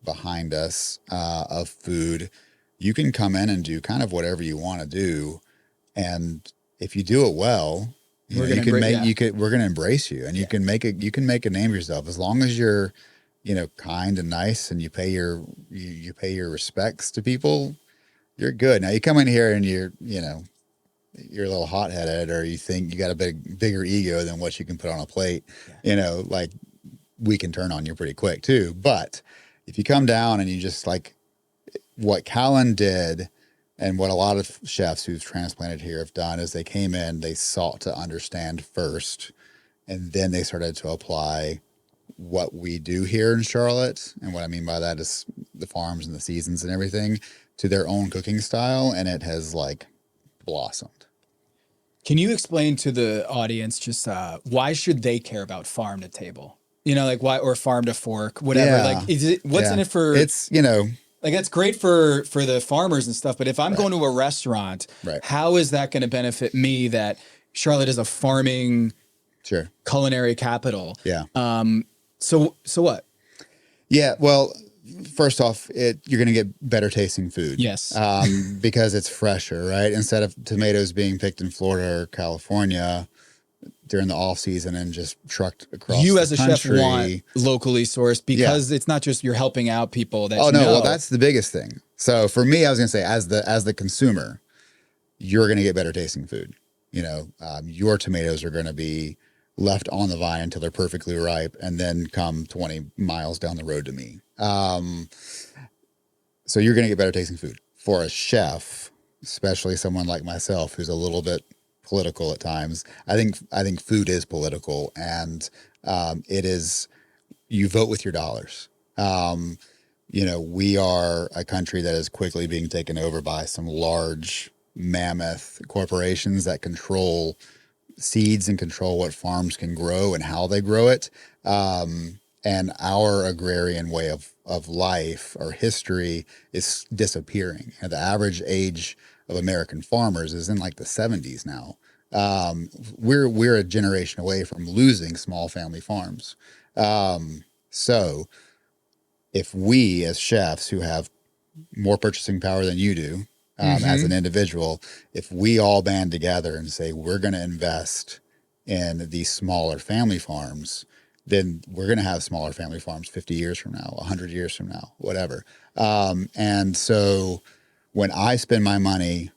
behind us of food, you can come in and do kind of whatever you want to do. And if you do it well, we're going to embrace you, and you can make a name for yourself, as long as you're kind and nice, and you pay your respects to people, you're good. Now you come in here and you're a little hot-headed, or you think you got a bigger ego than what you can put on a plate, like we can turn on you pretty quick too. But if you come down and you just like what Callan did, and what a lot of chefs who've transplanted here have done, is they came in, they sought to understand first, and then they started to apply what we do here in Charlotte. And what I mean by that is the farms and the seasons and everything to their own cooking style. And it has like blossomed. Can you explain to the audience just why should they care about farm to table? Like why, or farm to fork, whatever. Yeah. Like, is it, what's in it for? It's, like that's great for the farmers and stuff. But if I'm going to a restaurant, how is that going to benefit me that Charlotte is a farming culinary capital? Yeah. So what? Yeah. Well, first off, you're going to get better tasting food. Yes. Because it's fresher, right? Instead of tomatoes being picked in Florida or California during the off season and just trucked across you the as a country. chef want locally sourced, because it's not just you're helping out people that well, that's the biggest thing. So for me, I was going to say, as the consumer, you're going to get better tasting food. Your tomatoes are going to be left on the vine until they're perfectly ripe, and then come 20 miles down the road to me. So you're going to get better tasting food. For a chef, especially someone like myself who's a little bit political at times, I think food is political, and it is, you vote with your dollars. We are a country that is quickly being taken over by some large mammoth corporations that control seeds and control what farms can grow and how they grow it. And our agrarian way of life, or history, is disappearing. And the average age of American farmers is in like the 70s now. We're a generation away from losing small family farms. So if we as chefs who have more purchasing power than you do, as an individual, if we all band together and say we're going to invest in these smaller family farms, then we're going to have smaller family farms 50 years from now, 100 years from now, whatever. And so when I spend my money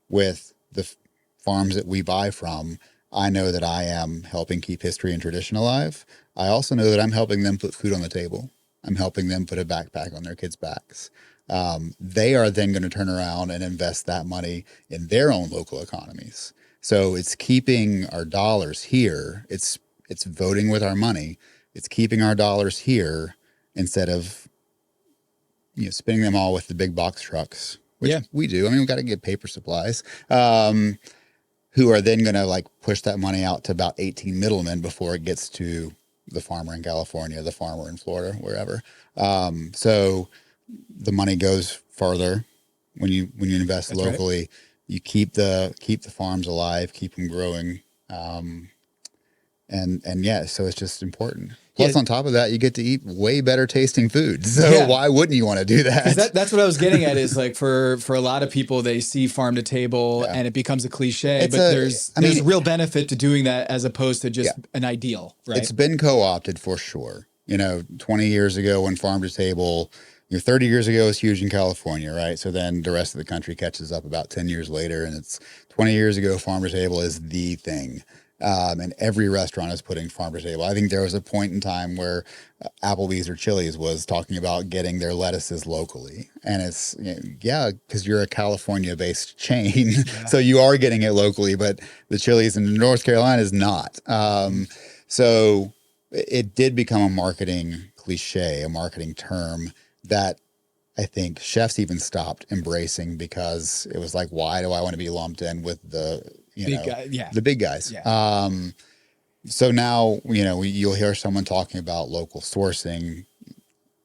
with the farms that we buy from, I know that I am helping keep history and tradition alive. I also know that I'm helping them put food on the table. I'm helping them put a backpack on their kids' backs. They are then going to turn around and invest that money in their own local economies. So it's keeping our dollars here. It's voting with our money. It's keeping our dollars here instead of spending them all with the big box trucks, which we do. I mean, we've got to get paper supplies, who are then going to like push that money out to about 18 middlemen before it gets to the farmer in California, the farmer in Florida, wherever. So the money goes farther when you invest That's locally. Right. You keep the farms alive, keep them growing, so it's just important. Plus, on top of that, you get to eat way better tasting food. So why wouldn't you want to do that? That's what I was getting at. Is like for a lot of people, they see farm to table and it becomes a cliche. There's real benefit to doing that as opposed to just an ideal. Right? It's been co-opted for sure. 20 years ago when farm to table. 30 years ago, it was huge in California, right? So then the rest of the country catches up about 10 years later, and it's 20 years ago, farm to table is the thing. And every restaurant is putting farm to table. I think there was a point in time where Applebee's or Chili's was talking about getting their lettuces locally. And it's, because you're a California-based chain, so you are getting it locally, but the Chili's in North Carolina is not. So it did become a marketing cliche, a marketing term that I think chefs even stopped embracing, because it was like, why do I want to be lumped in with the big guys? Yeah. So now, you'll hear someone talking about local sourcing,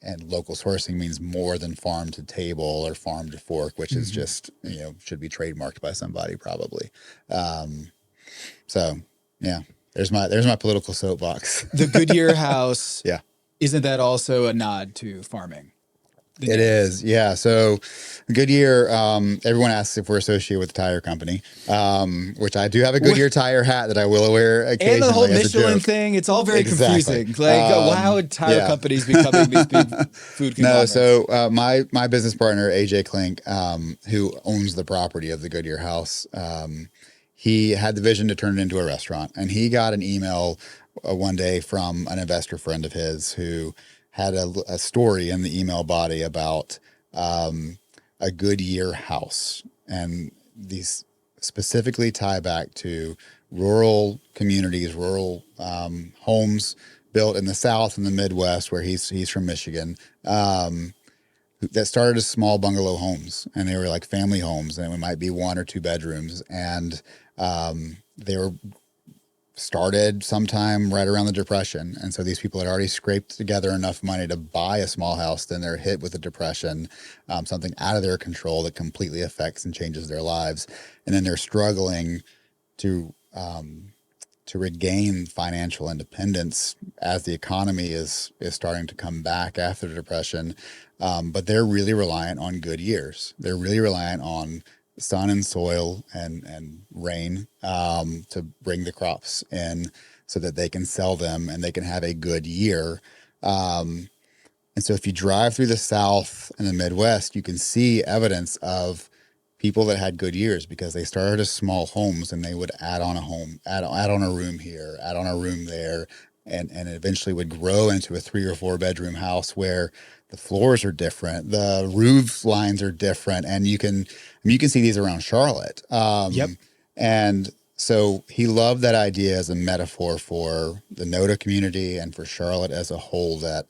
and local sourcing means more than farm to table or farm to fork, which is just, should be trademarked by somebody probably. There's my political soapbox. The Goodyear House. Yeah. Isn't that also a nod to farming? It is. Yeah. So Goodyear, everyone asks if we're associated with the tire company, which I do have a Goodyear tire hat that I will wear occasionally. And the whole as a Michelin joke. thing, it's all very Exactly. confusing. Like, why would tire companies becoming these big food conglomerates? No, so my business partner, AJ Klink, who owns the property of the Goodyear house, he had the vision to turn it into a restaurant. And he got an email one day from an investor friend of his who had a story in the email body about a Goodyear house. And these specifically tie back to rural communities, rural homes built in the South and the Midwest, where he's from Michigan, that started as small bungalow homes. And they were like family homes, and it might be 1 or 2 bedrooms. And they were started sometime right around the Depression. And so these people had already scraped together enough money to buy a small house. Then they're hit with the Depression, something out of their control that completely affects and changes their lives. And then they're struggling to regain financial independence as the economy is starting to come back after the Depression. But they're really reliant on good years. They're really reliant on sun and soil and rain to bring the crops in so that they can sell them and they can have a good year. And so if you drive through the South and the Midwest, you can see evidence of people that had good years because they started as small homes and they would add on a home, add on a room here, add on a room there, and eventually would grow into a 3 or 4 bedroom house where the floors are different, the roof lines are different, and you can see these around Charlotte. Yep. And so he loved that idea as a metaphor for the NODA community and for Charlotte as a whole, that,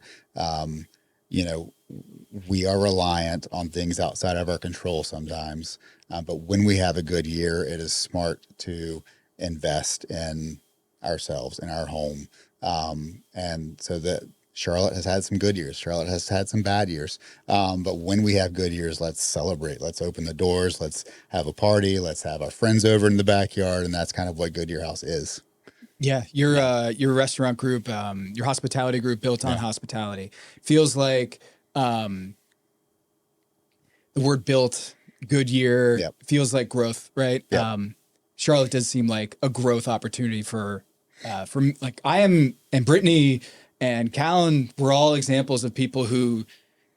we are reliant on things outside of our control sometimes. But when we have a good year, it is smart to invest in ourselves, in our home. And so that Charlotte has had some good years. Charlotte has had some bad years. But when we have good years, let's celebrate. Let's open the doors. Let's have a party. Let's have our friends over in the backyard. And that's kind of what Goodyear House is. Yeah, your restaurant group, your hospitality group built on hospitality feels like the word built, Goodyear, feels like growth, right? Yep. Charlotte does seem like a growth opportunity for like I am, and Brittany and Callan were all examples of people who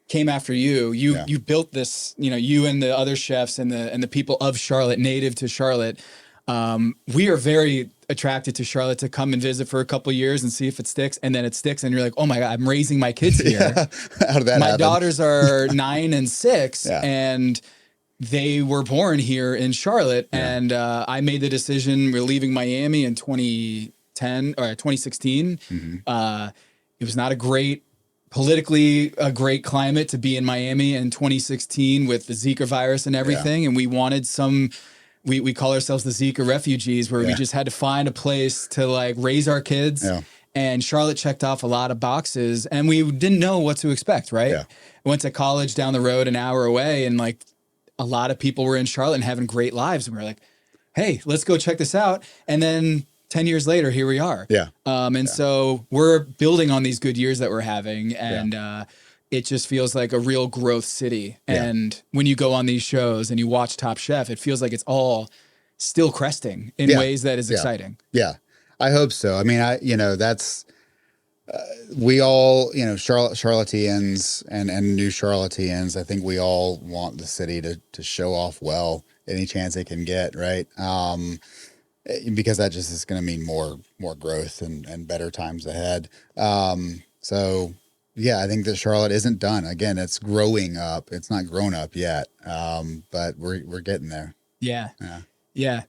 came after you. You built this, you and the other chefs and the people of Charlotte, native to Charlotte. We are very attracted to Charlotte to come and visit for a couple of years and see if it sticks. And then it sticks. And you're like, oh my God, I'm raising my kids here. How did that my happen? daughters are 9 and 6 and they were born here in Charlotte. And I made the decision, we're leaving Miami in 2016. It was not politically a great climate to be in Miami in 2016 with the Zika virus and everything. And we wanted we call ourselves the Zika refugees, where we just had to find a place to like raise our kids. Yeah. And Charlotte checked off a lot of boxes and we didn't know what to expect, right? Yeah. I went to college down the road an hour away and like a lot of people were in Charlotte and having great lives. And we were like, hey, let's go check this out. And then 10 years later, here we are. Yeah. So we're building on these good years that we're having. And it just feels like a real growth city. And when you go on these shows and you watch Top Chef, it feels like it's all still cresting in ways that is exciting. Yeah, I hope so. I mean, that's, we all, Charlotteans and new Charlotteans, I think we all want the city to show off well any chance it can get, right? Because that just is going to mean more growth and better times ahead. I think that Charlotte isn't done. Again, it's growing up. It's not grown up yet, but we're getting there. Yeah.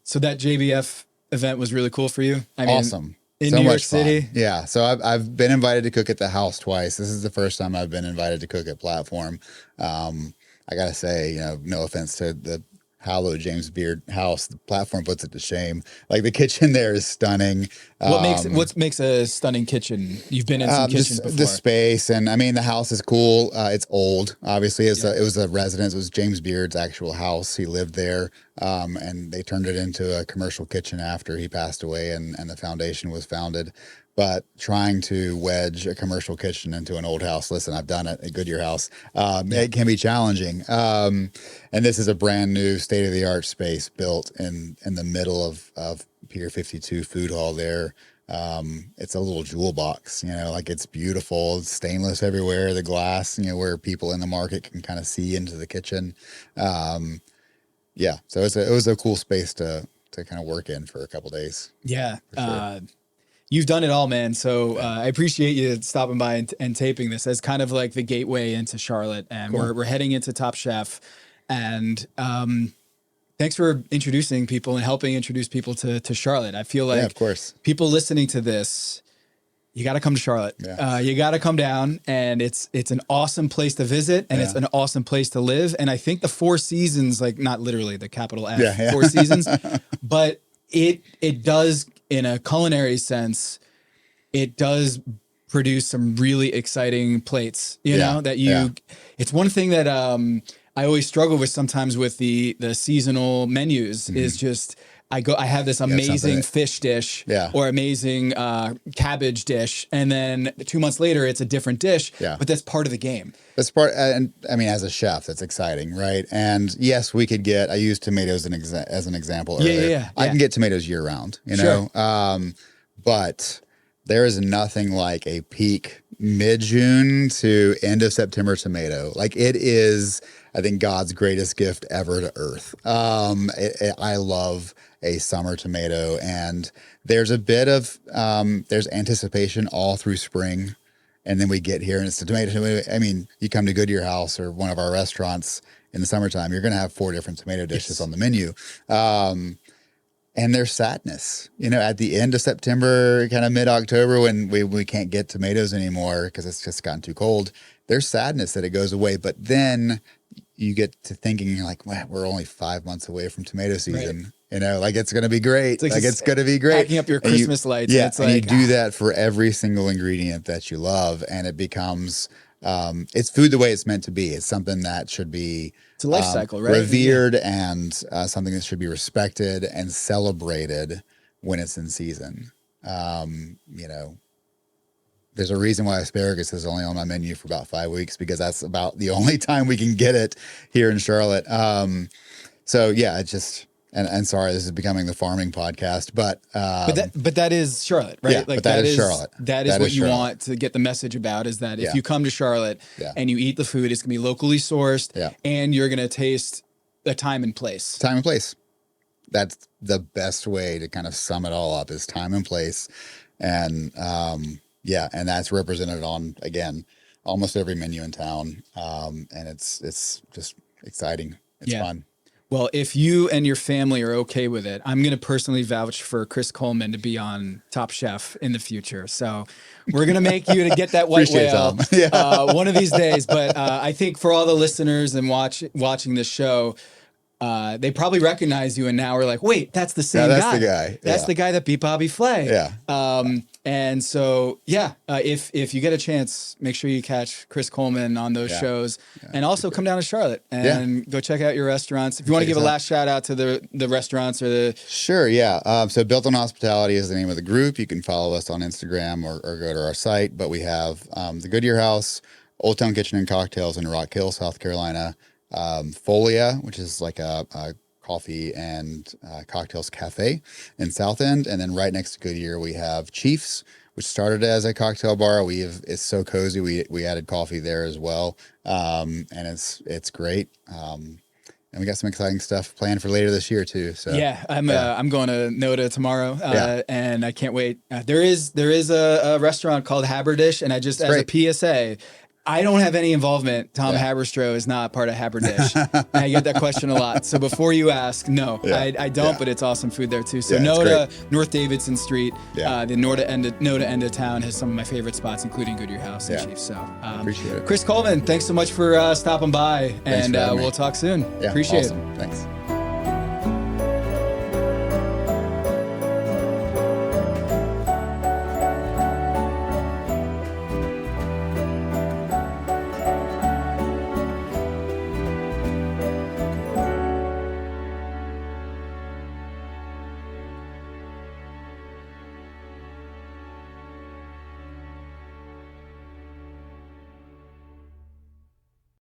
So that JBF event was really cool for you. I mean, awesome. In New York City. Fun. Yeah. So I've been invited to cook at the house twice. This is the first time I've been invited to cook at Platform. I gotta say, no offense to the hallowed James Beard house, the Platform puts it to shame. Like the kitchen there is stunning. What makes a stunning kitchen? You've been in some kitchens before. The space, and I mean the house is cool. It's old, obviously. It was a residence. It was James Beard's actual house. He lived there, and they turned it into a commercial kitchen after he passed away, and the foundation was founded. but trying to wedge a commercial kitchen into an old house. Listen, I've done it at Goodyear House. It can be challenging. And this is a brand new state of the art space built in the middle of Pier 52 food hall there. It's a little jewel box, like it's beautiful. It's stainless everywhere. The glass, where people in the market can kind of see into the kitchen. So it was a cool space to kind of work in for a couple days. Yeah. Sure. You've done it all, man. So I appreciate you stopping by and taping this as kind of like the gateway into Charlotte. And Cool. we're heading into Top Chef. And thanks for introducing people and helping introduce people to Charlotte. I feel like of course. people listening to this, you got to come to Charlotte. Yeah. You got to come down, and it's an awesome place to visit, and it's an awesome place to live. And I think the Four Seasons, like not literally the capital F, Four Seasons, but it does, in a culinary sense, it does produce some really exciting plates, it's one thing that I always struggle with sometimes with the seasonal menus is just, I have this amazing fish dish or amazing cabbage dish. And then 2 months later, it's a different dish, but that's part of the game. That's part, and I mean, as a chef, that's exciting, right? And yes, we could I used tomatoes as an example earlier. I can get tomatoes year round, Sure. But there is nothing like a peak mid-June to end of September tomato. Like it is, I think, God's greatest gift ever to earth. I love a summer tomato, and there's a bit of, there's anticipation all through spring. And then we get here and it's the tomato. I mean, you come to Goodyear House or one of our restaurants in the summertime, you're going to have 4 different tomato dishes on the menu. And there's sadness, at the end of September, kind of mid-October, when we can't get tomatoes anymore because it's just gotten too cold. There's sadness that it goes away. But then you get to thinking, you're like, wow, we're only 5 months away from tomato season. Right. Like it's going to be great. It's going to be great. Packing up your Christmas lights. Yeah, it's and you do that for every single ingredient that you love, and it becomes it's food the way it's meant to be. It's something that should be it's a life cycle, right? Revered and something that should be respected and celebrated when it's in season. There's a reason why asparagus is only on my menu for about 5 weeks, because that's about the only time we can get it here in Charlotte. It's just. And sorry, this is becoming the farming podcast, but that is Charlotte, right? Yeah, but that is Charlotte. That is what you want to get the message about, is that if you come to Charlotte and you eat the food, it's gonna be locally sourced, and you're gonna taste the time and place. Time and place. That's the best way to kind of sum it all up, is time and place, and and that's represented on, again, almost every menu in town, and it's just exciting. It's fun. Well, if you and your family are okay with it, I'm going to personally vouch for Chris Coleman to be on Top Chef in the future. So we're going to make you to get that white whale one of these days. But I think for all the listeners and watching this show, they probably recognize you, and now we're like, wait, that's the same guy. That's the guy. That's the guy that beat Bobby Flay. Yeah. And so, if you get a chance, make sure you catch Chris Coleman on those shows, and also come down to Charlotte and go check out your restaurants. If you want to give a last shout out to the restaurants or the... Sure, yeah. So Built on Hospitality is the name of the group. You can follow us on Instagram or go to our site. But we have the Goodyear House, Old Town Kitchen and Cocktails in Rock Hill, South Carolina, Folia, which is like a coffee and cocktails cafe in South End, and then right next to Goodyear we have Chiefs, which started as a cocktail bar. It's so cozy. We added coffee there as well, and it's great. And we got some exciting stuff planned for later this year too. So I'm going to NOTA tomorrow, and I can't wait. There is a restaurant called Haberdish, and I just as a PSA. I don't have any involvement. Tom Haberstroh is not part of Haberdish. I get that question a lot. So before you ask, no, I don't, but it's awesome food there too. So NOTA, North Davidson Street, the NOTA end of town has some of my favorite spots, including Goodyear House and Chiefs. So appreciate it. Chris Coleman, thanks so much for stopping by, and we'll talk soon. Yeah, appreciate awesome. it. Thanks.